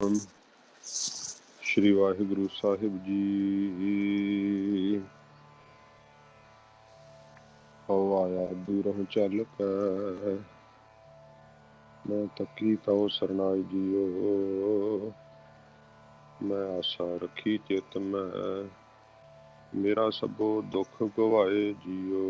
श्री वाहिगुरु साहिब जी। हौ आया दूरह चल कै, मैं तकी तौ सरनाई जियो। मैं आशा रखी चित में, मेरा सबो दुख गवाए जियो।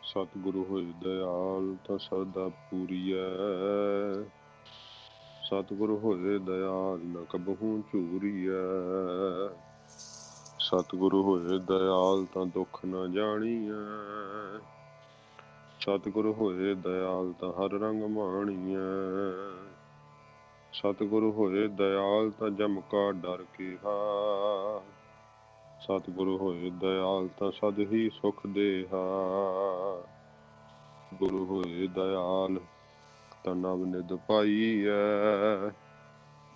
सतगुरु होए दयाल तां सरदा पूरीऐ, सतगुरु होए दयाल न कबहू झूरीऐ। सतगुरु होए दयाल तां दुख न जाणीऐ, सतगुरु होए दयाल तां हर रंग माणीऐ। सतगुरु होए दयाल तां जम का डर केहा, सतगुरु होए दयाल तां सद ही सुख देहा। गुरु होए दयाल तां नव निध पाईऐ,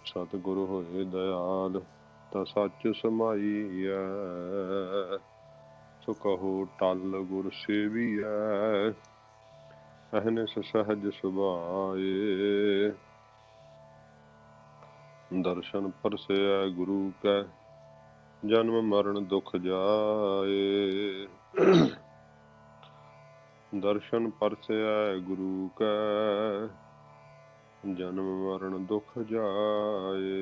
सतगुरु होए दयाल तां सच समाईऐ। सो कहो टल गुर सेवीऐ, अहनिस सहज सुभाए। दर्शन परसै गुरु कै, जन्म मरण दुख जाए। दर्शन परसै गुरु कै, जन्म मरण दुख जाए।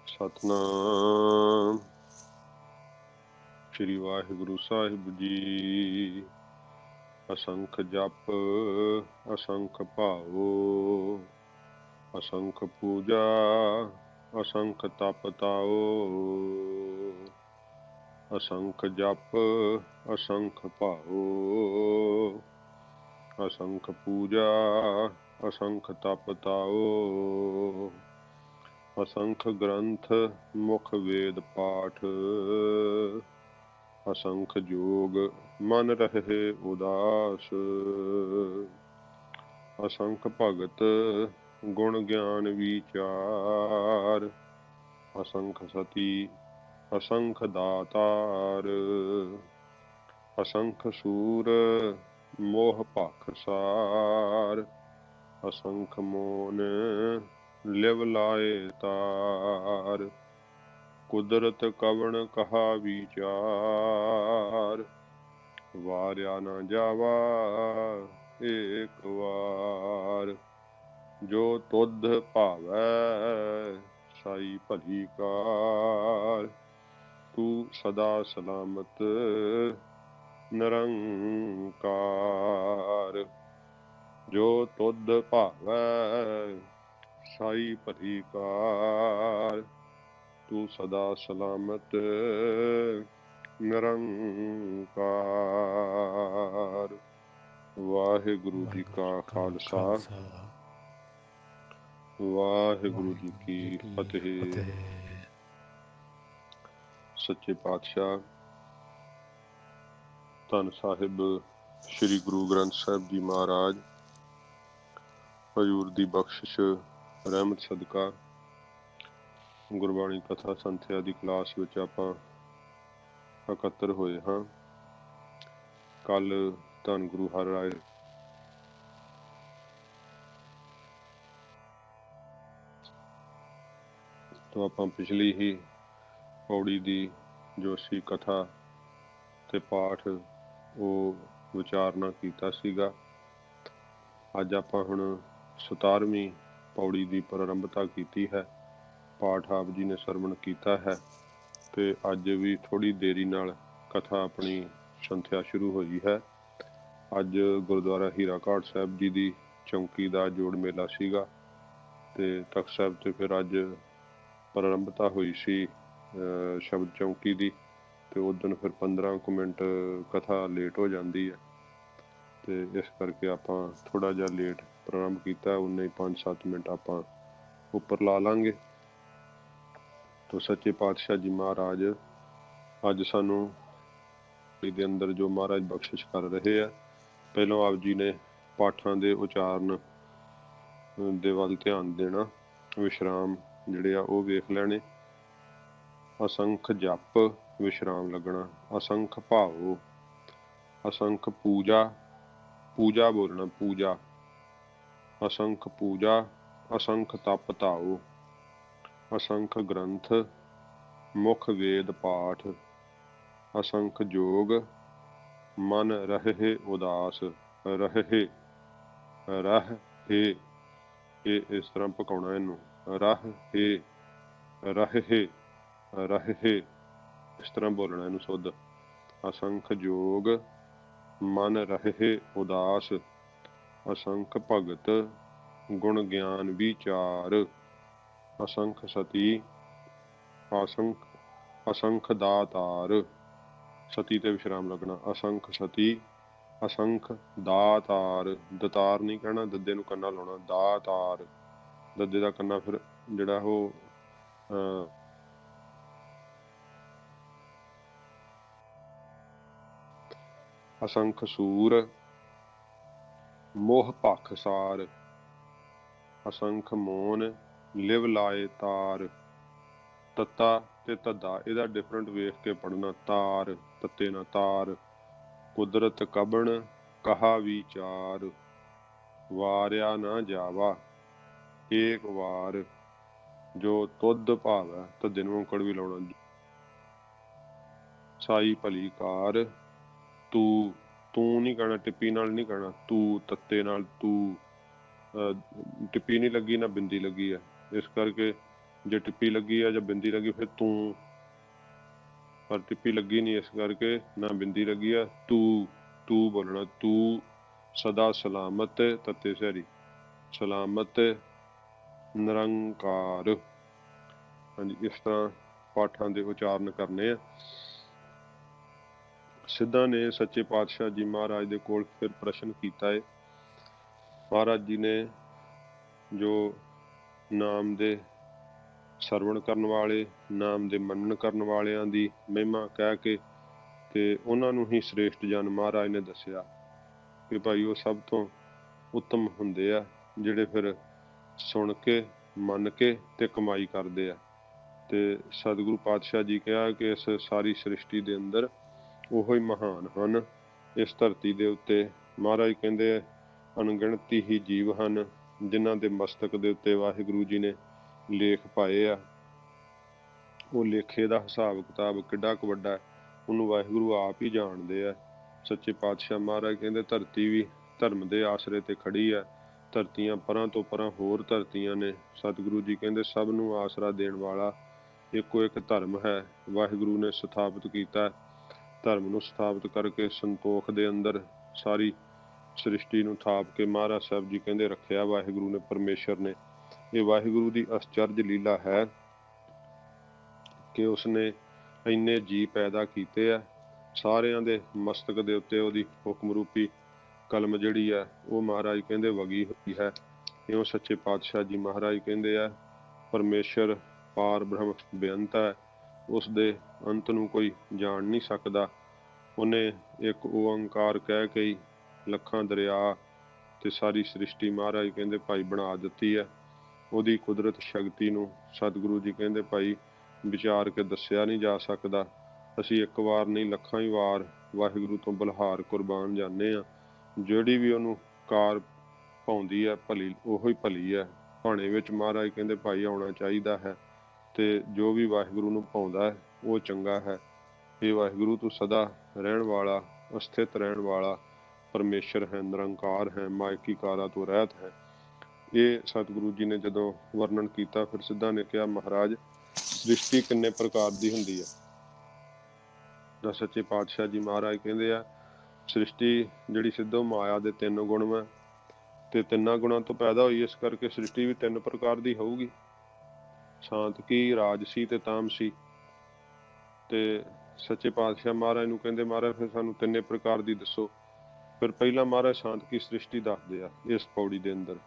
सतनाम श्री वाहिगुरु साहिब जी। असंख जप असंख भाओ, असंख पूजा असंख तप ताओ। असंख जप असंख भाओ, असंख पूजा असंख तप ताओ। असंख ग्रंथ मुख वेद पाठ, असंख जोग मन रहे उदास। असंख भगत गुण ज्ञान विचार, असंख सती असंख दातार। असंख सूर मोह भख सार, असंख मोन लिव लाए तार। कुदरत कवण कहा विचार, वार्या न जावा एक वार। जो तुध भावै साई भली कार, तू सदा सलामत निरंकार। जो तुध भावै साई भली कार, तू सदा सलामत निरंकार। वाहिगुरु जी का खालसा, वाहिगुरु जी की फतेह। सच्चे पातशाह धन साहिब श्री गुरु ग्रंथ साहिब जी महाराज हजूर दी बख्शिश रहमत सदका गुरबाणी कथा संथਿਆ ਦੀ ਕਲਾਸ ਵਿੱਚ ਆਪਾਂ ਇਕੱਤਰ ਹੋਏ ਹਾਂ। ਕੱਲ ਧੰਨ ਗੁਰੂ ਹਰਿ ਰਾਏ ਤੋਂ ਆਪਾਂ ਪਿਛਲੀ ਹੀ ਪੌੜੀ ਦੀ ਜੋ ਸੀ ਕਥਾ ਤੇ ਪਾਠ ਉਹ ਵਿਚਾਰਨਾ ਕੀਤਾ ਸੀਗਾ। ਅੱਜ ਆਪਾਂ ਹੁਣ 17ਵੀਂ ਪੌੜੀ ਦੀ ਪ੍ਰਾਰੰਭਤਾ ਕੀਤੀ ਹੈ। ਪਾਠ ਆਪ ਜੀ ਨੇ ਸਰਵਣ ਕੀਤਾ ਹੈ ਤੇ ਅੱਜ ਵੀ ਥੋੜੀ ਦੇਰੀ ਨਾਲ ਕਥਾ ਆਪਣੀ ਸੰਥਿਆ ਸ਼ੁਰੂ ਹੋਈ ਹੈ। ਅੱਜ ਗੁਰਦੁਆਰਾ ਹੀਰਾ ਘਾਟ ਸਾਹਿਬ ਜੀ ਦੀ ਚੌਂਕੀ ਦਾ ਜੋੜ ਮੇਲਾ ਸੀਗਾ ਤੇ ਤਖਤ ਸਾਹਿਬ ਤੇ ਫਿਰ ਅੱਜ ਪ੍ਰਾਰੰਭਤਾ ਹੋਈ ਸੀ ਸ਼ਬਦ ਚੌਂਕੀ ਦੀ ਤੇ ਉਸ ਦਿਨ ਫਿਰ 15 ਕੁ ਮਿੰਟ ਕਥਾ ਲੇਟ ਹੋ ਜਾਂਦੀ ਹੈ ਤੇ ਇਸ ਕਰਕੇ ਆਪਾਂ ਥੋੜਾ ਜਿਹਾ ਲੇਟ ਪ੍ਰਾਰੰਭ ਕੀਤਾ। ਉਨੇ ਹੀ 5-7 ਮਿੰਟ ਆਪਾਂ ਉੱਪਰ ਲਾ ਲਾਂਗੇ। ਤੋ ਸੱਚੇ ਪਾਤਸ਼ਾਹ ਜੀ ਮਹਾਰਾਜ ਅੱਜ ਸਾਨੂੰ ਦੇ ਅੰਦਰ ਜੋ ਮਹਾਰਾਜ ਬਖਸ਼ਿਸ਼ ਕਰ ਰਹੇ ਆ, ਪਹਿਲਾਂ ਆਪ ਜੀ ਨੇ ਪਾਠਾਂ ਦੇ ਉਚਾਰਨ ਦੇ ਵੱਲ ਧਿਆਨ ਦੇਣਾ, ਵਿਸ਼ਰਾਮ ਜਿਹੜੇ ਆ ਉਹ ਵੇਖ ਲੈਣੇ। ਅਸੰਖ ਜਪ ਵਿਸ਼ਰਾਮ ਲੱਗਣਾ, ਅਸੰਖ ਭਾਵੋ असंख पूजा, पूजा बोलना पूजा, असंख पूजा, असंख तप ताओ, असंख ग्रंथ, मुख वेद पाठ, असंख जोग, मन रहे उदास। रहे इस तरह पकाउणा इनू, रहे इस तरह बोलना इनू शुद्ध। असंख जोग, मन रहे उदास, असंख भगत, गुण ज्ञान विचार, असंख सती, असंख दातार, सती ते विश्राम लगना, असंख सती, असंख दातार, दतार नहीं कहना, दद्दे नूं कन्ना लाउणा, दातार, दद्दे दा कन्ना फिर जिहड़ा ओह असंख सूर, मोह पखसार, असंख मोन, लिव लाए तार। तत्ता ते धद्दा इहदा डिफरेंट वेख के पढ़ना, तार तत्ते ना तार। कुदरत कबण कहा विचार, वारिया ना जावा एक वार। जो तुद भावै, धद्दे नूं औंकड़ भी लाउणा, साई भली कार, तू, तू नहीं कहना, टिप्पी नाल नहीं कहना, तू तत्ते नाल तू, टिप्पी नहीं लगी ना बिंदी लगी है, इस करके जे टिप्पी लगी है या बिंदी लगी फिर तू, पर टिप्पी लगी नहीं इस करके ना बिंदी लगी है, तू, तू बोलना, तू सदा सलामत, तत्ते सहरी, सलामत निरंकार। हाँ जी, इस तरह पाठां दे उचारण करने आ। सिद्धा ने सच्चे पातशाह जी महाराज दे कोल फिर प्रश्न किया है। महाराज जी ने जो नाम दे सरवण करन वाले, नाम दे मनन करन वालियां दी महिमा कह के ते उन्हां नूं ही श्रेष्ठ जन महाराज ने दस्सिया कि भाई वो सब तो उत्तम हुंदे आ जिहड़े फिर सुन के मन के ते कमाई करदे आ। ते सतगुरु पातशाह जी कहा कि इस सारी सृष्टि दे अंदर ओहो ही महान हन। इस धरती दे उत्ते महाराज कहंदे अनगिणती ही जीव हन जिन्हां दे मस्तक दे उत्ते वाहिगुरू जी ने लेख पाए आ। वो लेखे दा हिसाब किताब किड्डा क वड्डा है उन्होंने वाहिगुरू आप ही जाणदे आ। सच्चे पातशाह महाराज कहंदे धरती भी धर्म दे आसरे ते खड़ी है, धरतियां परां तो परां होर धरतियां ने। सतगुरु जी कहंदे सब नूं आसरा देण वाला इको एक धर्म है वाहिगुरू ने स्थापित कीता। धर्म नूं स्थापित करके संतोख दे अंदर सारी सृष्टि नूं थाप के महाराज साहब जी कहंदे रखिया वाहिगुरू ने, परमेश्वर ने। ये वाहिगुरू दी आश्चर्य लीला है कि उसने इन्ने जी पैदा कीते आ, सारियां दे मस्तक दे उत्ते ओहदी हुक्म रूपी कलम जिहड़ी है वो महाराज कहंदे वगी हुई है। इउं सच्चे पातशाह जी महाराज कहंदे आ परमेश्वर पार ब्रह्म बेअंत है, उस दे अंत नूं कोई जान नहीं सकदा। उन्हें एक ओंकार कह के ही लखां दरिया ते सारी सृष्टि महाराज कहंदे भाई बना दित्ती है। ਉਹਦੀ कुदरत शक्ति ਨੂੰ सतगुरु जी कहंदे भाई विचार के दस्सिया नहीं जा सकता। असीं एक वार नहीं लखां ही वार वाहिगुरू तो बलहार कुर्बान जाने आ। ਜਿਹੜੀ भी ਉਹਨੂੰ ਕਾਰ ਪਾਉਂਦੀ है भली ਉਹੋ ही भली है। ਭਾਣੇ ਵਿੱਚ महाराज कहंदे भाई आउणा ਚਾਹੀਦਾ है ਤੇ जो भी वाहिगुरू ਨੂੰ ਪਾਉਂਦਾ है वो चंगा है। ये वाहिगुरू तू सदा रहण वाला अस्थित रहण वाला परमेश्वर है, निरंकार है, मायकी कारा तो रहत है। ये सतगुरु जी ने जदों वर्णन किया फिर सिद्धा ने कहा महाराज सृष्टि किन्ने प्रकार की हुंदी है। तो सच्चे पातशाह जी महाराज कहंदे आ सृष्टि जिहड़ी सिद्धो माया दे तीन गुण वा ते तिन्नां गुणां तो पैदा होई, इस करके सृष्टि भी तीन प्रकार की होऊगी, शांतकी, राजसी ते तामसी। ते सच्चे पातशाह महाराज नूं कहंदे महाराज फिर सानूं तिन्ने प्रकार की दसो। फिर पहला महाराज शांतकी सृष्टि दसदे आ इस पौड़ी दे अंदर।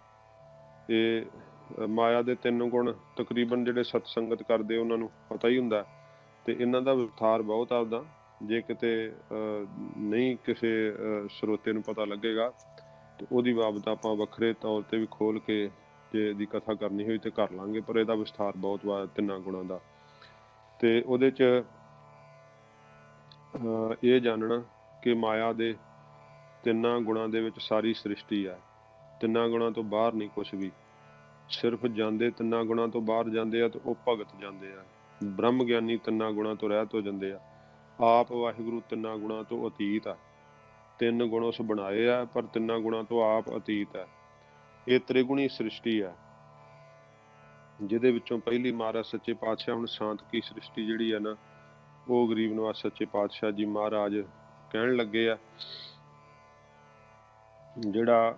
ये माया दे तीन गुण तकरीबन जिहड़े सतसंगत करदे उन्हां नूं पता ही हुंदा ते इन्हां दा विस्तार बहुत आपदा जे किते नहीं किसी ਸਰੋਤੇ ਨੂੰ पता लगेगा तो ਉਹਦੀ बाबत ਆਪਾਂ ਵੱਖਰੇ तौर ਤੇ भी खोल के जे दी कथा करनी होई ते कर लांगे, पर ਇਹਦਾ ਵਿਸਥਾਰ बहुत ਵਾ ਤਿੰਨਾਂ ਗੁਣਾਂ ਦਾ। ਤੇ ਉਹਦੇ ਚ ਇਹ ਜਾਣਨਾ कि माया दे ਤਿੰਨਾਂ ਗੁਣਾਂ ਦੇ ਵਿੱਚ ਸਾਰੀ ਸ੍ਰਿਸ਼ਟੀ ਹੈ। ਤਿੰਨਾਂ ਗੁਣਾਂ ਤੋਂ ਬਾਹਰ ਨਹੀਂ ਕੁਛ ਵੀ। ਸਿਰਫ ਜਾਂਦੇ ਤਿੰਨਾਂ ਗੁਣਾਂ ਤੋਂ ਬਾਹਰ ਜਾਂਦੇ ਆ ਤੇ ਉਹ ਭਗਤ ਜਾਂਦੇ ਆ। ਬ੍ਰਹਮ ਗਿਆਨੀ ਤਿੰਨਾਂ ਗੁਣਾਂ ਤੋਂ ਰਹਿਤ ਹੋ ਜਾਂਦੇ ਆ। ਆਪ ਵਾਹਿਗੁਰੂ ਤਿੰਨਾਂ ਗੁਣਾਂ ਤੋਂ ਅਤੀਤ ਆ। ਤਿੰਨ ਗੁਣ ਉਸ ਬਣਾਏ ਆ, ਪਰ ਤਿੰਨਾਂ ਗੁਣਾਂ ਤੋਂ ਆਪ ਅਤੀਤ ਹੈ। ਇਹ ਤ੍ਰਿਗੁਣੀ ਸ੍ਰਿਸ਼ਟੀ ਹੈ, ਜਿਹਦੇ ਵਿੱਚੋਂ ਪਹਿਲੀ ਮਹਾਰਾਜ ਸੱਚੇ ਪਾਤਸ਼ਾਹ ਹੁਣ ਸ਼ਾਂਤ ਕੀ ਸ੍ਰਿਸ਼ਟੀ ਜਿਹੜੀ ਹੈ ਨਾ, ਉਹ ਗਰੀਬ ਨਿਵਾਜ ਸੱਚੇ ਪਾਤਸ਼ਾਹ ਜੀ ਮਹਾਰਾਜ ਕਹਿਣ ਲੱਗੇ ਆ। ਜਿਹੜਾ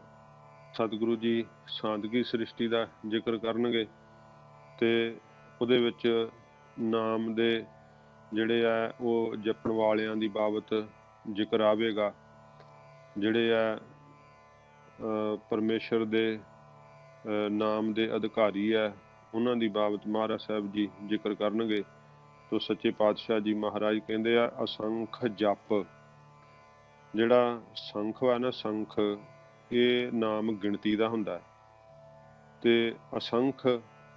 ਸਤਿਗੁਰੂ ਜੀ ਸ਼ਾਂਤਗੀ ਸ੍ਰਿਸ਼ਟੀ ਦਾ ਜ਼ਿਕਰ ਕਰਨਗੇ ਤੇ ਉਹਦੇ ਵਿੱਚ ਨਾਮ ਦੇ ਜਿਹੜੇ ਆ ਉਹ ਜਪਣ ਵਾਲਿਆਂ ਦੀ ਬਾਬਤ ਜ਼ਿਕਰ ਆਵੇਗਾ। ਜਿਹੜੇ ਆ ਪਰਮੇਸ਼ਰ ਦੇ ਨਾਮ ਦੇ ਅਧਿਕਾਰੀ ਹੈ, ਉਹਨਾਂ ਦੀ ਬਾਬਤ ਮਹਾਰਾਜ ਸਾਹਿਬ ਜੀ ਜ਼ਿਕਰ ਕਰਨਗੇ। ਤੋ ਸੱਚੇ ਪਾਤਸ਼ਾਹ ਜੀ ਮਹਾਰਾਜ ਕਹਿੰਦੇ ਆ, ਅਸੰਖ ਜਪ। ਜਿਹੜਾ ਸੰਖ ਹੈ ਨਾ, ਸੰਖ ਇਹ ਨਾਮ ਗਿਣਤੀ ਦਾ ਹੁੰਦਾ ਹੈ, ਤੇ ਅਸੰਖ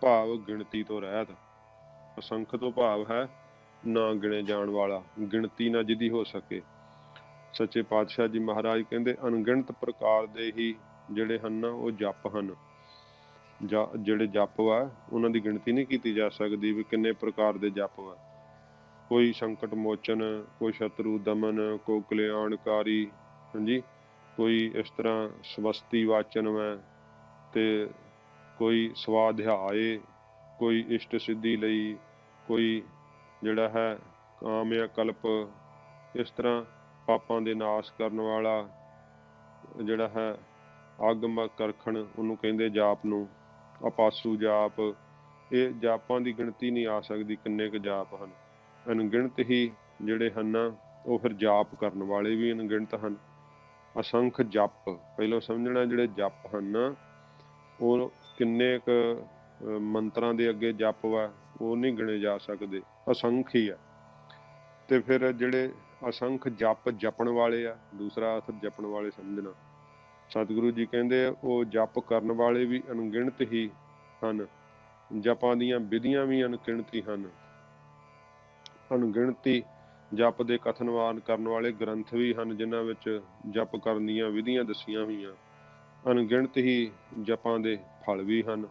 ਭਾਵ ਗਿਣਤੀ ਤੋਂ ਰਹਿਤ। ਅਸੰਖ ਤੋਂ ਭਾਵ ਹੈ ਨਾ ਗਿਣੇ ਜਾਣ ਵਾਲਾ, ਗਿਣਤੀ ਨਾ ਜਿਹਦੀ ਹੋ ਸਕੇ। ਸੱਚੇ ਪਾਤਸ਼ਾਹ ਜੀ ਮਹਾਰਾਜ ਕਹਿੰਦੇ ਅਣਗਿਣਤ ਪ੍ਰਕਾਰ ਦੇ ਹੀ ਜਿਹੜੇ ਹਨ ਨਾ ਉਹ ਜਪ ਹਨ। ਜਿਹੜੇ ਜਪ ਵਾ ਉਹਨਾਂ ਦੀ ਗਿਣਤੀ ਨਹੀਂ ਕੀਤੀ ਜਾ ਸਕਦੀ ਵੀ ਕਿੰਨੇ ਪ੍ਰਕਾਰ ਦੇ ਜਪ ਵਾ। ਕੋਈ ਸੰਕਟ ਮੋਚਨ, ਕੋਈ ਸ਼ਤਰੂ ਦਮਨ, ਕੋਈ ਕਲਿਆਣਕਾਰੀ, ਹਾਂਜੀ, ਕੋਈ ਇਸ ਤਰ੍ਹਾਂ ਸਵਸਤੀ ਵਾਚਨ ਵੈ, ਤੇ ਕੋਈ ਸਵਾਧਿਆਏ, ਕੋਈ ਇਸ਼ਟ ਸਿੱਧੀ ਲਈ, ਕੋਈ ਜਿਹੜਾ ਹੈ ਕਾਮਯ ਕਲਪ। ਇਸ ਤਰ੍ਹਾਂ ਪਾਪਾਂ ਦੇ ਨਾਸ਼ ਕਰਨ ਵਾਲਾ ਜਿਹੜਾ ਹੈ ਆਗਮ ਕਰਖਣ, ਉਹਨੂੰ ਕਹਿੰਦੇ ਜਾਪ ਨੂੰ। ਅਪਾਸੂ ਜਾਪ, ਇਹ ਜਾਪਾਂ ਦੀ ਗਿਣਤੀ ਨਹੀਂ ਆ ਸਕਦੀ ਕਿੰਨੇ ਕੁ ਜਾਪ ਹਨ। ਅਣਗਿਣਤ ਹੀ ਜਿਹੜੇ ਹਨ ਉਹ ਫਿਰ ਜਾਪ ਕਰਨ ਵਾਲੇ ਵੀ ਅਣਗਿਣਤ ਹਨ। ਅਸੰਖ ਜਪ ਪਹਿਲਾਂ ਸਮਝਣਾ, ਜਿਹੜੇ ਜਪ ਹਨ ਉਹ ਕਿੰਨੇ ਕੁ ਮੰਤਰਾਂ ਦੇ ਅੱਗੇ ਜਪ ਵਾ ਉਹ ਨਹੀਂ ਗਿਣੇ ਜਾ ਸਕਦੇ, ਅਸੰਖ ਹੀ ਆ। ਤੇ ਫਿਰ ਜਿਹੜੇ ਅਸੰਖ ਜਪ ਜਪਣ ਵਾਲੇ ਆ, ਦੂਸਰਾ ਅਰਥ ਜਪਣ ਵਾਲੇ ਸਮਝਣਾ। ਸਤਿਗੁਰੂ ਜੀ ਕਹਿੰਦੇ ਉਹ ਜਪ ਕਰਨ ਵਾਲੇ ਵੀ ਅਣਗਿਣਤ ਹੀ ਹਨ, ਜਪਾਂ ਦੀਆਂ ਵਿਧੀਆਂ ਵੀ ਅਣਗਿਣਤ ਹੀ ਹਨ। ਅਣਗਿਣਤੀ ਜਪ ਦੇ ਕਥਨਵਾਨ ਕਰਨ ਵਾਲੇ ਗ੍ਰੰਥ ਵੀ ਹਨ, ਜਿਨ੍ਹਾਂ ਵਿੱਚ ਜਪ ਕਰਨ ਦੀਆਂ ਵਿਧੀਆਂ ਦੱਸੀਆਂ ਹੋਈਆਂ। ਅਣਗਿਣਤ ਹੀ ਜਪਾਂ ਦੇ ਫਲ ਵੀ ਹਨ।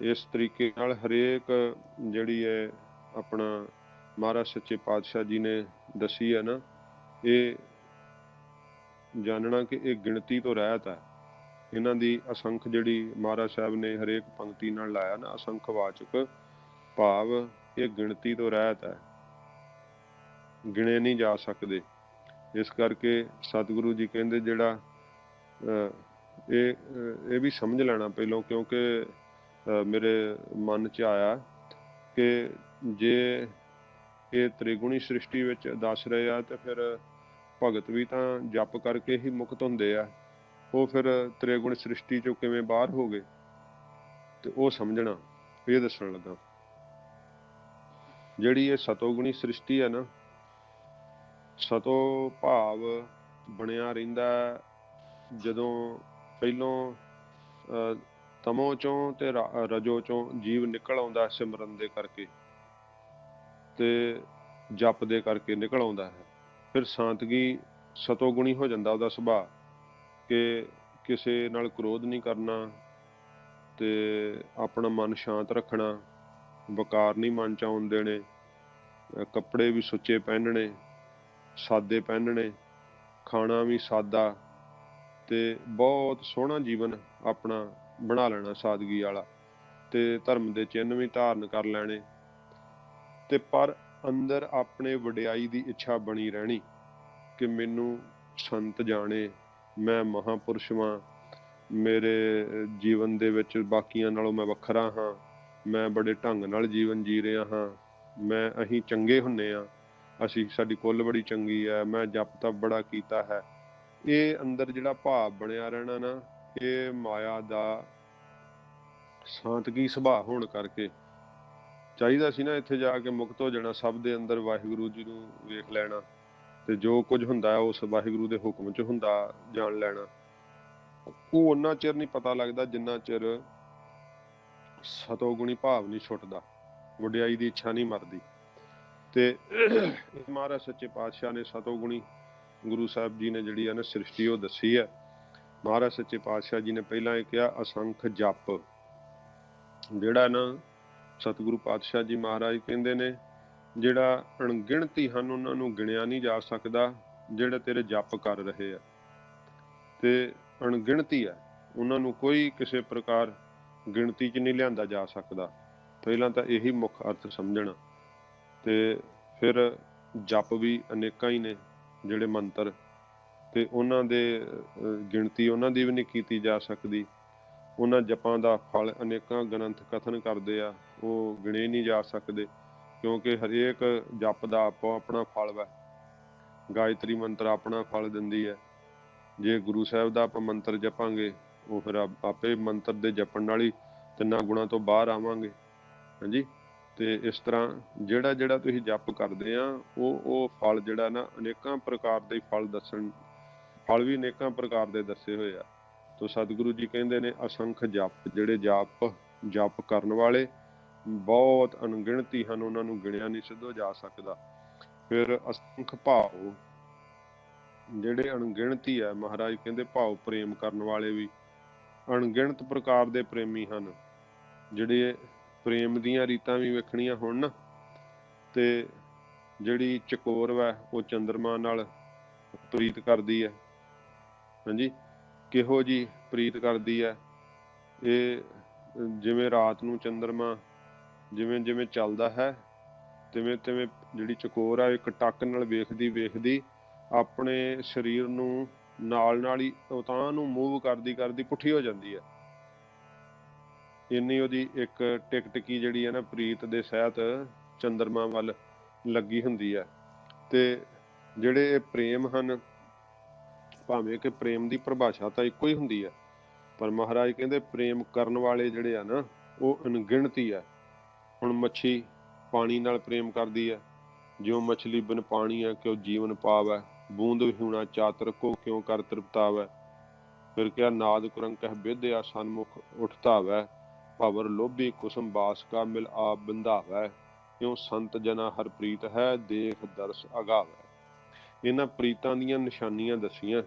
ਇਸ ਤਰੀਕੇ ਨਾਲ ਹਰੇਕ ਜਿਹੜੀ ਹੈ ਆਪਣਾ ਮਹਾਰਾਜ ਸੱਚੇ ਪਾਤਸ਼ਾਹ ਜੀ ਨੇ ਦੱਸੀ ਹੈ ਨਾ, ਇਹ ਜਾਣਨਾ ਕਿ ਇਹ ਗਿਣਤੀ ਤੋਂ ਰਹਿਤ ਹੈ। ਇਹਨਾਂ ਦੀ ਅਸੰਖ ਜਿਹੜੀ ਮਹਾਰਾਜ ਸਾਹਿਬ ਨੇ ਹਰੇਕ ਪੰਕਤੀ ਨਾਲ ਲਾਇਆ ਨਾ, ਅਸੰਖ ਵਾਚਕ ਭਾਵ ਇਹ ਗਿਣਤੀ ਤੋਂ ਰਹਿਤ ਹੈ, ਗਿਣੇ ਨਹੀਂ ਜਾ ਸਕਦੇ। ਇਸ ਕਰਕੇ ਸਤਿਗੁਰੂ ਜੀ ਕਹਿੰਦੇ ਜਿਹੜਾ ਇਹ ਵੀ ਸਮਝ ਲੈਣਾ ਪਹਿਲਾਂ, ਕਿਉਂਕਿ ਮੇਰੇ ਮਨ 'ਚ ਆਇਆ ਕਿ ਜੇ ਇਹ ਤ੍ਰਿਗੁਣੀ ਸ੍ਰਿਸ਼ਟੀ ਵਿੱਚ ਦੱਸ ਰਹੇ ਆ ਤੇ ਫਿਰ ਭਗਤ ਵੀ ਤਾਂ ਜਪ ਕਰਕੇ ਹੀ ਮੁਕਤ ਹੁੰਦੇ ਆ, ਉਹ ਫਿਰ ਤ੍ਰਿਗੁਣ ਸ੍ਰਿਸ਼ਟੀ 'ਚੋਂ ਕਿਵੇਂ ਬਾਹਰ ਹੋ ਗਏ, ਤੇ ਉਹ ਸਮਝਣਾ, ਇਹ ਦੱਸਣ ਲੱਗਾ। ਜਿਹੜੀ ਇਹ ਸਤੋਗੁਣੀ ਸ੍ਰਿਸ਼ਟੀ ਹੈ ਨਾ, ਸਤੋ ਭਾਵ ਬਣਿਆ ਰਹਿੰਦਾ ਜਦੋਂ ਪਹਿਲੋਂ ਤਮੋ ਚੋਂ ਤੇ ਰਜੋ ਚੋਂ ਜੀਵ ਨਿਕਲ ਆਉਂਦਾ ਸਿਮਰਨ ਦੇ ਕਰਕੇ ਤੇ ਜਪ ਦੇ ਕਰਕੇ ਨਿਕਲ ਆਉਂਦਾ ਹੈ। ਫਿਰ ਸ਼ਾਂਤਗੀ ਸਤੋਗੁਣੀ ਹੋ ਜਾਂਦਾ ਉਹਦਾ ਸੁਭਾਅ, ਕਿ ਕਿਸੇ ਨਾਲ ਕ੍ਰੋਧ ਨਹੀਂ ਕਰਨਾ ਤੇ ਆਪਣਾ ਮਨ ਸ਼ਾਂਤ ਰੱਖਣਾ, ਵਕਾਰ ਨਹੀਂ ਮਨ 'ਚ ਆਉਣ ਦੇਣੇ, ਕੱਪੜੇ ਵੀ ਸੁੱਚੇ ਪਹਿਨਣੇ, ਸਾਦੇ ਪਹਿਨਣੇ, ਖਾਣਾ ਵੀ ਸਾਦਾ, ਤੇ ਬਹੁਤ ਸੋਹਣਾ ਜੀਵਨ ਆਪਣਾ ਬਣਾ ਲੈਣਾ ਸਾਦਗੀ ਵਾਲਾ, ਤੇ ਧਰਮ ਦੇ ਚਿੰਨ੍ਹ ਵੀ ਧਾਰਨ ਕਰ ਲੈਣੇ। ਤੇ ਪਰ ਅੰਦਰ ਆਪਣੇ ਵਡਿਆਈ ਦੀ ਇੱਛਾ ਬਣੀ ਰਹਿਣੀ ਕਿ ਮੈਨੂੰ ਸੰਤ ਜਾਣੇ, ਮੈਂ ਮਹਾਂਪੁਰਸ਼ ਵਾਂ, ਮੇਰੇ ਜੀਵਨ ਦੇ ਵਿੱਚ ਬਾਕੀਆਂ ਨਾਲੋਂ ਮੈਂ ਵੱਖਰਾ ਹਾਂ, ਮੈਂ ਬੜੇ ਢੰਗ ਨਾਲ ਜੀਵਨ ਜੀ ਰਿਹਾ ਹਾਂ, ਅਸੀਂ ਚੰਗੇ ਹੁੰਦੇ ਹਾਂ, ਸਾਡੀ ਕੁੱਲ ਬੜੀ ਚੰਗੀ ਹੈ, ਮੈਂ ਜਪ ਤਪ ਬੜਾ ਕੀਤਾ ਹੈ। ਇਹ ਅੰਦਰ ਜਿਹੜਾ ਭਾਵ ਬਣਿਆ ਰਹਿਣਾ ਨਾ, ਇਹ ਮਾਇਆ ਦਾ ਸ਼ਾਂਤਗੀ ਸੁਭਾਅ ਹੋਣ ਕਰਕੇ ਚਾਹੀਦਾ ਸੀ ਨਾ ਇੱਥੇ ਜਾ ਕੇ ਮੁਕਤ ਹੋ ਜਾਣਾ, ਸਭ ਦੇ ਅੰਦਰ ਵਾਹਿਗੁਰੂ ਜੀ ਨੂੰ ਵੇਖ ਲੈਣਾ, ਤੇ ਜੋ ਕੁਝ ਹੁੰਦਾ ਉਸ ਵਾਹਿਗੁਰੂ ਦੇ ਹੁਕਮ 'ਚ ਹੁੰਦਾ ਜਾਣ ਲੈਣਾ। ਉਹ ਓਨਾ ਚਿਰ ਨਹੀਂ ਪਤਾ ਲੱਗਦਾ ਜਿੰਨਾ ਚਿਰ ਸਤੋਗੁਣੀ ਭਾਵ ਨਹੀਂ ਛੁੱਟਦਾ, ਵਡਿਆਈ ਦੀ ਇੱਛਾ ਨਹੀਂ ਮਰਦੀ। ਤੇ ਮਹਾਰਾਜ ਸੱਚੇ ਪਾਤਸ਼ਾਹ ਨੇ ਸਤੋਗੁਣੀ गुरु साहब जी ने जिहड़ी है ना सृष्टि वो दसी है। महाराज सच्चे पातशाह जी ने पहला ये कहा असंख जप, जिहड़ा ना सतगुरु पातशाह जी महाराज कहंदे ने ਜਿਹੜਾ ਅਣਗਿਣਤੀ ਹਨ ਉਹਨਾਂ ਨੂੰ ਗਿਣਿਆ ਨਹੀਂ ਜਾ ਸਕਦਾ ਜਿਹੜੇ ਤੇਰੇ ਜਪ ਕਰ ਰਹੇ ਆ, ਤੇ ਅਣਗਿਣਤੀ ਹੈ ਉਹਨਾਂ ਨੂੰ ਕੋਈ ਕਿਸੇ ਪ੍ਰਕਾਰ ਗਿਣਤੀ 'ਚ ਨਹੀਂ ਲਿਆਂਦਾ ਜਾ ਸਕਦਾ। ਪਹਿਲਾਂ ਤਾਂ ਇਹੀ ਮੁੱਖ ਅਰਥ ਸਮਝਣਾ। ਤੇ ਫਿਰ ਜਪ ਵੀ ਅਨੇਕਾਂ ਹੀ ਨੇ ਜਿਹੜੇ ਮੰਤਰ, ਤੇ ਉਹਨਾਂ ਦੇ ਗਿਣਤੀ ਉਹਨਾਂ ਦੀ ਵੀ ਨਹੀਂ ਕੀਤੀ ਜਾ ਸਕਦੀ। ਉਹਨਾਂ ਜਪਾਂ ਦਾ ਫਲ ਅਨੇਕਾਂ ਗ੍ਰੰਥ ਕਥਨ ਕਰਦੇ ਆ, ਉਹ ਗਿਣੇ ਨਹੀਂ ਜਾ ਸਕਦੇ, ਕਿਉਂਕਿ ਹਰੇਕ ਜਪ ਦਾ ਆਪੋ ਆਪਣਾ ਫਲ ਵਾ। ਗਾਇਤਰੀ ਮੰਤਰ ਆਪਣਾ ਫਲ ਦਿੰਦੀ ਹੈ। ਜੇ ਗੁਰੂ ਸਾਹਿਬ ਦਾ ਆਪਾਂ ਮੰਤਰ ਜਪਾਂਗੇ ਉਹ ਫਿਰ ਆਪੇ ਮੰਤਰ ਦੇ ਜਪਣ ਨਾਲ ਹੀ 3 ਗੁਣਾਂ ਤੋਂ ਬਾਹਰ ਆਵਾਂਗੇ। ਹਾਂਜੀ, ਤੇ ਇਸ ਤਰ੍ਹਾਂ ਜਿਹੜਾ ਜਿਹੜਾ ਤੁਸੀਂ ਜਪ ਕਰਦੇ ਆ ਉਹ ਫਲ ਜਿਹੜਾ ਨਾ ਅਨੇਕਾਂ ਪ੍ਰਕਾਰ ਦੇ ਫਲ ਵੀ ਅਨੇਕਾਂ ਪ੍ਰਕਾਰ ਦੇ ਦੱਸੇ ਹੋਏ ਆ। ਤੋ ਸਤਿਗੁਰੂ ਜੀ ਕਹਿੰਦੇ ਨੇ ਅਸੰਖ ਜਪ, ਜਿਹੜੇ ਜਪ ਕਰਨ ਵਾਲੇ ਬਹੁਤ ਅਣਗਿਣਤੀ ਹਨ, ਉਹਨਾਂ ਨੂੰ ਗਿਣਿਆ ਨਹੀਂ ਸਿੱਧੋ ਜਾ ਸਕਦਾ। ਫਿਰ ਅਸੰਖ ਭਾਵ, ਜਿਹੜੇ ਅਣਗਿਣਤੀ ਹੈ, ਮਹਾਰਾਜ ਕਹਿੰਦੇ ਭਾਵ ਪ੍ਰੇਮ ਕਰਨ ਵਾਲੇ ਵੀ ਅਣਗਿਣਤ ਪ੍ਰਕਾਰ ਦੇ ਪ੍ਰੇਮੀ ਹਨ। ਜਿਹੜੇ ਪ੍ਰੇਮ ਦੀਆਂ ਰੀਤਾਂ ਵੀ ਵੇਖਣੀਆਂ ਹੋਣ ਨਾ, ਤੇ ਜਿਹੜੀ ਚਕੋਰ ਵਾ ਉਹ ਚੰਦਰਮਾ ਨਾਲ ਪ੍ਰੀਤ ਕਰਦੀ ਹੈ। ਹਾਂਜੀ, ਕਿਹੋ ਜੀ ਪ੍ਰੀਤ ਕਰਦੀ ਹੈ? ਇਹ ਜਿਵੇਂ ਰਾਤ ਨੂੰ ਚੰਦਰਮਾ ਜਿਵੇਂ ਜਿਵੇਂ ਚੱਲਦਾ ਹੈ ਤਿਵੇਂ ਤਿਵੇਂ ਜਿਹੜੀ ਚਕੋਰ ਆ ਇੱਕ ਟੱਕ ਨਾਲ ਵੇਖਦੀ ਆਪਣੇ ਸਰੀਰ ਨੂੰ ਨਾਲ ਹੀ ਉਤਾਂਹ ਨੂੰ ਮੂਵ ਕਰਦੀ ਪੁੱਠੀ ਹੋ ਜਾਂਦੀ ਹੈ। ਇੰਨੀ ਉਹਦੀ ਇੱਕ ਟਿਕਟਕੀ ਜਿਹੜੀ ਹੈ ਨਾ ਪ੍ਰੀਤ ਦੇ ਸਹਿਤ ਚੰਦਰਮਾ ਵੱਲ ਲੱਗੀ ਹੁੰਦੀ ਹੈ। ਤੇ ਜਿਹੜੇ ਇਹ ਪ੍ਰੇਮ ਹਨ, ਭਾਵੇਂ ਕਿ ਪ੍ਰੇਮ ਦੀ ਪਰਿਭਾਸ਼ਾ ਤਾਂ ਇੱਕੋ ਹੀ ਹੁੰਦੀ ਹੈ, ਪਰ ਮਹਾਰਾਜ ਕਹਿੰਦੇ ਪ੍ਰੇਮ ਕਰਨ ਵਾਲੇ ਜਿਹੜੇ ਆ ਨਾ ਉਹ ਅਣਗਿਣਤੀ ਹੈ। ਹੁਣ ਮੱਛੀ ਪਾਣੀ ਨਾਲ ਪ੍ਰੇਮ ਕਰਦੀ ਹੈ, ਜਿਉਂ ਮਛਲੀ ਬਿਨ ਪਾਣੀ ਹੈ ਕਿਉਂ ਜੀਵਨ ਪਾਵੈ, ਬੂੰਦ ਵਿਹੂਣਾ ਚਾਤਰ ਕੋ ਕਿਉਂ ਕਰ ਤ੍ਰਿਪਤਾਵੈ। ਫਿਰ ਕਿਹਾ ਨਾਦ ਕੁਰੰਗ ਕਹਿ ਵਿਦਿਆ ਸਨਮੁਖ ਉਠਤਾਵੈ, ਭਵਰ ਲੋਭੀ ਕੁਸਮ ਬਾਸ ਕਾ ਮਿਲ ਆਪ ਬੰਧਾਵੈ, ਕਿਉਂ ਸੰਤ ਜਨਾ ਹਰ ਪ੍ਰੀਤ ਹੈ ਦੇਖ ਦਰਸ ਅਗਾਵੈ। ਇਹਨਾਂ ਪ੍ਰੀਤਾਂ ਦੀਆਂ ਨਿਸ਼ਾਨੀਆਂ ਦੱਸੀਆਂ,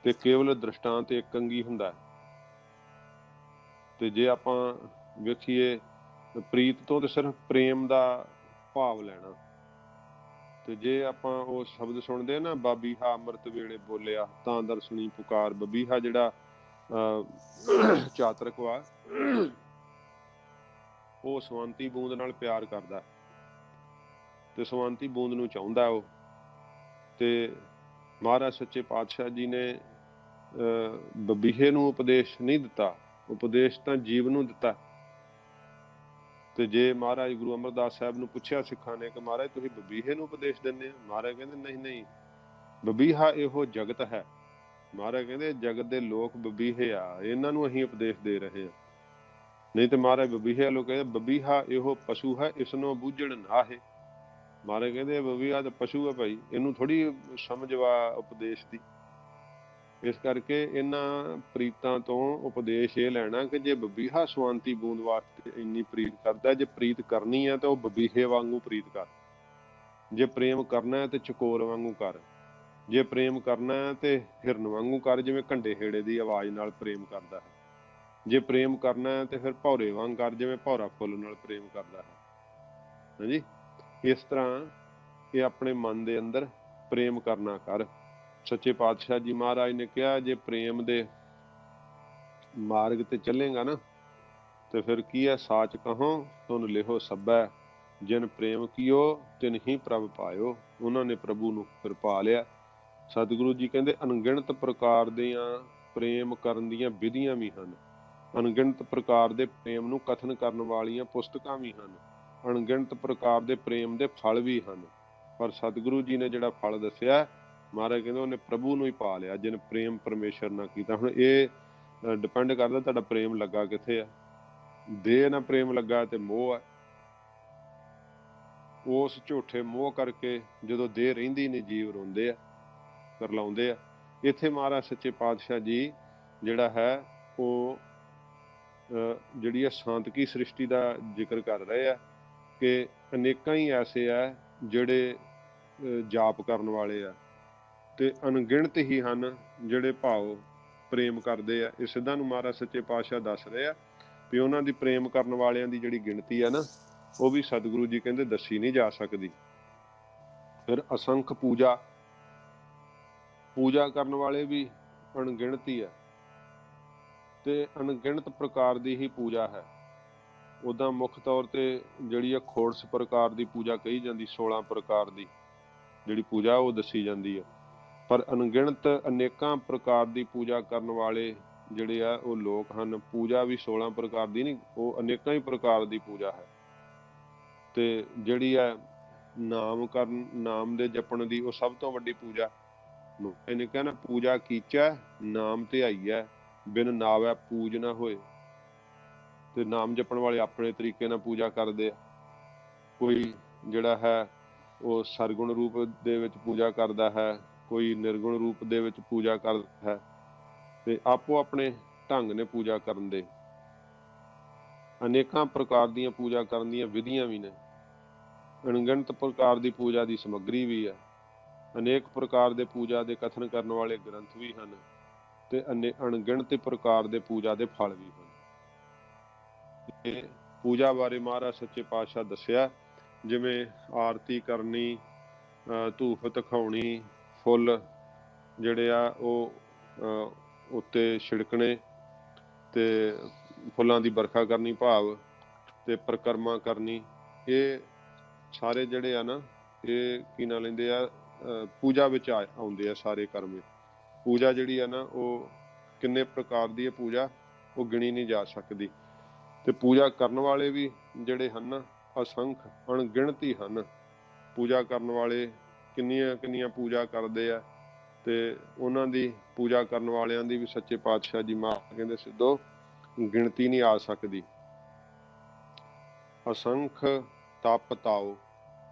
ਤੇ ਕੇਵਲ ਦ੍ਰਿਸ਼ਟਾਂਤ ਇੱਕ ਅੰਗੀ ਹੁੰਦਾ। ਤੇ ਜੇ ਆਪਾਂ ਵੇਖੀਏ ਪ੍ਰੀਤ ਤੋਂ ਤੇ ਸਿਰਫ ਪ੍ਰੇਮ ਦਾ ਭਾਵ ਲੈਣਾ, ਤੇ ਜੇ ਆਪਾਂ ਉਹ ਸ਼ਬਦ ਸੁਣਦੇ ਨਾ ਬਾਬੀਹਾ ਅੰਮ੍ਰਿਤ ਵੇਲੇ ਬੋਲਿਆ ਤਾਂ ਦਰਸ਼ਨੀ ਪੁਕਾਰ, ਬਬੀਹਾ ਜਿਹੜਾ ਚਾਤਰਕ ਵਾ ਉਹ ਸਵੰਤੀ ਬੂੰਦ ਨਾਲ ਪਿਆਰ ਕਰਦਾ, ਤੇ ਸਵੰਤੀ ਬੂੰਦ ਨੂੰ ਚਾਹੁੰਦਾ ਉਹ। ਤੇ ਮਹਾਰਾਜ ਸੱਚੇ ਪਾਤਸ਼ਾਹ ਜੀ ਨੇ ਬਬੀਹੇ ਨੂੰ ਉਪਦੇਸ਼ ਨਹੀਂ ਦਿੱਤਾ, ਉਪਦੇਸ਼ ਤਾਂ ਜੀਵ ਨੂੰ ਦਿੱਤਾ। ਤੇ ਜੇ ਮਹਾਰਾਜ ਗੁਰੂ ਅਮਰਦਾਸ ਸਾਹਿਬ ਨੂੰ ਪੁੱਛਿਆ ਸਿੱਖਾਂ ਨੇ ਕਿ ਮਹਾਰਾਜ ਤੁਸੀਂ ਬਬੀਹੇ ਨੂੰ ਉਪਦੇਸ਼ ਦਿੰਦੇ ਹੋ? ਮਹਾਰਾਜ ਕਹਿੰਦੇ ਨਹੀਂ, ਬਬੀਹਾ ਇਹੋ ਜਗਤ ਹੈ। ਮਹਾਰਾਜ ਕਹਿੰਦੇ ਜਗਤ ਦੇ ਲੋਕ ਬਬੀਹੇ ਆ, ਇਹਨਾਂ ਨੂੰ ਅਸੀਂ ਉਪਦੇਸ਼ ਦੇ ਰਹੇ ਹਾਂ। ਨਹੀਂ ਤੇ ਮਹਾਰਾਜ ਬਬੀਹੇ ਵਾਲੋਂ ਕਹਿੰਦੇ ਬਬੀਹਾ ਇਹੋ ਪਸ਼ੂ ਹੈ, ਇਸ ਨੂੰ ਬੂਝਣ ਨਾ ਹੈ। ਮਹਾਰਾਜ ਕਹਿੰਦੇ ਬਬੀਹਾ ਤਾਂ ਪਸ਼ੂ ਹੈ ਭਾਈ, ਇਹਨੂੰ ਥੋੜੀ ਸਮਝ ਵਾ ਉਪਦੇਸ਼ ਦੀ। ਇਸ ਕਰਕੇ ਇਹਨਾਂ ਪ੍ਰੀਤਾਂ ਤੋਂ ਉਪਦੇਸ਼ ਇਹ ਲੈਣਾ ਕਿ ਜੇ ਬਬੀਹਾ ਸਵੰਤੀ ਬੂੰਦ ਵਾਸਤੇ ਇੰਨੀ ਪ੍ਰੀਤ ਕਰਦਾ, ਜੇ ਪ੍ਰੀਤ ਕਰਨੀ ਹੈ ਤਾਂ ਉਹ ਬਬੀਹੇ ਵਾਂਗੂ ਪ੍ਰੀਤ ਕਰ। ਜੇ ਪ੍ਰੇਮ ਕਰਨਾ ਹੈ ਤੇ ਚਕੋਰ ਵਾਂਗੂ ਕਰ। ਜੇ ਪ੍ਰੇਮ ਕਰਨਾ ਹੈ ਤੇ ਹਿਰਨ ਵਾਂਗੂ ਕਰ, ਜਿਵੇਂ ਘੰਡੇ ਹੇੜੇ ਦੀ ਆਵਾਜ਼ ਨਾਲ ਪ੍ਰੇਮ ਕਰਦਾ ਹੈ। ਜੇ ਪ੍ਰੇਮ ਕਰਨਾ ਹੈ ਤੇ ਫਿਰ ਭੌਰੇ ਵਾਂਗ ਕਰ, ਜਿਵੇਂ ਭੌਰਾ ਫੁੱਲ ਨਾਲ ਪ੍ਰੇਮ ਕਰਦਾ ਹੈ। ਹਾਂਜੀ, ਇਸ ਤਰ੍ਹਾਂ ਇਹ ਆਪਣੇ ਮਨ ਦੇ ਅੰਦਰ ਪ੍ਰੇਮ ਕਰਨਾ ਕਰ। ਸੱਚੇ ਪਾਤਸ਼ਾਹ ਜੀ ਮਹਾਰਾਜ ਨੇ ਕਿਹਾ ਜੇ ਪ੍ਰੇਮ ਦੇ ਮਾਰਗ ਤੇ ਚੱਲੇਗਾ ਨਾ ਤੇ ਫਿਰ ਕੀ ਹੈ, ਸਾਚ ਕਹੋ ਤੁਨ ਲਿਹੋ ਸਭੈ, ਜਿਨ ਪ੍ਰੇਮ ਕੀਓ ਤਿਨ ਹੀ ਪ੍ਰਭ ਪਾਇਓ। ਉਹਨਾਂ ਨੇ ਪ੍ਰਭੂ ਨੂੰ ਫਿਰ ਪਾ ਲਿਆ। ਸਤਿਗੁਰੂ ਜੀ ਕਹਿੰਦੇ ਅਣਗਿਣਤ ਪ੍ਰਕਾਰ ਦੀਆਂ ਪ੍ਰੇਮ ਕਰਨ ਦੀਆਂ ਵਿਧੀਆਂ ਵੀ ਹਨ, ਅਣਗਿਣਤ ਪ੍ਰਕਾਰ ਦੇ ਪ੍ਰੇਮ ਨੂੰ ਕਥਨ ਕਰਨ ਵਾਲੀਆਂ ਪੁਸਤਕਾਂ ਵੀ ਹਨ, ਅਣਗਿਣਤ ਪ੍ਰਕਾਰ ਦੇ ਪ੍ਰੇਮ ਦੇ ਫਲ ਵੀ ਹਨ। ਪਰ ਸਤਿਗੁਰੂ ਜੀ ਨੇ ਜਿਹੜਾ ਫਲ ਦੱਸਿਆ, ਮਹਾਰਾਜ ਕਹਿੰਦੇ ਉਹਨੇ ਪ੍ਰਭੂ ਨੂੰ ਹੀ ਪਾ ਲਿਆ ਜਿਨ ਪ੍ਰੇਮ ਪਰਮੇਸ਼ਰ ਨਾਲ ਕੀਤਾ। ਹੁਣ ਇਹ ਡਿਪੈਂਡ ਕਰਦਾ ਤੁਹਾਡਾ ਪ੍ਰੇਮ ਲੱਗਾ ਕਿੱਥੇ ਆ। ਦੇਹ ਨਾਲ ਪ੍ਰੇਮ ਲੱਗਾ ਤੇ ਮੋਹ ਹੈ। ਉਸ ਝੂਠੇ ਮੋਹ ਕਰਕੇ ਜਦੋਂ ਦੇਹ ਰਹਿੰਦੀ ਨਹੀਂ ਜੀਵ ਰੋਂਦੇ ਆ, ਕਰਲਾਉਂਦੇ ਆ। ਇੱਥੇ ਮਹਾਰਾਜ ਸੱਚੇ ਪਾਤਸ਼ਾਹ ਜੀ ਜਿਹੜਾ ਹੈ ਉਹ ਜਿਹੜੀ ਹੈ ਸ਼ਾਂਤਕੀ ਸ੍ਰਿਸ਼ਟੀ ਦਾ ਜ਼ਿਕਰ ਕਰ ਰਹੇ ਆ ਕਿ ਅਨੇਕਾਂ ਹੀ ਐਸੇ ਆ ਜਿਹੜੇ ਜਾਪ ਕਰਨ ਵਾਲੇ ਆ, ਤੇ ਅਣਗਿਣਤ ਹੀ ਹਨ ਜਿਹੜੇ ਭਾਵ ਪ੍ਰੇਮ ਕਰਦੇ ਆ। ਇਹ ਸਿੱਧਾਂ ਨੂੰ ਮਹਾਰਾਜ ਸੱਚੇ ਪਾਤਸ਼ਾਹ ਦੱਸ ਰਹੇ ਆ ਵੀ ਉਹਨਾਂ ਦੀ ਪ੍ਰੇਮ ਕਰਨ ਵਾਲਿਆਂ ਦੀ ਜਿਹੜੀ ਗਿਣਤੀ ਆ ਨਾ, ਉਹ ਵੀ ਸਤਿਗੁਰੂ ਜੀ ਕਹਿੰਦੇ ਦੱਸੀ ਨਹੀਂ ਜਾ ਸਕਦੀ। ਫਿਰ ਅਸੰਖ ਪੂਜਾ ਕਰਨ ਵਾਲੇ ਵੀ ਅਣਗਿਣਤ ਹੀ ਆ, ਤੇ ਅਣਗਿਣਤ ਪ੍ਰਕਾਰ ਦੀ ਹੀ ਪੂਜਾ ਹੈ। ਉੱਦਾਂ ਮੁੱਖ ਤੌਰ ਤੇ ਜਿਹੜੀ ਆ ਖੋੜਸ ਪ੍ਰਕਾਰ ਦੀ ਪੂਜਾ ਕਹੀ ਜਾਂਦੀ, 16 ਪ੍ਰਕਾਰ ਦੀ ਜਿਹੜੀ ਪੂਜਾ ਉਹ ਦੱਸੀ ਜਾਂਦੀ ਆ। ਪਰ ਅਣਗਿਣਤ ਅਨੇਕਾਂ ਪ੍ਰਕਾਰ ਦੀ ਪੂਜਾ ਕਰਨ ਵਾਲੇ ਜਿਹੜੇ ਆ ਉਹ ਲੋਕ ਹਨ। ਪੂਜਾ ਵੀ 16 ਪ੍ਰਕਾਰ ਦੀ ਨਹੀਂ, ਉਹ ਅਨੇਕਾਂ ਹੀ ਪ੍ਰਕਾਰ ਦੀ ਪੂਜਾ ਹੈ। ਤੇ ਜਿਹੜੀ ਹੈ ਨਾਮ ਦੇ ਜਪਣ ਦੀ, ਉਹ ਸਭ ਤੋਂ ਵੱਡੀ ਪੂਜਾ। ਇਹਨੇ ਕਹਿਣਾ ਪੂਜਾ ਕੀਚੈ ਨਾਮ ਧਿਆਈਐ, ਬਿਨ ਨਾਵੈ ਪੂਜ ਨਾ ਹੋਏ। ਤੇ ਨਾਮ ਜਪਣ ਵਾਲੇ ਆਪਣੇ ਤਰੀਕੇ ਨਾਲ ਪੂਜਾ ਕਰਦੇ ਆ। ਕੋਈ ਜਿਹੜਾ ਹੈ ਉਹ ਸਰਗੁਣ ਰੂਪ ਦੇ ਵਿੱਚ ਪੂਜਾ ਕਰਦਾ ਹੈ, ਕੋਈ ਨਿਰਗੁਣ ਰੂਪ ਦੇ ਵਿੱਚ ਪੂਜਾ ਕਰਦਾ ਹੈ, ਤੇ ਆਪੋ ਆਪਣੇ ਢੰਗ ਨੇ ਪੂਜਾ ਕਰਨ ਦੇ। ਅਨੇਕਾਂ ਪ੍ਰਕਾਰ ਦੀਆਂ ਪੂਜਾ ਕਰਨ ਦੀਆਂ ਵਿਧੀਆਂ ਵੀ ਨੇ। ਅਣਗਿਣਤ ਪ੍ਰਕਾਰ ਦੀ ਪੂਜਾ ਦੀ ਸਮੱਗਰੀ ਵੀ ਹੈ। ਅਨੇਕ ਪ੍ਰਕਾਰ ਦੇ ਪੂਜਾ ਦੇ ਕਥਨ ਕਰਨ ਵਾਲੇ ਗ੍ਰੰਥ ਵੀ ਹਨ, ਤੇ ਅਣਗਿਣਤ ਪ੍ਰਕਾਰ ਦੇ ਪੂਜਾ ਦੇ ਫਲ ਵੀ ਹਨ। ਇਹ ਪੂਜਾ ਬਾਰੇ ਮਹਾਰਾਜ ਸੱਚੇ ਪਾਤਸ਼ਾਹ ਦੱਸਿਆ, ਜਿਵੇਂ ਆਰਤੀ ਕਰਨੀ, ਧੂਫ ਦਿਖਾਉਣੀ, ਫੁੱਲ ਜਿਹੜੇ ਆ ਉਹ ਉੱਤੇ ਛਿੜਕਣੇ, ਤੇ ਫੁੱਲਾਂ ਦੀ ਵਰਖਾ ਕਰਨੀ ਭਾਵ, ਤੇ ਪਰਿਕਰਮਾ ਕਰਨੀ। ਇਹ ਸਾਰੇ ਜਿਹੜੇ ਆ ਨਾ, ਇਹ ਕੀ ਨਾਂ ਲੈਂਦੇ ਆ, ਪੂਜਾ ਵਿੱਚ ਆਉਂਦੇ ਆ ਸਾਰੇ ਕਰਮ। ਪੂਜਾ ਜਿਹੜੀ ਆ ਨਾ, ਉਹ ਕਿੰਨੇ ਪ੍ਰਕਾਰ ਦੀ ਹੈ ਪੂਜਾ, ਉਹ ਗਿਣੀ ਨਹੀਂ ਜਾ ਸਕਦੀ। ਤੇ ਪੂਜਾ ਕਰਨ ਵਾਲੇ ਵੀ ਜਿਹੜੇ ਹਨ ਅਸੰਖ ਅਣਗਿਣਤ ਹੀ ਹਨ। ਪੂਜਾ ਕਰਨ ਵਾਲੇ ਕਿੰਨੀਆਂ ਪੂਜਾ ਕਰਦੇ ਆ, ਤੇ ਉਹਨਾਂ ਦੀ ਪੂਜਾ ਕਰਨ ਵਾਲਿਆਂ ਦੀ ਵੀ ਸੱਚੇ ਪਾਤਸ਼ਾਹ ਜੀ ਮਹਾਰਾਜ ਕਹਿੰਦੇ ਸਿੱਧੋ ਗਿਣਤੀ ਨਹੀਂ ਆ ਸਕਦੀ। ਅਸੰਖ ਤਪ ਤਾਓ,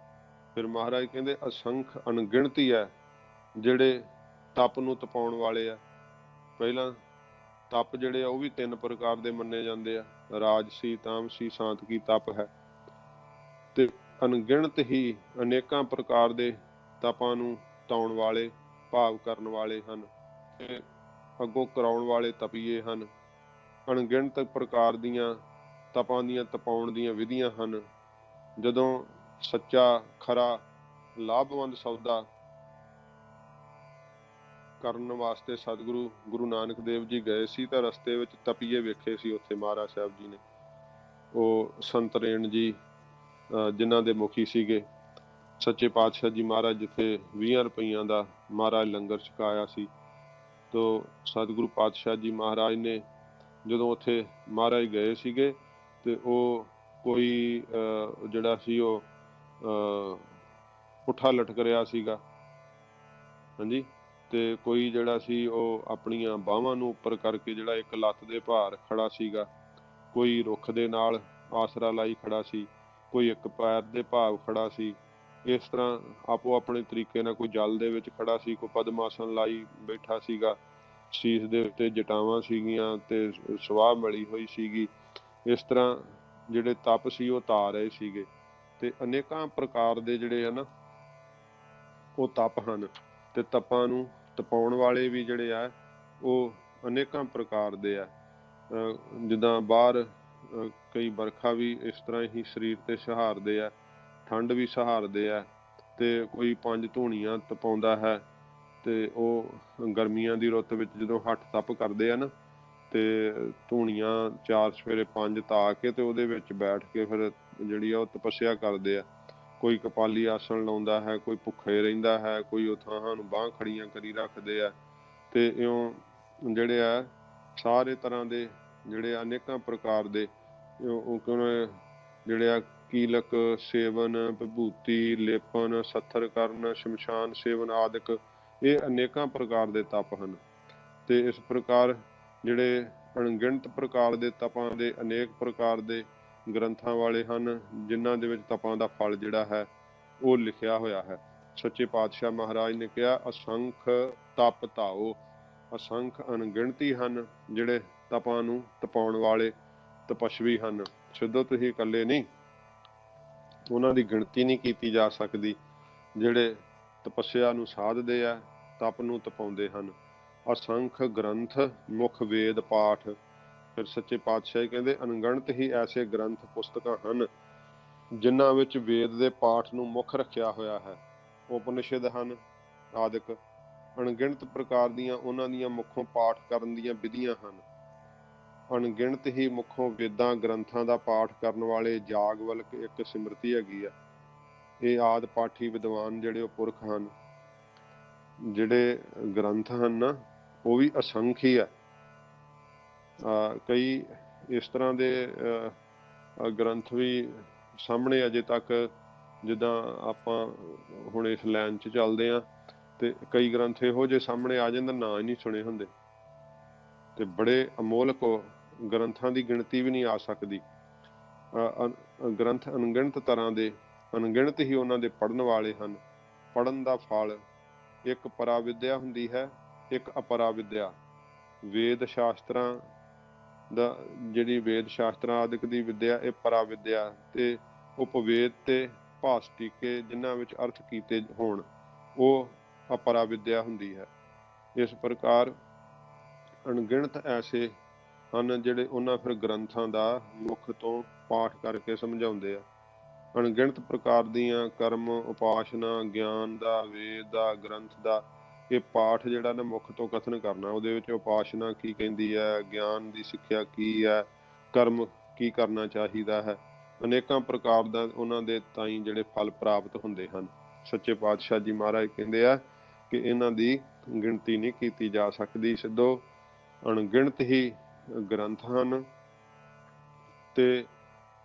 ਫਿਰ ਮਹਾਰਾਜ ਕਹਿੰਦੇ ਅਸੰਖ ਅਣਗਿਣਤ ਹੀ ਹੈ ਜਿਹੜੇ ਤਪ ਨੂੰ ਤਪਾਉਣ ਵਾਲੇ ਆ। ਪਹਿਲਾਂ ਤਪ ਜਿਹੜੇ ਆ ਉਹ ਵੀ 3 ਪ੍ਰਕਾਰ ਦੇ ਮੰਨੇ ਜਾਂਦੇ ਆ, ਰਾਜਸੀ, ਤਾਮਸੀ, ਸਾਂਤਕੀ ਤਪ ਹੈ। ਤੇ ਅਣਗਿਣਤ ਹੀ ਅਨੇਕਾਂ ਪ੍ਰਕਾਰ ਦੇ ਤਪਾਂ ਨੂੰ ਤਾਉਣ ਵਾਲੇ, ਭਾਵ ਕਰਨ ਵਾਲੇ ਹਨ, ਤੇ ਅੱਗੋਂ ਕਰਾਉਣ ਵਾਲੇ ਤਪੀਏ ਹਨ। ਅਣਗਿਣਤ ਪ੍ਰਕਾਰ ਦੀਆਂ ਤਪਾਂ ਦੀਆਂ ਤਪਾਉਣ ਦੀਆਂ ਵਿਧੀਆਂ ਹਨ। ਜਦੋਂ ਸੱਚਾ ਖਰਾ ਲਾਭਵੰਦ ਸੌਦਾ ਕਰਨ ਵਾਸਤੇ ਸਤਿਗੁਰੂ ਗੁਰੂ ਨਾਨਕ ਦੇਵ ਜੀ ਗਏ ਸੀ, ਤਾਂ ਰਸਤੇ ਵਿੱਚ ਤਪੀਏ ਵੇਖੇ ਸੀ ਉੱਥੇ ਮਹਾਰਾਜ ਸਾਹਿਬ ਜੀ ਨੇ। ਉਹ ਸੰਤਰੇਣ ਜੀ ਜਿਨ੍ਹਾਂ ਦੇ ਮੁਖੀ ਸੀਗੇ। ਸੱਚੇ ਪਾਤਸ਼ਾਹ ਜੀ ਮਹਾਰਾਜ ਜਿੱਥੇ 20 ਰੁਪਈਆਂ ਦਾ ਮਹਾਰਾਜ ਲੰਗਰ ਛਕਾਇਆ ਸੀ, ਤੋ ਸਤਿਗੁਰੂ ਪਾਤਸ਼ਾਹ ਜੀ ਮਹਾਰਾਜ ਨੇ ਜਦੋਂ ਉੱਥੇ ਮਹਾਰਾਜ ਗਏ ਸੀਗੇ, ਤੇ ਉਹ ਕੋਈ ਜਿਹੜਾ ਸੀ ਉਹ ਪੁੱਠਾ ਲਟਕ ਰਿਹਾ ਸੀਗਾ, ਹਾਂਜੀ, ਤੇ ਕੋਈ ਜਿਹੜਾ ਸੀ ਉਹ ਆਪਣੀਆਂ ਬਾਹਾਂ ਨੂੰ ਉੱਪਰ ਕਰਕੇ ਜਿਹੜਾ ਇੱਕ ਲੱਤ ਦੇ ਭਾਰ ਖੜਾ ਸੀਗਾ, ਕੋਈ ਰੁੱਖ ਦੇ ਨਾਲ ਆਸਰਾ ਲਾਈ ਖੜਾ ਸੀ, ਕੋਈ ਇੱਕ ਪੈਰ ਦੇ ਭਾਵ ਖੜਾ ਸੀ। ਇਸ ਤਰ੍ਹਾਂ ਆਪੋ ਆਪਣੇ ਤਰੀਕੇ ਨਾਲ, ਕੋਈ ਜਲ ਦੇ ਵਿੱਚ ਖੜਾ ਸੀ, ਕੋਈ ਪਦਮਾਸਨ ਲਾਈ ਬੈਠਾ ਸੀਗਾ, ਸੀਸ ਦੇ ਉੱਤੇ ਜਟਾਵਾਂ ਸੀਗੀਆਂ ਤੇ ਸਵਾਹ ਮਿਲੀ ਹੋਈ ਸੀਗੀ। ਇਸ ਤਰ੍ਹਾਂ ਜਿਹੜੇ ਤਪ ਸੀ ਉਹ ਤਾ ਰਹੇ ਸੀਗੇ। ਤੇ ਅਨੇਕਾਂ ਪ੍ਰਕਾਰ ਦੇ ਜਿਹੜੇ ਆ ਨਾ ਉਹ ਤਪ ਹਨ, ਤੇ ਤਪਾਂ ਨੂੰ ਤਪਾਉਣ ਵਾਲੇ ਵੀ ਜਿਹੜੇ ਆ ਉਹ ਅਨੇਕਾਂ ਪ੍ਰਕਾਰ ਦੇ ਆ। ਜਿੱਦਾਂ ਬਾਹਰ ਕਈ ਵਰਖਾ ਵੀ ਇਸ ਤਰ੍ਹਾਂ ਹੀ ਸਰੀਰ ਤੇ ਸਹਾਰਦੇ ਆ, ਠੰਡ ਵੀ ਸਹਾਰਦੇ ਆ, ਤੇ ਕੋਈ 5 ਧੂਣੀਆਂ ਤਪਾਉਂਦਾ ਹੈ। ਤੇ ਉਹ ਗਰਮੀਆਂ ਦੀ ਰੁੱਤ ਵਿੱਚ ਜਦੋਂ ਹੱਠ ਤਪ ਕਰਦੇ ਆ ਨਾ, ਤੇ ਧੂਣੀਆਂ 4 ਸਵੇਰੇ 5 ਤਾ ਕੇ ਤੇ ਉਹਦੇ ਵਿੱਚ ਬੈਠ ਕੇ ਫਿਰ ਜਿਹੜੀ ਆ ਉਹ ਤਪੱਸਿਆ ਕਰਦੇ ਆ। ਕੋਈ ਕਪਾਲੀ ਆਸਣ ਲਾਉਂਦਾ ਹੈ, ਕੋਈ ਭੁੱਖੇ ਰਹਿੰਦਾ ਹੈ, ਕੋਈ ਥਾਹਾਂ ਨੂੰ ਬਾਂਹ ਖੜੀਆਂ ਕਰੀ ਰੱਖਦੇ ਆ। ਤੇ ਇਉਂ ਜਿਹੜੇ ਆ ਸਾਰੇ ਤਰ੍ਹਾਂ ਦੇ ਜਿਹੜੇ ਅਨੇਕਾਂ ਪ੍ਰਕਾਰ ਦੇ ਉਹ ਜਿਹੜੇ ਆ ਕੀਲਕ ਸੇਵਨ, ਵਿਭੂਤੀ ਲੇਪਨ, ਸੱਥਰ ਕਰਨ, ਸ਼ਮਸ਼ਾਨ ਸੇਵਨ ਆਦਿਕ, ਇਹ ਅਨੇਕਾਂ ਪ੍ਰਕਾਰ ਦੇ ਤਪ ਹਨ। ਤੇ ਇਸ ਪ੍ਰਕਾਰ ਜਿਹੜੇ ਅਣਗਿਣਤ ਪ੍ਰਕਾਰ ਦੇ ਤਪਾਂ ਦੇ ਅਨੇਕ ਪ੍ਰਕਾਰ ਦੇ ਗ੍ਰੰਥਾਂ ਵਾਲੇ ਹਨ, ਜਿਨ੍ਹਾਂ ਦੇ ਵਿੱਚ ਤਪਾਂ ਦਾ ਫਲ ਜਿਹੜਾ ਹੈ ਉਹ ਲਿਖਿਆ ਹੋਇਆ ਹੈ। ਸੱਚੇ ਪਾਤਸ਼ਾਹ ਮਹਾਰਾਜ ਨੇ ਕਿਹਾ ਅਸੰਖ ਤਪ ਧਾਓ, ਅਸੰਖ ਅਣਗਿਣਤੀ ਹਨ ਜਿਹੜੇ ਤਪਾਂ ਨੂੰ ਤਪਾਉਣ ਵਾਲੇ ਤਪਸਵੀ ਹਨ। ਸਿੱਧੋ ਤੁਸੀਂ ਇਕੱਲੇ ਨਹੀਂ, ਉਹਨਾਂ ਦੀ ਗਿਣਤੀ ਨਹੀਂ ਕੀਤੀ ਜਾ ਸਕਦੀ ਜਿਹੜੇ ਤਪੱਸਿਆ ਨੂੰ ਸਾਧਦੇ ਆ, ਤਪ ਨੂੰ ਤਪਾਉਂਦੇ ਹਨ। ਅਸੰਖ ਗ੍ਰੰਥ ਮੁੱਖ ਵੇਦ ਪਾਠ। ਫਿਰ ਸੱਚੇ ਪਾਤਸ਼ਾਹ ਕਹਿੰਦੇ ਅਣਗਿਣਤ ਹੀ ਐਸੇ ਗ੍ਰੰਥ ਪੁਸਤਕਾਂ ਹਨ ਜਿਨ੍ਹਾਂ ਵਿੱਚ ਵੇਦ ਦੇ ਪਾਠ ਨੂੰ ਮੁੱਖ ਰੱਖਿਆ ਹੋਇਆ ਹੈ। ਉਪਨਿਸ਼ਦ ਹਨ ਆਦਿਕ। ਅਣਗਿਣਤ ਪ੍ਰਕਾਰ ਦੀਆਂ ਉਹਨਾਂ ਦੀਆਂ ਮੁੱਖੋਂ ਪਾਠ ਕਰਨ ਦੀਆਂ ਵਿਧੀਆਂ ਹਨ। ਅਣਗਿਣਤ ਹੀ ਮੁੱਖੋਂ ਵੇਦਾਂ ਗ੍ਰੰਥਾਂ ਦਾ ਪਾਠ ਕਰਨ ਵਾਲੇ ਜਾਗਵਲਕ ਇੱਕ ਸਿਮਰਤੀ ਹੈਗੀ ਆ। ਇਹ ਆਦ ਪਾਠੀ ਵਿਦਵਾਨ ਜਿਹੜੇ ਉਹ ਪੁਰਖ ਹਨ, ਜਿਹੜੇ ਗ੍ਰੰਥ ਹਨ ਨਾ, ਉਹ ਵੀ ਅਸੰਖ ਹੀ ਆ। ਕਈ ਇਸ ਤਰ੍ਹਾਂ ਦੇ ਗ੍ਰੰਥ ਵੀ ਸਾਹਮਣੇ ਅਜੇ ਤੱਕ, ਜਿੱਦਾਂ ਆਪਾਂ ਹੁਣ ਇਸ ਲਾਈਨ 'ਚ ਚੱਲਦੇ ਹਾਂ, ਤੇ ਕਈ ਗ੍ਰੰਥ ਇਹੋ ਜਿਹੇ ਸਾਹਮਣੇ ਆ ਜਾਂਦੇ ਨਾਂ ਹੀ ਨਹੀਂ ਸੁਣੇ ਹੁੰਦੇ, ਤੇ ਬੜੇ ਅਮੋਲਕ ਗ੍ਰੰਥਾਂ ਦੀ ਗਿਣਤੀ ਵੀ ਨਹੀਂ ਆ ਸਕਦੀ। ਗ੍ਰੰਥ ਅਣਗਿਣਤ ਤਰ੍ਹਾਂ ਦੇ, ਅਣਗਿਣਤ ਹੀ ਉਹਨਾਂ ਦੇ ਪੜ੍ਹਨ ਵਾਲੇ ਹਨ। ਪੜ੍ਹਨ ਦਾ ਫਲ ਇੱਕ ਪਰਾਵਿਦਿਆ ਹੁੰਦੀ ਹੈ, ਇੱਕ ਅਪਰਾਵਿਦਿਆ। ਵੇਦ ਸ਼ਾਸਤਰਾਂ ਦਾ, ਜਿਹੜੀ ਵੇਦ ਸ਼ਾਸਤਰਾਂ ਆਦਿਕ ਦੀ ਵਿਦਿਆ, ਇਹ ਪਰਾਵਿਦਿਆ, ਤੇ ਉਪਵੇਦ ਤੇ ਭਾਸ ਟੀਕੇ ਜਿਨ੍ਹਾਂ ਵਿੱਚ ਅਰਥ ਕੀਤੇ ਹੋਣ, ਉਹ ਅਪਰਾਵਿਦਿਆ ਹੁੰਦੀ ਹੈ। ਇਸ ਪ੍ਰਕਾਰ ਅਣਗਿਣਤ ਐਸੇ ਹਨ ਜਿਹੜੇ ਉਹਨਾਂ ਫਿਰ ਗ੍ਰੰਥਾਂ ਦਾ ਮੁੱਖ ਤੋਂ ਪਾਠ ਕਰਕੇ ਸਮਝਾਉਂਦੇ ਆ। ਅਣਗਿਣਤ ਪ੍ਰਕਾਰ ਦੀਆਂ ਕਰਮ, ਉਪਾਸਨਾ, ਗਿਆਨ ਦਾ, ਵੇਦ ਦਾ, ਗ੍ਰੰਥ ਦਾ ਇਹ ਪਾਠ ਜਿਹੜਾ ਨਾ ਮੁੱਖ ਤੋਂ ਕਥਨ ਕਰਨਾ। ਉਹਦੇ ਵਿੱਚ ਉਪਾਸਨਾ ਕੀ ਕਹਿੰਦੀ ਹੈ, ਗਿਆਨ ਦੀ ਸਿੱਖਿਆ ਕੀ ਹੈ, ਕਰਮ ਕੀ ਕਰਨਾ ਚਾਹੀਦਾ ਹੈ, ਅਨੇਕਾਂ ਪ੍ਰਕਾਰ ਦਾ ਉਹਨਾਂ ਦੇ ਤਾਈਂ ਜਿਹੜੇ ਫਲ ਪ੍ਰਾਪਤ ਹੁੰਦੇ ਹਨ। ਸੱਚੇ ਪਾਤਸ਼ਾਹ ਜੀ ਮਹਾਰਾਜ ਕਹਿੰਦੇ ਆ ਕਿ ਇਹਨਾਂ ਦੀ ਗਿਣਤੀ ਨਹੀਂ ਕੀਤੀ ਜਾ ਸਕਦੀ। ਸਿੱਧੋ ਅਣਗਿਣਤ ਹੀ ਗ੍ਰੰਥ ਹਨ, ਤੇ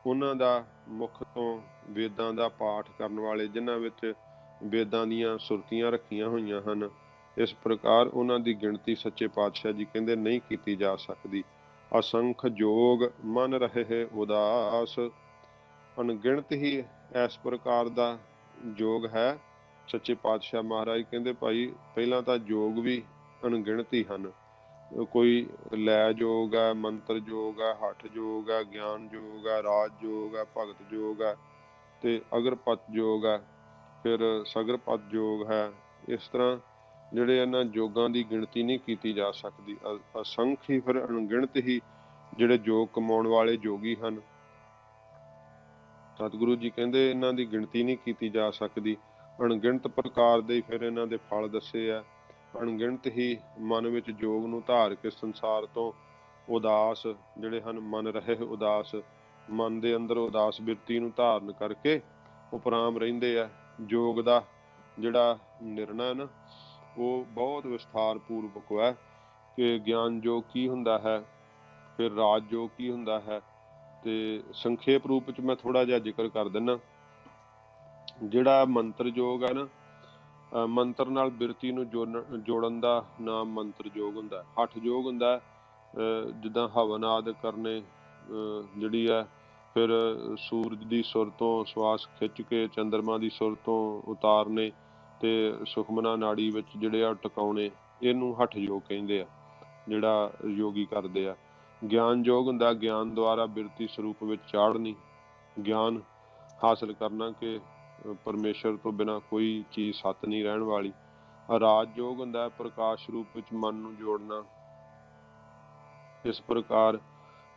ਉਹਨਾਂ ਦਾ ਮੁੱਖ ਤੋਂ ਵੇਦਾਂ ਦਾ ਪਾਠ ਕਰਨ ਵਾਲੇ, ਜਿਨ੍ਹਾਂ ਵਿੱਚ ਵੇਦਾਂ ਦੀਆਂ ਸੁਰਤੀਆਂ ਰੱਖੀਆਂ ਹੋਈਆਂ ਹਨ। ਇਸ ਪ੍ਰਕਾਰ ਉਹਨਾਂ ਦੀ ਗਿਣਤੀ ਸੱਚੇ ਪਾਤਸ਼ਾਹ ਜੀ ਕਹਿੰਦੇ ਨਹੀਂ ਕੀਤੀ ਜਾ ਸਕਦੀ। ਅਸੰਖ ਜੋਗ ਮਨ ਰਹੇ ਉਦਾਸ। ਅਣਗਿਣਤ ਹੀ ਇਸ ਪ੍ਰਕਾਰ ਦਾ ਜੋਗ ਹੈ। ਸੱਚੇ ਪਾਤਸ਼ਾਹ ਮਹਾਰਾਜ ਕਹਿੰਦੇ ਭਾਈ ਪਹਿਲਾਂ ਤਾਂ ਜੋਗ ਵੀ ਅਣਗਿਣਤ ਹੀ ਹਨ। ਕੋਈ ਲੈ ਜੋਗ ਹੈ, ਮੰਤਰ ਜੋਗ ਹੈ, ਹੱਠ ਜੋਗ ਹੈ, ਗਿਆਨ ਜੋਗ ਹੈ, ਰਾਜ ਜੋਗ ਹੈ, ਭਗਤ ਜੋਗ ਹੈ, ਤੇ ਅਗਰਪਤ ਜੋਗ ਹੈ, ਫਿਰ ਸਗਰਪਤ ਜੋਗ ਹੈ। ਇਸ ਤਰ੍ਹਾਂ ਜਿਹੜੇ ਇਹਨਾਂ ਜੋਗਾਂ ਦੀ ਗਿਣਤੀ ਨਹੀਂ ਕੀਤੀ ਜਾ ਸਕਦੀ। ਅਸੰਖ ਹੀ ਫਿਰ ਅਣਗਿਣਤ ਹੀ ਜਿਹੜੇ ਜੋਗ ਕਮਾਉਣ ਵਾਲੇ ਜੋਗੀ ਹਨ। ਸਤਿਗੁਰੂ ਜੀ ਕਹਿੰਦੇ ਇਹਨਾਂ ਦੀ ਗਿਣਤੀ ਨਹੀਂ ਕੀਤੀ ਜਾ ਸਕਦੀ। ਅਣਗਿਣਤ ਪ੍ਰਕਾਰ ਦੇ ਫਿਰ ਇਹਨਾਂ ਦੇ ਫਲ ਦੱਸੇ ਆ। ਅਣਗਿਣਤ ਹੀ ਮਨ ਵਿੱਚ ਜੋਗ ਨੂੰ ਧਾਰ ਕੇ ਸੰਸਾਰ ਤੋਂ ਉਦਾਸ ਜਿਹੜੇ ਹਨ, ਮਨ ਰਹੇ ਉਦਾਸ, ਮਨ ਦੇ ਅੰਦਰ ਉਦਾਸ ਬਿਰਤੀ ਨੂੰ ਧਾਰਨ ਕਰਕੇ ਉਪਰਾਮ ਰਹਿੰਦੇ ਆ। ਜੋਗ ਦਾ ਜਿਹੜਾ ਨਿਰਣਾ ਨਾ, ਉਹ ਬਹੁਤ ਵਿਸਥਾਰ ਪੂਰਵਕ ਹੈ ਕਿ ਗਿਆਨ ਜੋਗ ਕੀ ਹੁੰਦਾ ਹੈ, ਫਿਰ ਰਾਜ ਜੋਗ ਕੀ ਹੁੰਦਾ ਹੈ, ਤੇ ਸੰਖੇਪ ਰੂਪ ਚ ਮੈਂ ਥੋੜਾ ਜਿਹਾ ਜ਼ਿਕਰ ਕਰ ਦਿੰਦਾ। ਜਿਹੜਾ ਮੰਤਰ ਜੋਗ ਹੈ ਨਾ, ਮੰਤਰ ਨਾਲ ਬਿਰਤੀ ਨੂੰ ਜੋੜਨ ਦਾ ਨਾਮ ਮੰਤਰ ਜੋਗ ਹੁੰਦਾ। ਹੱਠ ਜੋਗ ਹੁੰਦਾ ਜਿੱਦਾਂ ਹਵਨ ਆਦਿ ਕਰਨੇ, ਜਿਹੜੀ ਹੈ ਫਿਰ ਸੂਰਜ ਦੀ ਸੁਰ ਤੋਂ ਸਵਾਸ ਖਿੱਚ ਕੇ ਚੰਦਰਮਾ ਦੀ ਸੁਰ ਤੋਂ ਉਤਾਰਨੇ, ਤੇ ਸੁਖਮਨਾ ਨਾੜੀ ਵਿੱਚ ਜਿਹੜੇ ਆ ਟਿਕਾਉਣੇ, ਇਹਨੂੰ ਹੱਠ ਯੋਗ ਕਹਿੰਦੇ ਆ, ਜਿਹੜਾ ਯੋਗੀ ਕਰਦੇ ਆ। ਗਿਆਨ ਯੋਗ ਹੁੰਦਾ ਗਿਆਨ ਦੁਆਰਾ ਬਿਰਤੀ ਸਰੂਪ ਵਿੱਚ ਚਾੜਨੀ, ਗਿਆਨ ਹਾਸਲ ਕਰਨਾ ਕਿ ਪਰਮੇਸ਼ਰ ਤੋਂ ਬਿਨਾਂ ਕੋਈ ਚੀਜ਼ ਸੱਤ ਨਹੀਂ ਰਹਿਣ ਵਾਲੀ। ਰਾਜ ਯੋਗ ਹੁੰਦਾ ਪ੍ਰਕਾਸ਼ ਰੂਪ ਵਿੱਚ ਮਨ ਨੂੰ ਜੋੜਨਾ। ਇਸ ਪ੍ਰਕਾਰ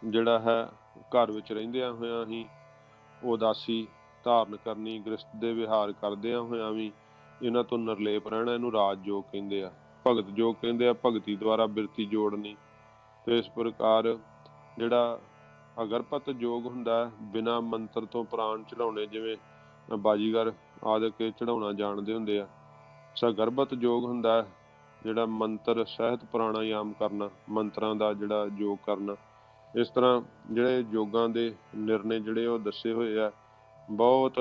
ਜਿਹੜਾ ਹੈ ਘਰ ਵਿੱਚ ਰਹਿੰਦਿਆਂ ਹੋਇਆਂ ਹੀ ਉਦਾਸੀ ਧਾਰਨ ਕਰਨੀ, ਗ੍ਰਸਤ ਦੇ ਵਿਹਾਰ ਕਰਦਿਆਂ ਹੋਇਆਂ ਵੀ ਇਹਨਾਂ ਤੋਂ ਨਿਰਲੇਪ ਰਹਿਣਾ, ਇਹਨੂੰ ਰਾਜ ਯੋਗ ਕਹਿੰਦੇ ਆ। ਭਗਤ ਯੋਗ ਕਹਿੰਦੇ ਆ ਭਗਤੀ ਦੁਆਰਾ ਬਿਰਤੀ ਜੋੜਨੀ। ਤੇ ਇਸ ਪ੍ਰਕਾਰ ਜਿਹੜਾ ਅਗਰਪਤ ਯੋਗ ਹੁੰਦਾ ਬਿਨਾਂ ਮੰਤਰ ਤੋਂ ਪ੍ਰਾਣ ਚੜਾਉਣੇ, ਜਿਵੇਂ ਬਾਜੀਗਰ ਆਦਿ ਚੜਾਉਣਾ ਜਾਣਦੇ ਹੁੰਦੇ ਆ। ਸਗਰਭਤ ਯੋਗ ਹੁੰਦਾ ਜਿਹੜਾ ਮੰਤਰ ਸਹਿਤ ਪ੍ਰਾਣਾਯਾਮ ਕਰਨਾ, ਮੰਤਰਾਂ ਦਾ ਜਿਹੜਾ ਯੋਗ ਕਰਨਾ। ਇਸ ਤਰ੍ਹਾਂ ਜਿਹੜੇ ਯੋਗਾਂ ਦੇ ਨਿਰਣੇ ਜਿਹੜੇ ਉਹ ਦੱਸੇ ਹੋਏ ਆ ਬਹੁਤ।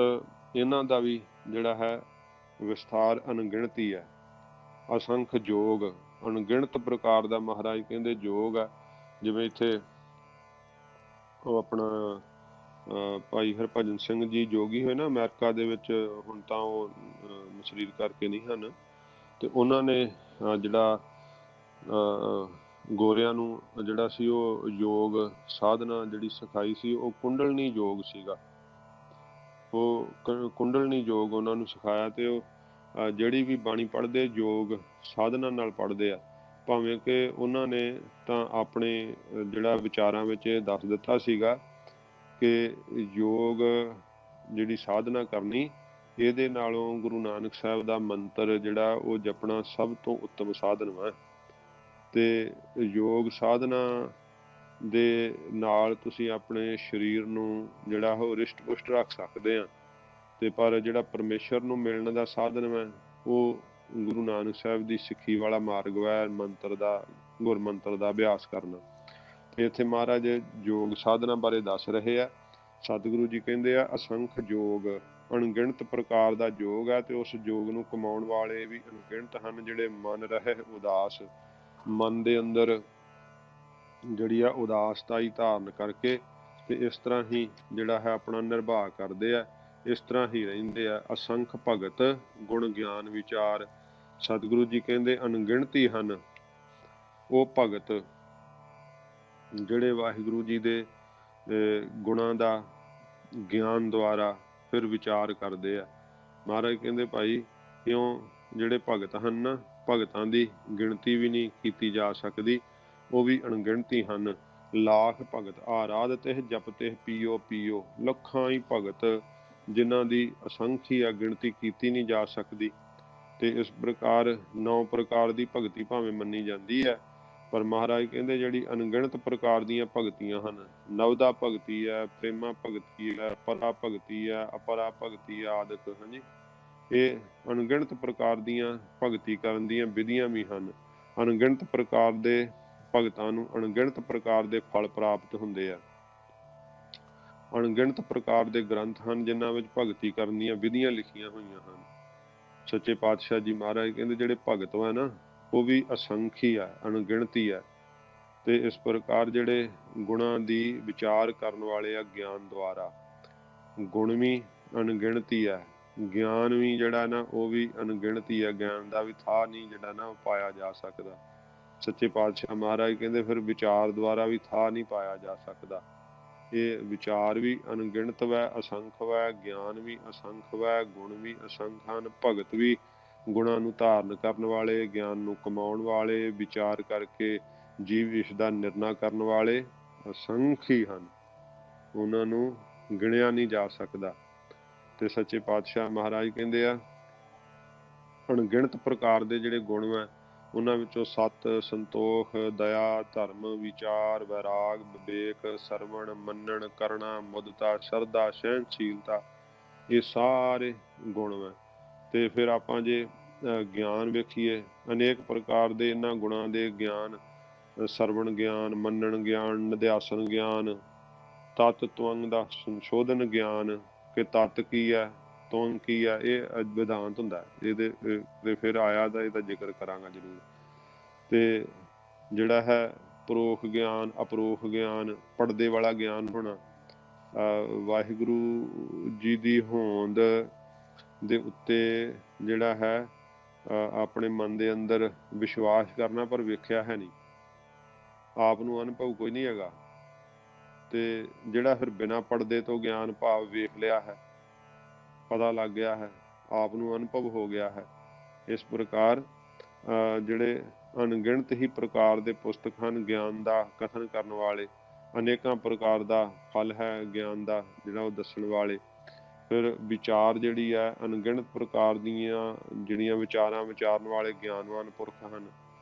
ਇਹਨਾਂ ਦਾ ਵੀ ਜਿਹੜਾ ਹੈ ਵਿਸਥਾਰ ਅਣਗਿਣਤ ਹੀ ਹੈ। ਅਸੰਖ ਯੋਗ, ਅਣਗਿਣਤ ਪ੍ਰਕਾਰ ਦਾ ਮਹਾਰਾਜ ਕਹਿੰਦੇ ਯੋਗ ਆ। ਜਿਵੇਂ ਇੱਥੇ ਉਹ ਆਪਣਾ ਭਾਈ ਹਰਭਜਨ ਸਿੰਘ ਜੀ ਜੋਗੀ ਹੋਏ ਨਾ ਅਮਰੀਕਾ ਦੇ ਵਿੱਚ, ਹੁਣ ਤਾਂ ਉਹ ਸਰੀਰ ਕਰਕੇ ਨਹੀਂ ਹਨ, ਤੇ ਉਹਨਾਂ ਨੇ ਜਿਹੜਾ ਗੋਰਿਆਂ ਨੂੰ ਜਿਹੜਾ ਸੀ ਉਹ ਯੋਗ ਸਾਧਨਾ ਜਿਹੜੀ ਸਿਖਾਈ ਸੀ, ਉਹ ਕੁੰਡਲਨੀ ਯੋਗ ਸੀਗਾ। ਉਹ ਕੁੰਡਲਨੀ ਯੋਗ ਉਹਨਾਂ ਨੂੰ ਸਿਖਾਇਆ, ਤੇ ਉਹ ਜਿਹੜੀ ਵੀ ਬਾਣੀ ਪੜ੍ਹਦੇ ਯੋਗ ਸਾਧਨਾ ਨਾਲ ਪੜ੍ਹਦੇ ਆ, ਭਾਵੇਂ ਕਿ ਉਹਨਾਂ ਨੇ ਤਾਂ ਆਪਣੇ ਜਿਹੜਾ ਵਿਚਾਰਾਂ ਵਿੱਚ ਇਹ ਦੱਸ ਦਿੱਤਾ ਸੀਗਾ ਕਿ ਯੋਗ ਜਿਹੜੀ ਸਾਧਨਾ ਕਰਨੀ, ਇਹਦੇ ਨਾਲੋਂ ਗੁਰੂ ਨਾਨਕ ਸਾਹਿਬ ਦਾ ਮੰਤਰ ਜਿਹੜਾ ਉਹ ਜਪਣਾ ਸਭ ਤੋਂ ਉੱਤਮ ਸਾਧਨ ਵਾ। ਤੇ ਯੋਗ ਸਾਧਨਾ ਦੇ ਨਾਲ ਤੁਸੀਂ ਆਪਣੇ ਸਰੀਰ ਨੂੰ ਜਿਹੜਾ ਉਹ ਰਿਸ਼ਟ ਪੁਸ਼ਟ ਰੱਖ ਸਕਦੇ ਆ, ਤੇ ਪਰ ਜਿਹੜਾ ਪਰਮੇਸ਼ਰ ਨੂੰ ਮਿਲਣ ਦਾ ਸਾਧਨ ਹੈ ਉਹ ਗੁਰੂ ਨਾਨਕ ਸਾਹਿਬ ਦੀ ਸਿੱਖੀ ਵਾਲਾ ਮਾਰਗ ਹੈ, ਮੰਤਰ ਦਾ, ਗੁਰਮੰਤਰ ਦਾ ਅਭਿਆਸ ਕਰਨਾ। ਤੇ ਇੱਥੇ ਮਹਾਰਾਜ ਯੋਗ ਸਾਧਨਾ ਬਾਰੇ ਦੱਸ ਰਹੇ ਆ। ਸਤਿਗੁਰੂ ਜੀ ਕਹਿੰਦੇ ਆ, ਅਸੰਖ ਯੋਗ, ਅਣਗਿਣਤ ਪ੍ਰਕਾਰ ਦਾ ਯੋਗ ਹੈ, ਤੇ ਉਸ ਯੋਗ ਨੂੰ ਕਮਾਉਣ ਵਾਲੇ ਵੀ ਅਣਗਿਣਤ ਹਨ। ਜਿਹੜੇ ਮਨ ਰਹੇ ਉਦਾਸ, ਮਨ ਦੇ ਅੰਦਰ ਜਿਹੜੀ ਆ ਉਦਾਸਤਾ ਹੀ ਧਾਰਨ ਕਰਕੇ ਤੇ ਇਸ ਤਰ੍ਹਾਂ ਹੀ ਜਿਹੜਾ ਹੈ ਆਪਣਾ ਨਿਰਵਾਹ ਕਰਦੇ ਆ, ਇਸ ਤਰ੍ਹਾਂ ਹੀ ਰਹਿੰਦੇ ਆ। ਅਸੰਖ ਭਗਤ ਗੁਣ ਗਿਆਨ ਵਿਚਾਰ, ਸਤਿਗੁਰੂ ਜੀ ਕਹਿੰਦੇ ਅਣਗਿਣਤੀ ਹਨ ਉਹ ਭਗਤ ਜਿਹੜੇ ਵਾਹਿਗੁਰੂ ਜੀ ਦੇ ਗੁਣਾਂ ਦਾ ਗਿਆਨ ਦੁਆਰਾ ਫਿਰ ਵਿਚਾਰ ਕਰਦੇ ਆ। ਮਹਾਰਾਜ ਕਹਿੰਦੇ ਭਾਈ ਕਿਉਂ ਜਿਹੜੇ ਭਗਤ ਹਨ ਨਾ, ਭਗਤਾਂ ਦੀ ਗਿਣਤੀ ਵੀ ਨਹੀਂ ਕੀਤੀ ਜਾ ਸਕਦੀ, ਉਹ ਵੀ ਅਣਗਿਣਤੀ ਹਨ। ਲੱਖ ਭਗਤ ਆਰਾਧਤੇ ਜਪਤੇ ਪੀਓ ਪੀਓ, ਲੱਖਾਂ ਹੀ ਭਗਤ ਜਿਨ੍ਹਾਂ ਦੀ ਅਸੰਖੀ ਆ, ਗਿਣਤੀ ਕੀਤੀ ਨਹੀਂ ਜਾ ਸਕਦੀ। ਤੇ ਇਸ ਪ੍ਰਕਾਰ 9 ਪ੍ਰਕਾਰ ਦੀ ਭਗਤੀ ਭਾਵੇਂ ਮੰਨੀ ਜਾਂਦੀ ਹੈ, ਪਰ ਮਹਾਰਾਜ ਕਹਿੰਦੇ ਜਿਹੜੀ ਅਣਗਿਣਤ ਪ੍ਰਕਾਰ ਦੀਆਂ ਭਗਤੀਆਂ ਹਨ, ਨਵਦਾ ਭਗਤੀ ਹੈ, ਪ੍ਰੇਮਾ ਭਗਤੀ ਹੈ, ਪਰਾ ਭਗਤੀ ਹੈ, ਅਪਰਾ ਭਗਤੀ ਆਦਿਕ, ਹਾਂਜੀ, ਇਹ ਅਣਗਿਣਤ ਪ੍ਰਕਾਰ ਦੀਆਂ ਭਗਤੀ ਕਰਨ ਦੀਆਂ ਵਿਧੀਆਂ ਵੀ ਹਨ। ਅਣਗਿਣਤ ਪ੍ਰਕਾਰ ਦੇ ਭਗਤਾਂ ਨੂੰ ਅਣਗਿਣਤ ਪ੍ਰਕਾਰ ਦੇ ਫਲ ਪ੍ਰਾਪਤ ਹੁੰਦੇ ਆ। ਅਣਗਿਣਤ ਪ੍ਰਕਾਰ ਦੇ ਗ੍ਰੰਥ ਹਨ ਜਿਨ੍ਹਾਂ ਵਿੱਚ ਭਗਤੀ ਕਰਨ ਦੀਆਂ ਵਿਧੀਆਂ ਲਿਖੀਆਂ ਹੋਈਆਂ ਹਨ। ਸੱਚੇ ਪਾਤਸ਼ਾਹ ਜੀ ਮਹਾਰਾਜ ਕਹਿੰਦੇ ਜਿਹੜੇ ਭਗਤ ਹੈ ਨਾ, ਉਹ ਵੀ ਅਸੰਖੀ ਹੈ, ਅਣਗਿਣਤੀ ਹੈ। ਤੇ ਇਸ ਪ੍ਰਕਾਰ ਜਿਹੜੇ ਗੁਣਾਂ ਦੀ ਵਿਚਾਰ ਕਰਨ ਵਾਲੇ ਆ ਗਿਆਨ ਦੁਆਰਾ, ਗੁਣ ਵੀ ਅਣਗਿਣਤੀ ਹੈ, ਗਿਆਨ ਵੀ ਜਿਹੜਾ ਨਾ ਉਹ ਵੀ ਅਣਗਿਣਤੀ ਹੈ। ਗਿਆਨ ਦਾ ਵੀ ਥਾਂ ਨਹੀਂ ਜਿਹੜਾ ਨਾ ਉਹ ਪਾਇਆ ਜਾ ਸਕਦਾ। ਸੱਚੇ ਪਾਤਸ਼ਾਹ ਮਹਾਰਾਜ ਕਹਿੰਦੇ ਫਿਰ ਵਿਚਾਰ ਦੁਆਰਾ ਵੀ ਥਾਂ ਨਹੀਂ ਪਾਇਆ ਜਾ ਸਕਦਾ। ਇਹ ਵਿਚਾਰ ਵੀ ਅਣਗਿਣਤ ਵੈ, ਅਸੰਖ ਵੈ, ਗਿਆਨ ਵੀ ਅਸੰਖ ਵੈ, ਗੁਣ ਵੀ ਅਸੰਖ ਹਨ। ਭਗਤ ਵੀ ਗੁਣਾਂ ਨੂੰ ਧਾਰਨ ਕਰਨ ਵਾਲੇ, ਗਿਆਨ ਨੂੰ ਕਮਾਉਣ ਵਾਲੇ, ਵਿਚਾਰ ਕਰਕੇ ਜੀਵ ਇਸ ਦਾ ਨਿਰਣਾ ਕਰਨ ਵਾਲੇ ਅਸੰਖ ਹੀ ਹਨ, ਉਹਨਾਂ ਨੂੰ ਗਿਣਿਆ ਨਹੀਂ ਜਾ ਸਕਦਾ। ਤੇ ਸੱਚੇ ਪਾਤਸ਼ਾਹ ਮਹਾਰਾਜ ਕਹਿੰਦੇ ਆ ਅਣਗਿਣਤ ਪ੍ਰਕਾਰ ਦੇ ਜਿਹੜੇ ਗੁਣ ਹੈ ਉਹਨਾਂ ਵਿੱਚੋਂ ਸਤ, ਸੰਤੋਖ, ਦਇਆ, ਧਰਮ, ਵਿਚਾਰ, ਵੈਰਾਗ, ਵਿਵੇਕ, ਸਰਵਣ, ਮੰਨਣ, ਕਰਨਾ, ਮੁਦਤਾ, ਸ਼ਰਧਾ, ਸਹਿਨਸ਼ੀਲਤਾ, ਇਹ ਸਾਰੇ ਗੁਣ ਹੈ। ਤੇ ਫਿਰ ਆਪਾਂ ਜੇ ਗਿਆਨ ਵੇਖੀਏ, ਅਨੇਕ ਪ੍ਰਕਾਰ ਦੇ ਇਹਨਾਂ ਗੁਣਾਂ ਦੇ ਗਿਆਨ, ਸਰਵਣ ਗਿਆਨ, ਮੰਨਣ ਗਿਆਨ, ਨਿਧਿਆਸਨ ਗਿਆਨ, ਤਤ ਤਵੰਗ ਦਾ ਸੰਸ਼ੋਧਨ ਗਿਆਨ ਕਿ ਤਤ ਕੀ ਹੈ, ਤਵੰਗ ਕੀ ਹੈ, ਇਹ ਵਿਧਾਂਤ ਹੁੰਦਾ। ਇਹਦੇ ਫਿਰ ਆਇਆ ਦਾ ਇਹਦਾ ਜ਼ਿਕਰ ਕਰਾਂਗਾ ਜ਼ਰੂਰ। ਤੇ ਜਿਹੜਾ ਹੈ ਪਰੋਖ ਗਿਆਨ, ਅਪਰੋਖ ਗਿਆਨ, ਪੜਦੇ ਵਾਲਾ ਗਿਆਨ ਹੋਣਾ, ਵਾਹਿਗੁਰੂ ਜੀ ਦੀ ਹੋਂਦ ਦੇ ਉੱਤੇ ਜਿਹੜਾ ਹੈ ਆਪਣੇ ਮਨ ਦੇ ਅੰਦਰ ਵਿਸ਼ਵਾਸ ਕਰਨਾ, ਪਰ ਵੇਖਿਆ ਹੈ ਨਹੀਂ, ਆਪ ਨੂੰ ਅਨੁਭਵ ਕੋਈ ਨਹੀਂ ਹੈਗਾ। ਤੇ ਜਿਹੜਾ ਫਿਰ ਬਿਨਾਂ ਪੜਦੇ ਤੋਂ ਗਿਆਨ ਭਾਵ ਵੇਖ ਲਿਆ ਹੈ, ਪਤਾ ਲੱਗ ਗਿਆ ਹੈ, ਆਪ ਨੂੰ ਅਨੁਭਵ ਹੋ ਗਿਆ ਹੈ। ਇਸ ਪ੍ਰਕਾਰ ਜਿਹੜੇ ਅਣਗਿਣਤ ਹੀ ਪ੍ਰਕਾਰ ਦੇ ਪੁਸਤਕ ਹਨ ਗਿਆਨ ਦਾ ਕਥਨ ਕਰਨ ਵਾਲੇ, ਅਨੇਕਾਂ ਪ੍ਰਕਾਰ ਦਾ ਫਲ ਹੈ ਗਿਆਨ ਦਾ ਜਿਹੜਾ ਉਹ ਦੱਸਣ ਵਾਲੇ। ਫਿਰ ਵਿਚਾਰ ਜਿਹੜੀ ਹੈ ਅਣਗਿਣਤ ਪ੍ਰਕਾਰ ਦੀਆਂ ਜਿਹੜੀਆਂ ਵਿਚਾਰਾਂ ਵਿਚਾਰਨ ਵਾਲੇ ਗਿਆਨਵਾਨ ਪੁਰਖ ਹਨ,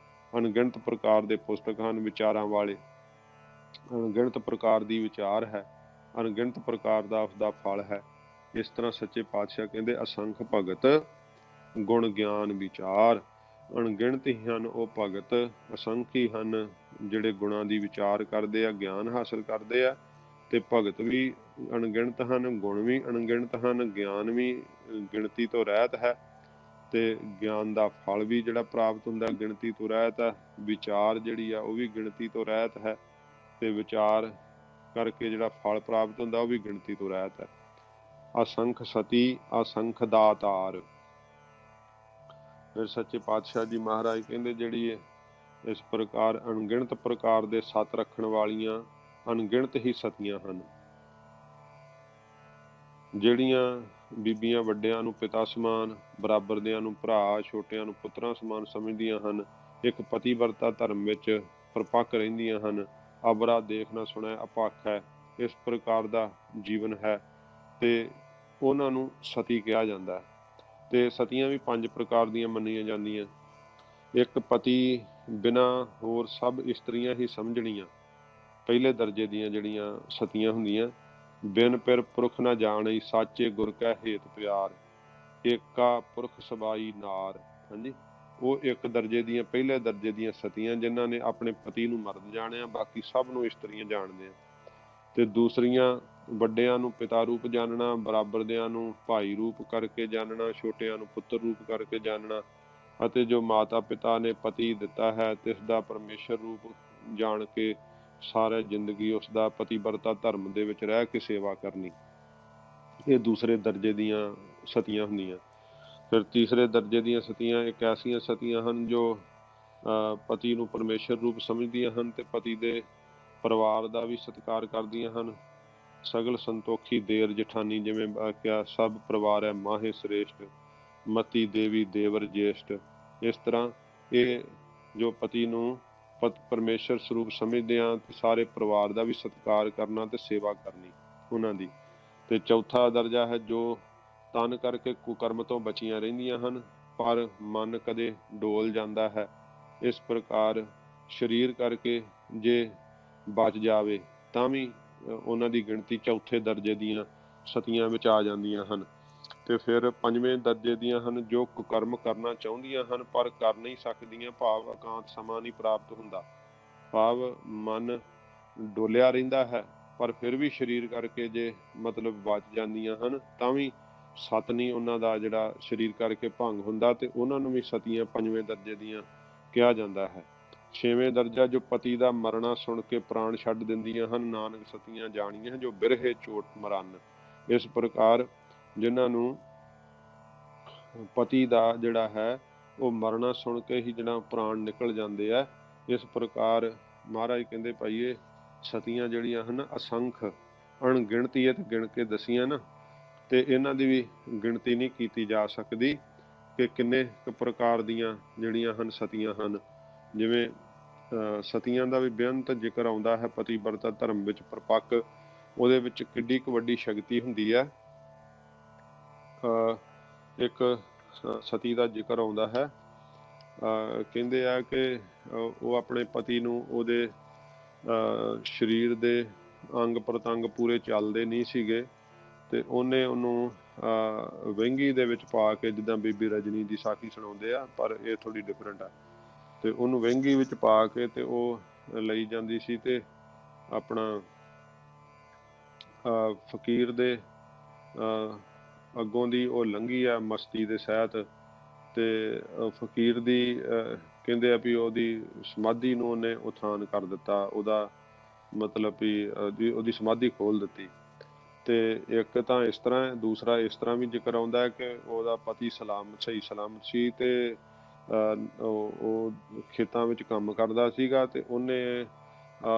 ਅਣਗਿਣਤ ਪ੍ਰਕਾਰ ਦੇ ਪੁਸਤਕ ਹਨ ਵਿਚਾਰਾਂ ਵਾਲੇ, ਅਣਗਿਣਤ ਪ੍ਰਕਾਰ ਦੀ ਵਿਚਾਰ ਹੈ, ਅਣਗਿਣਤ ਪ੍ਰਕਾਰ ਦਾ ਉਸਦਾ ਫਲ ਹੈ। ਇਸ ਤਰ੍ਹਾਂ ਸੱਚੇ ਪਾਤਸ਼ਾਹ ਕਹਿੰਦੇ ਅਸੰਖ ਭਗਤ ਗੁਣ ਗਿਆਨ ਵਿਚਾਰ, ਅਣਗਿਣਤ ਹੀ ਹਨ ਉਹ ਭਗਤ, ਅਸੰਖ ਹੀ ਹਨ ਜਿਹੜੇ ਗੁਣਾਂ ਦੀ ਵਿਚਾਰ ਕਰਦੇ ਆ, ਗਿਆਨ ਹਾਸਲ ਕਰਦੇ ਆ। ਤੇ ਭਗਤ ਵੀ ਅਣਗਿਣਤ ਹਨ, ਗੁਣ ਵੀ ਅਣਗਿਣਤ ਹਨ, ਗਿਆਨ ਵੀ ਗਿਣਤੀ ਤੋਂ ਰਹਿਤ ਹੈ, ਤੇ ਗਿਆਨ ਦਾ ਫਲ ਵੀ ਜਿਹੜਾ ਪ੍ਰਾਪਤ ਹੁੰਦਾ ਗਿਣਤੀ ਤੋਂ ਰਹਿਤ ਹੈ। ਵਿਚਾਰ ਜਿਹੜੀ ਆ ਉਹ ਵੀ ਗਿਣਤੀ ਤੋਂ ਰਹਿਤ ਹੈ, ਤੇ ਵਿਚਾਰ ਕਰਕੇ ਜਿਹੜਾ ਫਲ ਪ੍ਰਾਪਤ ਹੁੰਦਾ ਉਹ ਵੀ ਗਿਣਤੀ ਤੋਂ ਰਹਿਤ ਹੈ। ਅਸੰਖ ਸਤੀ ਅਸੰਖ ਦਾਤਾਰ। ਫਿਰ ਸੱਚੇ ਪਾਤਸ਼ਾਹ ਜੀ ਮਹਾਰਾਜ ਕਹਿੰਦੇ ਜਿਹੜੀ ਇਸ ਪ੍ਰਕਾਰ ਅਣਗਿਣਤ ਪ੍ਰਕਾਰ ਦੇ ਸੱਤ ਰੱਖਣ ਵਾਲੀਆਂ ਅਣਗਿਣਤ ਹੀ ਸਤੀਆਂ ਹਨ, ਜਿਹੜੀਆਂ ਬੀਬੀਆਂ ਵੱਡਿਆਂ ਨੂੰ ਪਿਤਾ ਸਮਾਨ, ਬਰਾਬਰਦਿਆਂ ਨੂੰ ਭਰਾ, ਛੋਟਿਆਂ ਨੂੰ ਪੁੱਤਰਾਂ ਸਮਾਨ ਸਮਝਦੀਆਂ ਹਨ। ਇੱਕ ਪਤੀਵਰਤਾ ਧਰਮ ਵਿੱਚ ਪਰਪੱਕ ਰਹਿੰਦੀਆਂ ਹਨ। ਅਬਰਾ ਦੇਖ ਨਾ ਸੁਣਿਆ ਅਪੱਖ ਹੈ, ਇਸ ਪ੍ਰਕਾਰ ਦਾ ਜੀਵਨ ਹੈ ਤੇ ਉਹਨਾਂ ਨੂੰ ਸਤੀ ਕਿਹਾ ਜਾਂਦਾ ਹੈ। ਤੇ ਸਤੀਆਂ ਵੀ 5 ਪ੍ਰਕਾਰ ਦੀਆਂ ਮੰਨੀਆਂ ਜਾਂਦੀਆਂ। ਇੱਕ ਪਤੀ ਬਿਨਾਂ ਹੋਰ ਸਭ ਇਸਤਰੀਆਂ ਹੀ ਸਮਝਣੀਆਂ, ਪਹਿਲੇ ਦਰਜੇ ਦੀਆਂ ਜਿਹੜੀਆਂ ਸਤੀਆਂ ਹੁੰਦੀਆਂ। ਬਿਨ ਪਿਰ ਪੁਰਖ ਨਾ ਜਾਣਈ, ਸਾਚੇ ਗੁਰ ਕੈ ਹੇਤ ਪਿਆਰ, ਏਕਾ ਪੁਰਖ ਸਬਾਈ ਨਾਰ। ਹਾਂਜੀ, ਉਹ ਇੱਕ ਦਰਜੇ ਦੀਆਂ, ਪਹਿਲੇ ਦਰਜੇ ਦੀਆਂ ਸਤੀਆਂ ਜਿਨ੍ਹਾਂ ਨੇ ਆਪਣੇ ਪਤੀ ਨੂੰ ਮਰਦ ਜਾਣਿਆ, ਬਾਕੀ ਸਭ ਨੂੰ ਇਸਤਰੀਆਂ ਜਾਣਦੇ ਆ। ਤੇ ਦੂਸਰੀਆਂ ਵੱਡਿਆਂ ਨੂੰ ਪਿਤਾ ਰੂਪ ਜਾਣਨਾ, ਬਰਾਬਰਦਿਆਂ ਨੂੰ ਭਾਈ ਰੂਪ ਕਰਕੇ ਜਾਣਨਾ, ਛੋਟਿਆਂ ਨੂੰ ਪੁੱਤਰ ਰੂਪ ਕਰਕੇ ਜਾਣਨਾ, ਅਤੇ ਜੋ ਮਾਤਾ ਪਿਤਾ ਨੇ ਪਤੀ ਦਿੱਤਾ ਹੈ ਤਿਸ ਦਾ ਪਰਮੇਸ਼ਰ ਰੂਪ ਜਾਣ ਕੇ ਸਾਰੀ ਜ਼ਿੰਦਗੀ ਉਸ ਦਾ ਪਤੀਵਰਤਾ ਧਰਮ ਦੇ ਵਿੱਚ ਰਹਿ ਕੇ ਸੇਵਾ ਕਰਨੀ। ਇਹ ਦੂਸਰੇ ਦਰਜੇ ਦੀਆਂ ਸਤੀਆਂ ਹੁੰਦੀਆਂ। ਫਿਰ ਤੀਸਰੇ ਦਰਜੇ ਦੀਆਂ ਸਤੀਆਂ ਇੱਕ ਐਸੀਆਂ ਸਤੀਆਂ ਹਨ ਜੋ ਪਤੀ ਨੂੰ ਪਰਮੇਸ਼ਰ ਰੂਪ ਸਮਝਦੀਆਂ ਹਨ ਤੇ ਪਤੀ ਦੇ ਪਰਿਵਾਰ ਦਾ ਵੀ ਸਤਿਕਾਰ ਕਰਦੀਆਂ ਹਨ। ਸਗਲ ਸੰਤੋਖੀ ਦੇਰ ਜਠਾਨੀ, ਜਿਵੇਂ ਆਖਿਆ ਸਭ ਪਰਿਵਾਰ ਹੈ ਮਾਹੇ ਸ੍ਰੇਸ਼ਟ, ਮਤੀ ਦੇਵੀ ਦੇਵਰ ਜੇਸ਼ਟ। ਇਸ ਤਰ੍ਹਾਂ ਇਹ ਜੋ ਪਤੀ ਨੂੰ ਪਰਮੇਸ਼ਰ ਸਰੂਪ ਸਮਝਦੇ ਆ ਤੇ ਸਾਰੇ ਪਰਿਵਾਰ ਦਾ ਵੀ ਸਤਿਕਾਰ ਕਰਨਾ ਤੇ ਸੇਵਾ ਕਰਨੀ ਉਹਨਾਂ ਦੀ। ਤੇ ਚੌਥਾ ਦਰਜਾ ਹੈ ਜੋ ਤਨ ਕਰਕੇ ਕੁਕਰਮ ਤੋਂ ਬਚੀਆਂ ਰਹਿੰਦੀਆਂ ਹਨ ਪਰ ਮਨ ਕਦੇ ਡੋਲ ਜਾਂਦਾ ਹੈ। ਇਸ ਪ੍ਰਕਾਰ ਸਰੀਰ ਕਰਕੇ ਜੇ ਬਚ ਜਾਵੇ ਤਾਂ ਵੀ ਉਹਨਾਂ ਦੀ ਗਿਣਤੀ ਚੌਥੇ ਦਰਜੇ ਦੀਆਂ ਸਤੀਆਂ ਵਿੱਚ ਆ ਜਾਂਦੀਆਂ ਹਨ। ਤੇ ਫਿਰ ਪੰਜਵੇਂ ਦਰਜੇ ਦੀਆਂ ਹਨ ਜੋ ਕੁਕਰਮ ਕਰਨਾ ਚਾਹੁੰਦੀਆਂ ਹਨ ਪਰ ਕਰ ਨਹੀਂ ਸਕਦੀਆਂ, ਭਾਵ ਇਕਾਂਤ ਸਮਾਂ ਨਹੀਂ ਪ੍ਰਾਪਤ ਹੁੰਦਾ, ਭਾਵ ਮਨ ਡੋਲਿਆ ਰਹਿੰਦਾ ਹੈ ਪਰ ਫਿਰ ਵੀ ਸਰੀਰ ਕਰਕੇ ਜੇ ਮਤਲਬ ਬਚ ਜਾਂਦੀਆਂ ਹਨ ਤਾਂ ਵੀ ਸਤ ਨਹੀਂ ਉਹਨਾਂ ਦਾ ਜਿਹੜਾ ਸਰੀਰ ਕਰਕੇ ਭੰਗ ਹੁੰਦਾ, ਤੇ ਉਹਨਾਂ ਨੂੰ ਵੀ ਸਤੀਆਂ ਪੰਜਵੇਂ ਦਰਜੇ ਦੀਆਂ ਕਿਹਾ ਜਾਂਦਾ ਹੈ। ਛੇਵੇਂ ਦਰਜਾ ਜੋ ਪਤੀ ਦਾ ਮਰਨਾ ਸੁਣ ਕੇ ਪ੍ਰਾਣ ਛੱਡ ਦਿੰਦੀਆਂ ਹਨ, ਨਾਨਕ ਸਤੀਆਂ ਜਾਣੀਆਂ ਜੋ ਬਿਰਹੇ ਚੋਟ ਮਰਨ। ਇਸ ਪ੍ਰਕਾਰ ਜਿਨ੍ਹਾਂ ਨੂੰ ਪਤੀ ਦਾ ਜਿਹੜਾ ਹੈ ਉਹ ਮਰਨਾ ਸੁਣ ਕੇ ਹੀ ਜਿਹੜਾ ਪ੍ਰਾਣ ਨਿਕਲ ਜਾਂਦੇ ਆ, ਇਸ ਪ੍ਰਕਾਰ ਮਹਾਰਾਜ ਕਹਿੰਦੇ ਭਾਈ ਇਹ ਸਤੀਆਂ ਜਿਹੜੀਆਂ ਹਨ ਅਸੰਖ ਅਣਗਿਣਤੀ ਹੈ ਤੇ ਗਿਣ ਕੇ ਦਸੀਆਂ ਨਾ, ਤੇ ਇਹਨਾਂ ਦੀ ਵੀ ਗਿਣਤੀ ਨਹੀਂ ਕੀਤੀ ਜਾ ਸਕਦੀ ਕਿ ਕਿੰਨੇ ਪ੍ਰਕਾਰ ਦੀਆਂ ਜਿਹੜੀਆਂ ਹਨ ਸਤੀਆਂ ਹਨ। ਜਿਵੇਂ ਸਤੀਆਂ ਦਾ ਵੀ ਬੇਅੰਤ ਜ਼ਿਕਰ ਆਉਂਦਾ ਹੈ ਪਤੀਵਰਤਾ ਧਰਮ ਵਿੱਚ ਪਰਪੱਕ, ਉਹਦੇ ਵਿੱਚ ਕਿੱਡੀ ਕੁ ਵੱਡੀ ਸ਼ਕਤੀ ਹੁੰਦੀ ਹੈ। ਇੱਕ ਸਤੀ ਦਾ ਜ਼ਿਕਰ ਆਉਂਦਾ ਹੈ, ਕਹਿੰਦੇ ਆ ਕਿ ਉਹ ਆਪਣੇ ਪਤੀ ਨੂੰ ਉਹਦੇ ਸਰੀਰ ਦੇ ਅੰਗ ਪ੍ਰਤੰਗ ਪੂਰੇ ਚੱਲਦੇ ਨਹੀਂ ਸੀਗੇ ਤੇ ਉਹਨੇ ਉਹਨੂੰ ਵਹਿੰਗੀ ਦੇ ਵਿੱਚ ਪਾ ਕੇ, ਜਿੱਦਾਂ ਬੀਬੀ ਰਜਨੀ ਦੀ ਸਾਖੀ ਸੁਣਾਉਂਦੇ ਆ ਪਰ ਇਹ ਥੋੜੀ ਡਿਫਰੈਂਟ ਆ, ਤੇ ਉਹਨੂੰ ਵਹਿੰਗੀ ਵਿੱਚ ਪਾ ਕੇ ਤੇ ਉਹ ਲਈ ਜਾਂਦੀ ਸੀ ਤੇ ਆਪਣਾ ਫਕੀਰ ਦੇ ਅੱਗੋਂ ਦੀ ਉਹ ਲੰਘੀ ਆ ਮਸਤੀ ਦੇ ਸਹਿਤ, ਤੇ ਫਕੀਰ ਦੀ ਕਹਿੰਦੇ ਆ ਵੀ ਉਹਦੀ ਸਮਾਧੀ ਨੂੰ ਉਹਨੇ ਉਥਾਨ ਕਰ ਦਿੱਤਾ, ਉਹਦਾ ਮਤਲਬ ਵੀ ਉਹਦੀ ਸਮਾਧੀ ਖੋਲ ਦਿੱਤੀ। ਤੇ ਇੱਕ ਤਾਂ ਇਸ ਤਰ੍ਹਾਂ, ਦੂਸਰਾ ਇਸ ਤਰ੍ਹਾਂ ਵੀ ਜ਼ਿਕਰ ਆਉਂਦਾ ਹੈ ਕਿ ਉਹਦਾ ਪਤੀ ਸਹੀ ਸਲਾਮਤ ਸੀ ਤੇ ਉਹ ਖੇਤਾਂ ਵਿੱਚ ਕੰਮ ਕਰਦਾ ਸੀਗਾ ਤੇ ਉਹਨੇ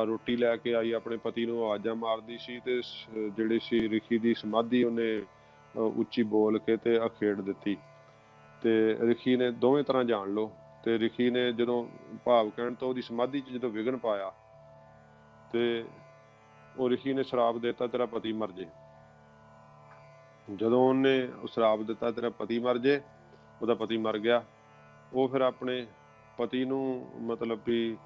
ਰੋਟੀ ਲੈ ਕੇ ਆਈ ਆਪਣੇ ਪਤੀ ਨੂੰ ਆਵਾਜ਼ਾਂ ਮਾਰਦੀ ਸੀ ਤੇ ਜਿਹੜੀ ਸੀ ਰਿਖੀ ਦੀ ਸਮਾਧੀ ਉਹਨੇ ਉੱਚੀ ਬੋਲ ਕੇ ਤੇ ਅਖੇੜ ਦਿੱਤੀ। ਤੇ ਰਿਖੀ ਨੇ ਦੋਵੇਂ ਤਰ੍ਹਾਂ ਜਾਣ ਲਓ, ਤੇ ਰਿਖੀ ਨੇ ਜਦੋਂ ਭਾਵ ਕਹਿਣ ਤੋਂ ਉਹਦੀ ਸਮਾਧੀ 'ਚ ਜਦੋਂ ਵਿਘਨ ਪਾਇਆ ਤੇ ਉਹ ਰਿਸ਼ੀ ਨੇ ਸ਼ਰਾਪ ਦਿੱਤਾ ਤੇਰਾ ਪਤੀ ਮਰ ਜੇ। ਜਦੋਂ ਉਹਨੇ ਸ਼ਰਾਪ ਦਿੱਤਾ ਤੇਰਾ ਪਤੀ ਮਰ ਜੇ, ਉਹਦਾ ਪਤੀ ਮਰ ਗਿਆ। ਉਹ ਫਿਰ ਆਪਣੇ ਪਤੀ ਨੂੰ ਮਤਲਬ ਵੀ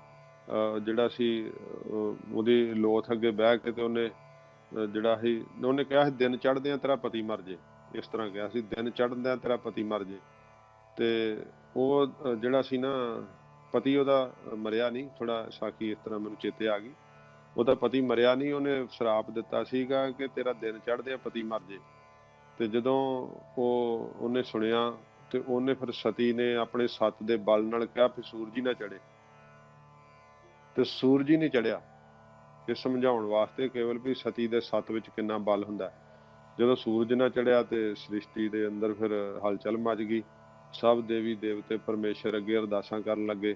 ਜਿਹੜਾ ਸੀ ਉਹਦੀ ਲੋਥ ਅੱਗੇ ਬਹਿ ਕੇ ਤੇ ਉਹਨੇ ਜਿਹੜਾ ਸੀ ਉਹਨੇ ਕਿਹਾ ਸੀ ਦਿਨ ਚੜ੍ਹਦਿਆਂ ਤੇਰਾ ਪਤੀ ਮਰ ਜੇ, ਇਸ ਤਰ੍ਹਾਂ ਕਿਹਾ ਸੀ ਦਿਨ ਚੜ੍ਹਦਿਆਂ ਤੇਰਾ ਪਤੀ ਮਰ ਜੇ। ਤੇ ਉਹ ਜਿਹੜਾ ਸੀ ਨਾ ਪਤੀ ਉਹਦਾ ਮਰਿਆ ਨਹੀਂ, ਥੋੜਾ ਸਾਖੀ ਇਸ ਤਰ੍ਹਾਂ ਮੈਨੂੰ ਚੇਤੇ ਆ ਗਈ, ਉਹਦਾ ਪਤੀ ਮਰਿਆ ਨਹੀਂ, ਉਹਨੇ ਸ਼ਰਾਪ ਦਿੱਤਾ ਸੀਗਾ ਕਿ ਤੇਰਾ ਦਿਨ ਚੜ੍ਹਦਿਆਂ ਪਤੀ ਮਰ ਜੇ। ਤੇ ਜਦੋਂ ਉਹਨੇ ਸੁਣਿਆ ਤੇ ਉਹਨੇ ਫਿਰ ਸਤੀ ਨੇ ਆਪਣੇ ਸੱਤ ਦੇ ਬਲ ਨਾਲ ਕਿਹਾ ਵੀ ਸੂਰਜ ਹੀ ਨਾ ਚੜੇ, ਤੇ ਸੂਰਜ ਹੀ ਨਹੀਂ ਚੜਿਆ। ਇਹ ਸਮਝਾਉਣ ਵਾਸਤੇ ਕੇਵਲ ਵੀ ਸਤੀ ਦੇ ਸੱਤ ਵਿੱਚ ਕਿੰਨਾ ਬਲ ਹੁੰਦਾ। ਜਦੋਂ ਸੂਰਜ ਨਾ ਚੜਿਆ ਤੇ ਸ੍ਰਿਸ਼ਟੀ ਦੇ ਅੰਦਰ ਫਿਰ ਹਲਚਲ ਮਚ ਗਈ, ਸਭ ਦੇਵੀ ਦੇਵਤੇ ਪਰਮੇਸ਼ਰ ਅੱਗੇ ਅਰਦਾਸਾਂ ਕਰਨ ਲੱਗੇ।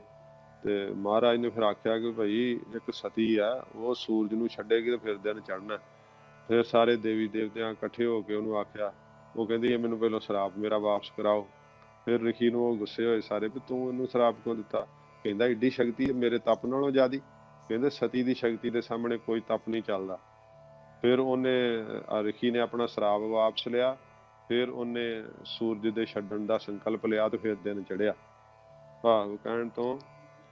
ਤੇ ਮਹਾਰਾਜ ਨੇ ਫਿਰ ਆਖਿਆ ਕਿ ਭਾਈ ਇੱਕ ਸਤੀ ਆ, ਉਹ ਸੂਰਜ ਨੂੰ ਛੱਡੇਗੀ ਤੇ ਫਿਰ ਦਿਨ ਚੜ੍ਹਨਾ। ਫਿਰ ਸਾਰੇ ਦੇਵੀ ਦੇਵਤਿਆਂ ਇਕੱਠੇ ਹੋ ਕੇ ਉਹਨੂੰ ਆਖਿਆ ਉਹ ਕਹਿੰਦੀ ਇਹ ਮੈਨੂੰ ਪਹਿਲਾਂ ਸ਼ਰਾਪ ਮੇਰਾ ਵਾਪਸ ਕਰਾਓ। ਫਿਰ ਰਿਸ਼ੀ ਨੂੰ ਉਹ ਗੁੱਸੇ ਹੋਏ ਸਾਰੇ ਵੀ ਤੂੰ ਇਹਨੂੰ ਸ਼ਰਾਪ ਕਿਉਂ ਦਿੱਤਾ। ਕਹਿੰਦਾ ਏਡੀ ਸ਼ਕਤੀ ਮੇਰੇ ਤਪ ਨਾਲੋਂ ਜ਼ਿਆਦੀ। ਕਹਿੰਦੇ ਸਤੀ ਦੀ ਸ਼ਕਤੀ ਦੇ ਸਾਹਮਣੇ ਕੋਈ ਤਪ ਨਹੀਂ ਚੱਲਦਾ। ਫਿਰ ਉਹਨੇ ਰਿਸ਼ੀ ਨੇ ਆਪਣਾ ਸ਼ਰਾਪ ਵਾਪਸ ਲਿਆ। ਫਿਰ ਉਹਨੇ ਸੂਰਜ ਦੇ ਛੱਡਣ ਦਾ ਸੰਕਲਪ ਲਿਆ ਤੇ ਫਿਰ ਦਿਨ ਚੜ੍ਹਿਆ। ਭਾਵ ਕਹਿਣ ਤੋਂ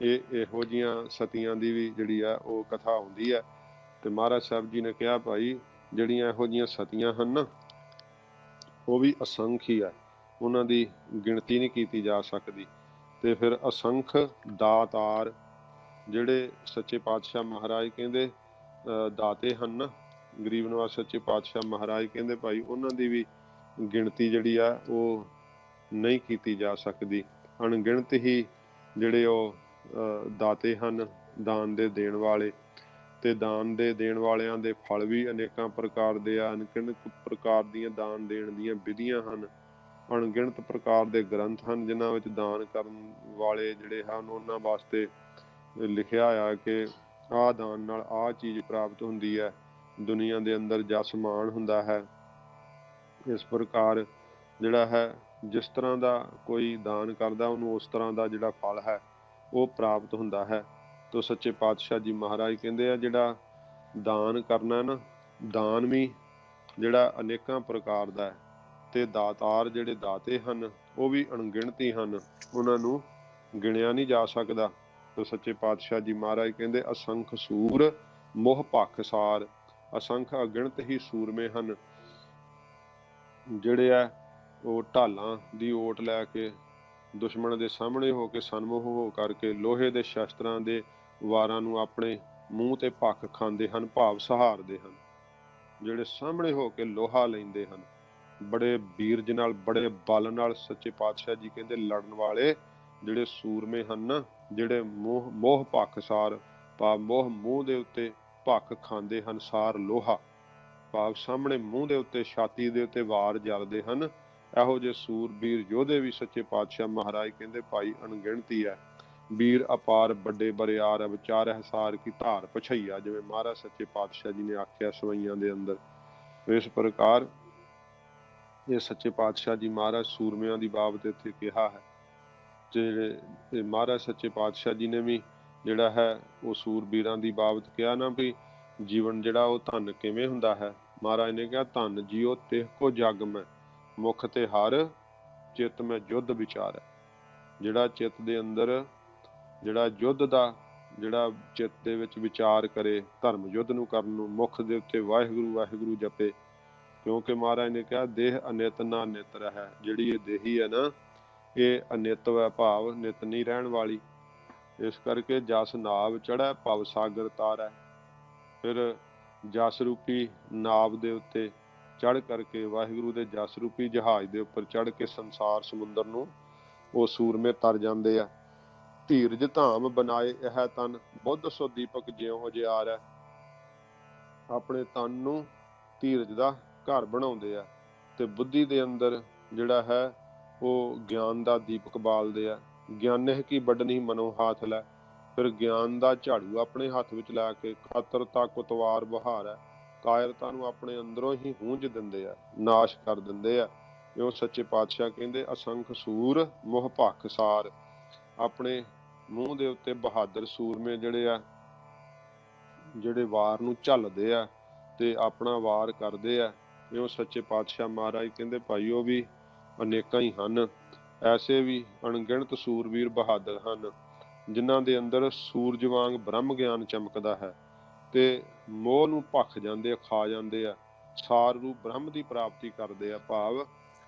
ਇਹੋ ਜਿਹੀਆਂ ਸਤੀਆਂ ਦੀ ਵੀ ਜਿਹੜੀ ਆ ਉਹ ਕਥਾ ਆਉਂਦੀ ਹੈ। ਤੇ ਮਹਾਰਾਜ ਸਾਹਿਬ ਜੀ ਨੇ ਕਿਹਾ ਭਾਈ ਜਿਹੜੀਆਂ ਇਹੋ ਜਿਹੀਆਂ ਸਤੀਆਂ ਹਨ ਨਾ ਉਹ ਵੀ ਅਸੰਖ ਹੀ ਹੈ, ਉਹਨਾਂ ਦੀ ਗਿਣਤੀ ਨਹੀਂ ਕੀਤੀ ਜਾ ਸਕਦੀ। ਤੇ ਫਿਰ ਅਸੰਖ ਦਾਤਾਰ ਜਿਹੜੇ ਸੱਚੇ ਪਾਤਸ਼ਾਹ ਮਹਾਰਾਜ ਕਹਿੰਦੇ ਦਾਤੇ ਹਨ ਨਾ, ਗਰੀਬ ਨਵਾਜ ਸੱਚੇ ਪਾਤਸ਼ਾਹ ਮਹਾਰਾਜ ਕਹਿੰਦੇ ਭਾਈ ਉਹਨਾਂ ਦੀ ਵੀ ਗਿਣਤੀ ਜਿਹੜੀ ਆ ਉਹ ਨਹੀਂ ਕੀਤੀ ਜਾ ਸਕਦੀ। ਅਣਗਿਣਤ ਹੀ ਜਿਹੜੇ ਉਹ ਦਾਤੇ ਹਨ, ਦਾਨ ਦੇ ਦੇਣ ਵਾਲੇ। ਤੇ ਦਾਨ ਦੇ ਦੇਣ ਵਾਲਿਆਂ ਦੇ ਫਲ ਵੀ ਅਨੇਕਾਂ ਪ੍ਰਕਾਰ ਦੇ ਆ। ਅਣਗਿਣਤ ਪ੍ਰਕਾਰ ਦੀਆਂ ਦਾਨ ਦੇਣ ਦੀਆਂ ਵਿਧੀਆਂ ਹਨ। ਅਣਗਿਣਤ ਪ੍ਰਕਾਰ ਦੇ ਗ੍ਰੰਥ ਹਨ ਜਿਨ੍ਹਾਂ ਵਿੱਚ ਦਾਨ ਕਰਨ ਵਾਲੇ ਜਿਹੜੇ ਹਨ ਉਹਨਾਂ ਵਾਸਤੇ ਲਿਖਿਆ ਆ ਕਿ ਆਹ ਦਾਨ ਨਾਲ ਆਹ ਚੀਜ਼ ਪ੍ਰਾਪਤ ਹੁੰਦੀ ਹੈ, ਦੁਨੀਆ ਦੇ ਅੰਦਰ ਜਸ ਮਾਣ ਹੁੰਦਾ ਹੈ। ਇਸ ਪ੍ਰਕਾਰ ਜਿਹੜਾ ਹੈ ਜਿਸ ਤਰ੍ਹਾਂ ਦਾ ਕੋਈ ਦਾਨ ਕਰਦਾ ਉਹਨੂੰ ਉਸ ਤਰ੍ਹਾਂ ਦਾ ਜਿਹੜਾ ਫਲ ਹੈ ਉਹ ਪ੍ਰਾਪਤ ਹੁੰਦਾ ਹੈ। ਤੋ ਸੱਚੇ ਪਾਤਸ਼ਾਹ ਜੀ ਮਹਾਰਾਜ ਕਹਿੰਦੇ ਆ ਜਿਹੜਾ ਦਾਨ ਕਰਨਾ ਨਾ, ਦਾਨ ਵੀ ਜਿਹੜਾ ਅਨੇਕਾਂ ਪ੍ਰਕਾਰ ਦਾ ਹੈ। ਤੇ ਦਾਤਾਰ ਜਿਹੜੇ ਦਾਤੇ ਹਨ ਉਹ ਵੀ ਅਣਗਿਣਤ ਹੀ ਹਨ, ਉਹਨਾਂ ਨੂੰ ਗਿਣਿਆ ਨਹੀਂ ਜਾ ਸਕਦਾ। ਤੋ ਸੱਚੇ ਪਾਤਸ਼ਾਹ ਜੀ ਮਹਾਰਾਜ ਕਹਿੰਦੇ ਅਸੰਖ ਸੂਰ ਮੋਹ ਭਖ ਸਾਰ। ਅਸੰਖ ਅਗਿਣਤ ਹੀ ਸੂਰਮੇ ਹਨ ਜਿਹੜੇ ਆ ਉਹ ਢਾਲਾਂ ਦੀ ਓਟ ਲੈ ਕੇ ਦੁਸ਼ਮਣ ਦੇ ਸਾਹਮਣੇ ਹੋ ਕੇ ਸਨਮੁਖ ਹੋ ਕਰਕੇ ਲੋਹੇ ਦੇ ਸ਼ਸਤਰਾਂ ਦੇ ਵਾਰਾਂ ਨੂੰ ਆਪਣੇ ਮੂੰਹ ਤੇ ਭੱਖ ਖਾਂਦੇ ਹਨ, ਭਾਵ ਸਹਾਰਦੇ ਹਨ। ਜਿਹੜੇ ਸਾਹਮਣੇ ਹੋ ਕੇ ਲੋਹਾ ਲੈਂਦੇ ਹਨ, ਬੜੇ ਵੀਰਜ ਨਾਲ ਬੜੇ ਬਲ ਨਾਲ ਸੱਚੇ ਪਾਤਸ਼ਾਹ ਜੀ ਕਹਿੰਦੇ ਲੜਨ ਵਾਲੇ ਜਿਹੜੇ ਸੂਰਮੇ ਹਨ ਨਾ, ਜਿਹੜੇ ਮੋਹ ਭੱਖ ਸਾਰ, ਭਾਵ ਮੂੰਹ ਦੇ ਉੱਤੇ ਭੱਖ ਖਾਂਦੇ ਹਨ, ਸਾਰ ਲੋਹਾ ਭਾਵ ਸਾਹਮਣੇ ਮੂੰਹ ਦੇ ਉੱਤੇ ਛਾਤੀ ਦੇ ਉੱਤੇ ਵਾਰ ਜਲਦੇ ਹਨ। ਇਹੋ ਜਿਹੇ ਸੂਰਬੀਰ ਯੋਧੇ ਵੀ ਸੱਚੇ ਪਾਤਸ਼ਾਹ ਮਹਾਰਾਜ ਕਹਿੰਦੇ ਭਾਈ ਅਣਗਿਣਤੀ ਹੈ। ਵੀਰ ਅਪਾਰ ਵੱਡੇ ਬਰਿਆਰ ਵਿਚਾਰ ਹਸਾਰ ਕੀ ਧਾਰ ਪਛਈਆ, ਜਿਵੇਂ ਮਹਾਰਾਜ ਸੱਚੇ ਪਾਤਸ਼ਾਹ ਜੀ ਨੇ ਆਖਿਆ ਸਵਈਆਂ ਦੇ ਅੰਦਰ। ਇਸ ਪ੍ਰਕਾਰ ਇਹ ਸੱਚੇ ਪਾਤਸ਼ਾਹ ਜੀ ਮਹਾਰਾਜ ਸੂਰਮਿਆਂ ਦੀ ਬਾਬਤ ਇੱਥੇ ਕਿਹਾ ਹੈ। ਜਿਹੜੇ ਮਹਾਰਾਜ ਸੱਚੇ ਪਾਤਸ਼ਾਹ ਜੀ ਨੇ ਵੀ ਜਿਹੜਾ ਹੈ ਉਹ ਸੂਰਬੀਰਾਂ ਦੀ ਬਾਬਤ ਕਿਹਾ ਨਾ ਵੀ ਜੀਵਨ ਜਿਹੜਾ ਉਹ ਧਨ ਕਿਵੇਂ ਹੁੰਦਾ ਹੈ। ਮਹਾਰਾਜ ਨੇ ਕਿਹਾ ਧਨ ਜੀਓ ਤਿਹ ਕੋ ਜਗ ਮੈਂ ਮੁਖ ਤੇ ਹਰ ਚਿੱਤ ਮੈਂ ਯੁੱਧ ਵਿਚਾਰ ਹੈ। ਜਿਹੜਾ ਚਿੱਤ ਦੇ ਅੰਦਰ ਜਿਹੜਾ ਯੁੱਧ ਦਾ ਜਿਹੜਾ ਚਿੱਤ ਦੇ ਵਿੱਚ ਵਿਚਾਰ ਕਰੇ, ਧਰਮ ਯੁੱਧ ਨੂੰ ਕਰਨ ਨੂੰ, ਮੁਖ ਦੇ ਉੱਤੇ ਵਾਹਿਗੁਰੂ ਵਾਹਿਗੁਰੂ ਜਪੇ। ਕਿਉਂਕਿ ਮਹਾਰਾਜ ਨੇ ਕਿਹਾ ਦੇਹ ਅਨਿਤ ਨਾ ਨਿਤ ਰਹਿ। ਜਿਹੜੀ ਇਹ ਦੇਹੀ ਹੈ ਨਾ ਇਹ ਅਨਿਤ ਹੈ, ਭਾਵ ਨਿਤ ਨਹੀਂ ਰਹਿਣ ਵਾਲੀ। ਇਸ ਕਰਕੇ ਜਸ ਨਾਵ ਚੜ੍ਹੈ ਭਵ ਸਾਗਰ ਤਾਰੈ। ਫਿਰ ਜਸ ਰੂਪੀ ਨਾਵ ਦੇ ਉੱਤੇ ਚੜ੍ਹ ਕਰਕੇ ਵਾਹਿਗੁਰੂ ਦੇ ਜਸ ਰੂਪੀ ਜਹਾਜ਼ ਦੇ ਉੱਪਰ ਚੜ੍ਹ ਕੇ ਸੰਸਾਰ ਸਮੁੰਦਰ ਨੂੰ ਉਹ ਸੂਰਮੇ ਤਰ ਜਾਂਦੇ ਆ। ਧੀਰਜ ਧਾਮ ਬਣਾਏ ਇਹ ਤਨ ਬੁੱਧ ਸੋ ਦੀਪਕ ਜਿਉਂ ਜਿਆਰੈ। ਆਪਣੇ ਤਨ ਨੂੰ ਧੀਰਜ ਦਾ ਘਰ ਬਣਾਉਂਦੇ ਆ ਤੇ ਬੁੱਧੀ ਦੇ ਅੰਦਰ ਜਿਹੜਾ ਹੈ ਉਹ ਗਿਆਨ ਦਾ ਦੀਪਕ ਬਾਲਦੇ ਆ। ਗਿਆਨਹਿ ਕੀ ਵੱਡਨੀ ਮਨੋ ਹਾਥ ਲੈ। ਫਿਰ ਗਿਆਨ ਦਾ ਝਾੜੂ ਆਪਣੇ ਹੱਥ ਵਿੱਚ ਲੈ ਕੇ ਖਾਤਰਤਾ ਕੁਤਵਾਰ ਬਹਾਰ ਹੈ। ਕਾਇਰਤਾ ਨੂੰ ਆਪਣੇ ਅੰਦਰੋਂ ਹੀ ਹੂੰਝ ਦਿੰਦੇ ਆ, ਨਾਸ਼ ਕਰ ਦਿੰਦੇ ਆ। ਜੋ ਸੱਚੇ ਪਾਤਸ਼ਾਹ ਕਹਿੰਦੇ ਅਸੰਖ ਸੂਰ ਮੋਹ ਭਖ ਸਾਰ। ਆਪਣੇ ਮੂੰਹ ਦੇ ਉੱਤੇ ਬਹਾਦਰ ਸੂਰਮੇ ਜਿਹੜੇ ਆ, ਜਿਹੜੇ ਵਾਰ ਨੂੰ ਝੱਲਦੇ ਆ ਤੇ ਆਪਣਾ ਵਾਰ ਕਰਦੇ ਆ। ਜੋ ਸੱਚੇ ਪਾਤਸ਼ਾਹ ਮਹਾਰਾਜ ਕਹਿੰਦੇ ਭਾਈ ਉਹ ਵੀ ਅਨੇਕਾਂ ਹੀ ਹਨ। ਐਸੇ ਵੀ ਅਣਗਿਣਤ ਸੂਰਵੀਰ ਬਹਾਦਰ ਹਨ ਜਿਨ੍ਹਾਂ ਦੇ ਅੰਦਰ ਸੂਰਜ ਵਾਂਗ ਬ੍ਰਹਮ ਗਿਆਨ ਚਮਕਦਾ ਹੈ ਤੇ ਮੋਹ ਨੂੰ ਭਖ ਜਾਂਦੇ ਆ, ਖਾ ਜਾਂਦੇ ਆ, ਸਾਰ ਰੂਪ ਬ੍ਰਹਮ ਦੀ ਪ੍ਰਾਪਤੀ ਕਰਦੇ ਆ। ਭਾਵ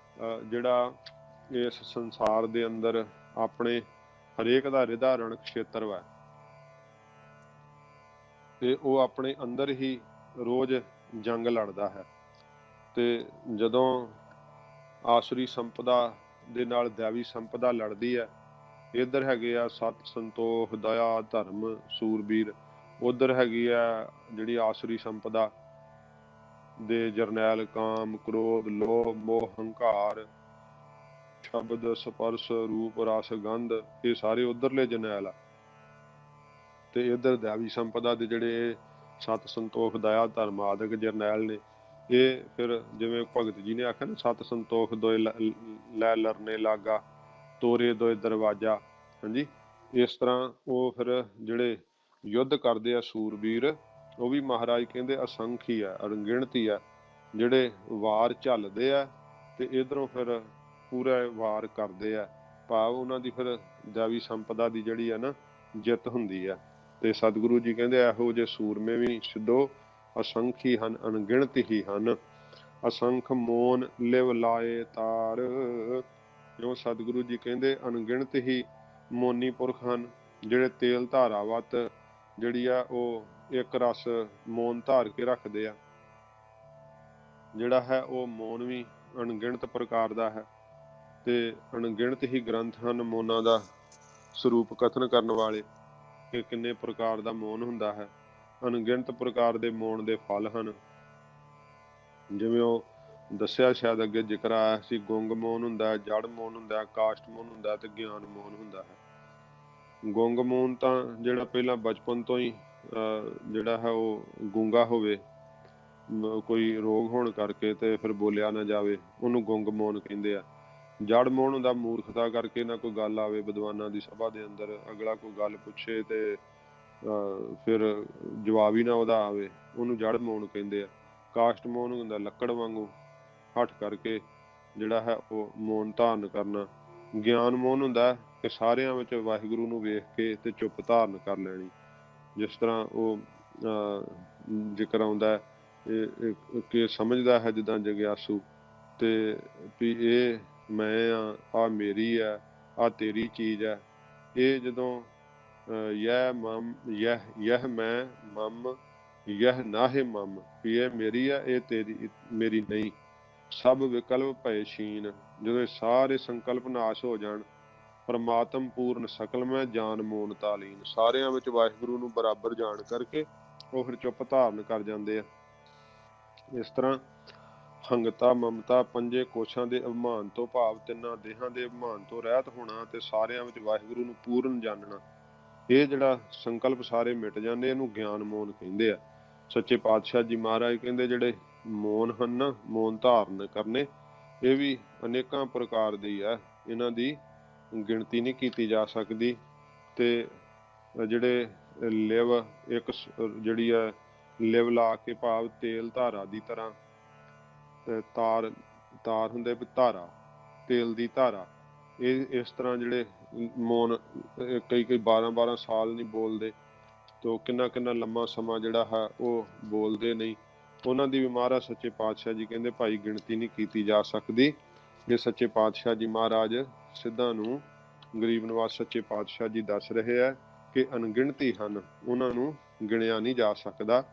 ਜਿਹੜਾ ਇਸ ਸੰਸਾਰ ਦੇ ਅੰਦਰ ਆਪਣੇ ਹਰੇਕ ਦਾ ਰਿਦਾ ਰਣ ਖੇਤਰ ਵਾ ਤੇ ਉਹ ਆਪਣੇ ਅੰਦਰ ਹੀ ਰੋਜ਼ ਜੰਗ ਲੜਦਾ ਹੈ। ਤੇ ਜਦੋਂ ਆਸੁਰੀ ਸੰਪਦਾ ਦੇ ਨਾਲ ਦੈਵੀ ਸੰਪਦਾ ਲੜਦੀ ਹੈ, ਇੱਧਰ ਹੈਗੇ ਆ ਸਤ ਸੰਤੋਖ ਦਇਆ ਧਰਮ ਸੂਰਬੀਰ, ਉਧਰ ਹੈਗੀ ਆ ਜਿਹੜੀ ਆਸੁਰੀ ਸੰਪਦਾ ਦੇ ਜਰਨੈਲ ਕਾਮ ਕ੍ਰੋਧ ਲੋਭ ਮੋਹ ਹੰਕਾਰ ਸ਼ਬਦ ਸਪਰਸ਼ ਰੂਪ ਰਸ ਗੰਧ, ਇਹ ਸਾਰੇ ਉਧਰਲੇ ਜਰਨੈਲ ਆ। ਤੇ ਇੱਧਰ ਦੈਵੀ ਸੰਪਦਾ ਦੇ ਜਿਹੜੇ ਸਤ ਸੰਤੋਖ ਦਇਆ ਧਰਮ ਆਦਿਕ ਜਰਨੈਲ ਨੇ ਇਹ ਫਿਰ ਜਿਵੇਂ ਭਗਤ ਜੀ ਨੇ ਆਖਿਆ ਨਾ, ਸਤ ਸੰਤੋਖ ਦੋਏ ਲੈ ਲਰਨੇ ਲਾਗਾ, ਤੋਰੇ ਦੋਏ ਦਰਵਾਜ਼ਾ। ਹਾਂਜੀ, ਇਸ ਤਰ੍ਹਾਂ ਉਹ ਫਿਰ ਜਿਹੜੇ ਯੁੱਧ ਕਰਦੇ ਆ ਸੂਰਬੀਰ, ਉਹ ਵੀ ਮਹਾਰਾਜ ਕਹਿੰਦੇ ਅਸੰਖ ਹੀ ਆ, ਅਣਗਿਣਤ ਹੀ ਆ, ਜਿਹੜੇ ਵਾਰ ਝੱਲਦੇ ਆ ਤੇ ਇਧਰੋਂ ਫਿਰ ਪੂਰਾ ਵਾਰ ਕਰਦੇ ਆ। ਭਾਵ ਉਹਨਾਂ ਦੀ ਫਿਰ ਦੇਵੀ ਸੰਪਦਾ ਦੀ ਜਿਹੜੀ ਆ ਨਾ ਜਿੱਤ ਹੁੰਦੀ ਆ। ਤੇ ਸਤਿਗੁਰੂ ਜੀ ਕਹਿੰਦੇ ਇਹੋ ਜਿਹੇ ਸੂਰਮੇ ਵੀ ਸਿੱਧੋ ਅਸੰਖ ਹੀ ਹਨ, ਅਣਗਿਣਤ ਹੀ ਹਨ। ਅਸੰਖ ਮੋਨ ਲਿਵ ਲਾਏ ਤਾਰ, ਜਿਉਂ ਸਤਿਗੁਰੂ ਜੀ ਕਹਿੰਦੇ ਅਣਗਿਣਤ ਹੀ ਮੋਨੀ ਪੁਰਖ ਹਨ, ਜਿਹੜੇ ਤੇਲ ਧਾਰਾਵਤ ਜਿਹੜੀ ਆ ਉਹ ਇੱਕ ਰਸ ਮੋਨ ਧਾਰ ਕੇ ਰੱਖਦੇ ਆ। ਜਿਹੜਾ ਹੈ ਉਹ ਮੋਨ ਵੀ ਅਣਗਿਣਤ ਪ੍ਰਕਾਰ ਦਾ ਹੈ, ਤੇ ਅਣਗਿਣਤ ਹੀ ਗ੍ਰੰਥ ਹਨ ਮੋਨਾਂ ਦਾ ਸਰੂਪ ਕਥਨ ਕਰਨ ਵਾਲੇ, ਕਿ ਕਿੰਨੇ ਪ੍ਰਕਾਰ ਦਾ ਮੋਨ ਹੁੰਦਾ ਹੈ। ਅਣਗਿਣਤ ਪ੍ਰਕਾਰ ਦੇ ਮੋਨ ਦੇ ਫਲ ਹਨ, ਜਿਵੇਂ ਉਹ ਦੱਸਿਆ ਸ਼ਾਇਦ ਅੱਗੇ ਜ਼ਿਕਰ ਆਇਆ ਸੀ, ਗੁੰਗ ਮੋਨ ਹੁੰਦਾ ਹੈ, ਜੜ ਮੋਨ ਹੁੰਦਾ ਹੈ, ਕਾਸ਼ਟ ਮੋਨ ਹੁੰਦਾ ਹੈ ਤੇ ਗਿਆਨ ਮੋਨ ਹੁੰਦਾ ਹੈ। ਗੁੰਗ ਮੋਨ ਤਾਂ ਜਿਹੜਾ ਪਹਿਲਾਂ ਬਚਪਨ ਤੋਂ ਹੀ ਜਿਹੜਾ ਹੈ ਉਹ ਗੂੰਗਾ ਹੋਵੇ, ਕੋਈ ਰੋਗ ਹੋਣ ਕਰਕੇ ਤੇ ਫਿਰ ਬੋਲਿਆ ਨਾ ਜਾਵੇ, ਉਹਨੂੰ ਗੁੰਗ ਮੋਨ ਕਹਿੰਦੇ ਆ। ਜੜ ਮੋਨ ਹੁੰਦਾ ਮੂਰਖਤਾ ਕਰਕੇ, ਨਾ ਕੋਈ ਗੱਲ ਆਵੇ ਵਿਦਵਾਨਾਂ ਦੀ ਸਭਾ ਦੇ ਅੰਦਰ, ਅਗਲਾ ਕੋਈ ਗੱਲ ਪੁੱਛੇ ਤੇ ਫਿਰ ਜਵਾਬ ਹੀ ਨਾ ਉਹਦਾ ਆਵੇ, ਉਹਨੂੰ ਜੜ ਮੋਨ ਕਹਿੰਦੇ ਆ। ਕਾਸ਼ਟ ਮੋਨ ਹੁੰਦਾ ਲੱਕੜ ਵਾਂਗੂ ਹੱਠ ਕਰਕੇ ਜਿਹੜਾ ਹੈ ਉਹ ਮੋਨ ਧਾਰਨ ਕਰਨਾ। ਗਿਆਨ ਮੋਨ ਹੁੰਦਾ ਕਿ ਸਾਰਿਆਂ ਵਿੱਚ ਵਾਹਿਗੁਰੂ ਨੂੰ ਵੇਖ ਕੇ ਤੇ ਚੁੱਪ ਧਾਰਨ ਕਰ ਲੈਣੀ, ਜਿਸ ਤਰ੍ਹਾਂ ਉਹ ਜ਼ਿਕਰ ਆਉਂਦਾ ਕਿ ਸਮਝਦਾ ਹੈ ਜਿੱਦਾਂ ਜਗਿਆਸੂ, ਤੇ ਵੀ ਇਹ ਮੈਂ ਆ ਮੇਰੀ ਹੈ, ਆ ਤੇਰੀ ਚੀਜ਼ ਹੈ। ਇਹ ਜਦੋਂ ਯਹ ਮੈਂ ਮਮ ਯਹ ਨਾਹਿ ਮਮ, ਵੀ ਇਹ ਮੇਰੀ ਹੈ, ਇਹ ਤੇਰੀ ਮੇਰੀ ਨਹੀਂ। ਸਭ ਵਿਕਲਪ ਭਏ ਛੀਨ, ਜਦੋਂ ਇਹ ਸਾਰੇ ਸੰਕਲਪ ਨਾਸ਼ ਹੋ ਜਾਣ, ਪਰਮਾਤਮ ਪੂਰਨ ਸਕਲ ਮੈਂ ਜਾਨ ਮੋਨ ਤਾਲੀਨ, ਸਾਰਿਆਂ ਵਿੱਚ ਵਾਹਿਗੁਰੂ ਨੂੰ ਬਰਾਬਰ ਜਾਣ ਕਰਕੇ ਉਹ ਫਿਰ ਚੁੱਪ ਧਾਰਨ ਕਰ ਜਾਂਦੇ ਆ। ਇਸ ਤਰ੍ਹਾਂ ਹੰਗਤਾ ਮਮਤਾ ਪੰਜੇ ਕੋਸ਼ਾਂ ਦੇ ਅਭਿਮਾਨ ਤੋਂ, ਭਾਵ ਤਿੰਨਾਂ ਦੇਹਾਂ ਦੇ ਅਭਿਮਾਨ ਤੋਂ ਰਹਿਤ ਹੋਣਾ ਤੇ ਸਾਰਿਆਂ ਵਿੱਚ ਵਾਹਿਗੁਰੂ ਨੂੰ ਪੂਰਨ ਜਾਣਨਾ, ਇਹ ਜਿਹੜਾ ਸੰਕਲਪ ਸਾਰੇ ਮਿਟ ਜਾਂਦੇ, ਇਹਨੂੰ ਗਿਆਨ ਮੋਨ ਕਹਿੰਦੇ ਆ। ਸੱਚੇ ਪਾਤਸ਼ਾਹ ਜੀ ਮਹਾਰਾਜ ਕਹਿੰਦੇ ਜਿਹੜੇ ਮੋਨ ਹਨ ਨਾ, ਮੋਨ ਧਾਰਨ ਕਰਨੇ, ਇਹ ਵੀ ਅਨੇਕਾਂ ਪ੍ਰਕਾਰ ਦੇ ਆ, ਇਹਨਾਂ ਦੀ ਗਿਣਤੀ ਨਹੀਂ ਕੀਤੀ ਜਾ ਸਕਦੀ। ਤੇ ਜਿਹੜੇ ਲਿਵ ਇੱਕ ਜਿਹੜੀ ਹੈ ਲਿਵ ਲਾ ਕੇ, ਭਾਵ ਤੇਲ ਧਾਰਾ ਦੀ ਤਰ੍ਹਾਂ, ਤਾਰ ਹੁੰਦੇ ਵੀ ਧਾਰਾ, ਤੇਲ ਦੀ ਧਾਰਾ, ਇਹ ਇਸ ਤਰ੍ਹਾਂ ਜਿਹੜੇ ਮੋਨ ਕਈ 12-12 ਸਾਲ ਨਹੀਂ ਬੋਲਦੇ, ਤੇ ਕਿੰਨਾ ਕਿੰਨਾ ਲੰਮਾ ਸਮਾਂ ਜਿਹੜਾ ਹੈ ਉਹ ਬੋਲਦੇ ਨਹੀਂ, ਉਹਨਾਂ ਦੀ ਵੀ ਮਹਾਰਾਜ ਸੱਚੇ ਪਾਤਸ਼ਾਹ ਜੀ ਕਹਿੰਦੇ ਭਾਈ ਗਿਣਤੀ ਨਹੀਂ ਕੀਤੀ ਜਾ ਸਕਦੀ। ਇਹ ਸੱਚੇ ਪਾਤਸ਼ਾਹ ਜੀ ਮਹਾਰਾਜ ਸਿੱਧਾਂ ਨੂੰ ਗਰੀਬ ਨਿਵਾਸ ਸੱਚੇ ਪਾਤਸ਼ਾਹ ਜੀ ਦੱਸ ਰਹੇ ਆ ਕਿ ਅਣਗਿਣਤੀ ਹਨ, ਉਹਨਾਂ ਨੂੰ ਗਿਣਿਆ ਨਹੀਂ ਜਾ ਸਕਦਾ।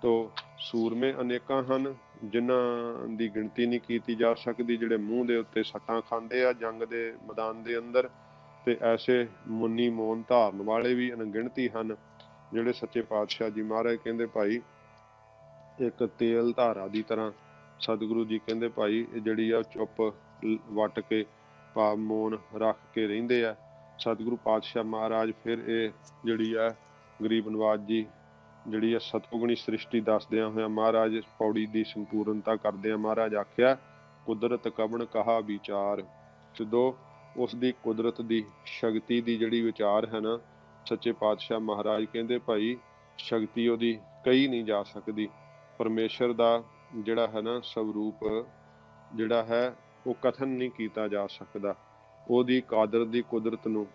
ਤੋ ਸੂਰਮੇ ਅਨੇਕਾਂ ਹਨ, ਜਿਨ੍ਹਾਂ ਦੀ ਗਿਣਤੀ ਨਹੀਂ ਕੀਤੀ ਜਾ ਸਕਦੀ, ਜਿਹੜੇ ਮੂੰਹ ਦੇ ਉੱਤੇ ਸੱਟਾਂ ਖਾਂਦੇ ਆ ਜੰਗ ਦੇ ਮੈਦਾਨ ਦੇ ਅੰਦਰ, ਤੇ ਐਸੇ ਮੁੰਨੀ ਮੋਨ ਧਾਰਨ ਵਾਲੇ ਵੀ ਅਣਗਿਣਤੀ ਹਨ, ਜਿਹੜੇ ਸੱਚੇ ਪਾਤਸ਼ਾਹ ਜੀ ਮਹਾਰਾਜ ਕਹਿੰਦੇ ਭਾਈ ਇੱਕ ਤੇਲ ਧਾਰਾ ਦੀ ਤਰ੍ਹਾਂ, ਸਤਿਗੁਰੂ ਜੀ ਕਹਿੰਦੇ ਭਾਈ ਜਿਹੜੀ ਆ ਚੁੱਪ ਵੱਟ ਕੇ, ਭਾਵ ਮੋਨ ਰੱਖ ਕੇ ਰਹਿੰਦੇ ਆ। ਸਤਿਗੁਰੂ ਪਾਤਸ਼ਾਹ ਮਹਾਰਾਜ ਫਿਰ ਇਹ ਜਿਹੜੀ ਆ ਗਰੀਬ ਨਿਵਾਜ ਜੀ ਜਿਹੜੀ ਆ ਸਤਿਗੁਣੀ ਸ੍ਰਿਸ਼ਟੀ ਦੱਸਦਿਆਂ ਹੋਇਆ ਮਹਾਰਾਜ ਪੌੜੀ ਦੀ ਸੰਪੂਰਨਤਾ ਕਰਦੇ ਆ। ਮਹਾਰਾਜ ਆਖਿਆ ਕੁਦਰਤ ਕਵਣ ਕਹਾ ਵਿਚਾਰ, ਸਿੱਧੋ ਉਸ ਦੀ ਕੁਦਰਤ ਦੀ ਸ਼ਕਤੀ ਦੀ ਜਿਹੜੀ ਵਿਚਾਰ ਹੈ ਨਾ, ਸੱਚੇ ਪਾਤਸ਼ਾਹ ਮਹਾਰਾਜ ਕਹਿੰਦੇ ਭਾਈ ਸ਼ਕਤੀ ਉਹਦੀ ਕਹੀ ਨਹੀਂ ਜਾ ਸਕਦੀ। ਪਰਮੇਸ਼ਰ ਦਾ ਜਿਹੜਾ ਹੈ ਨਾ ਸਵਰੂਪ ਜਿਹੜਾ ਹੈ ਉਹ ਕਥਨ ਨਹੀਂ ਕੀਤਾ ਜਾ ਸਕਦਾ। ਉਹਦੀ ਕਾਦਰ ਦੀ ਕੁਦਰਤ ਨੂੰ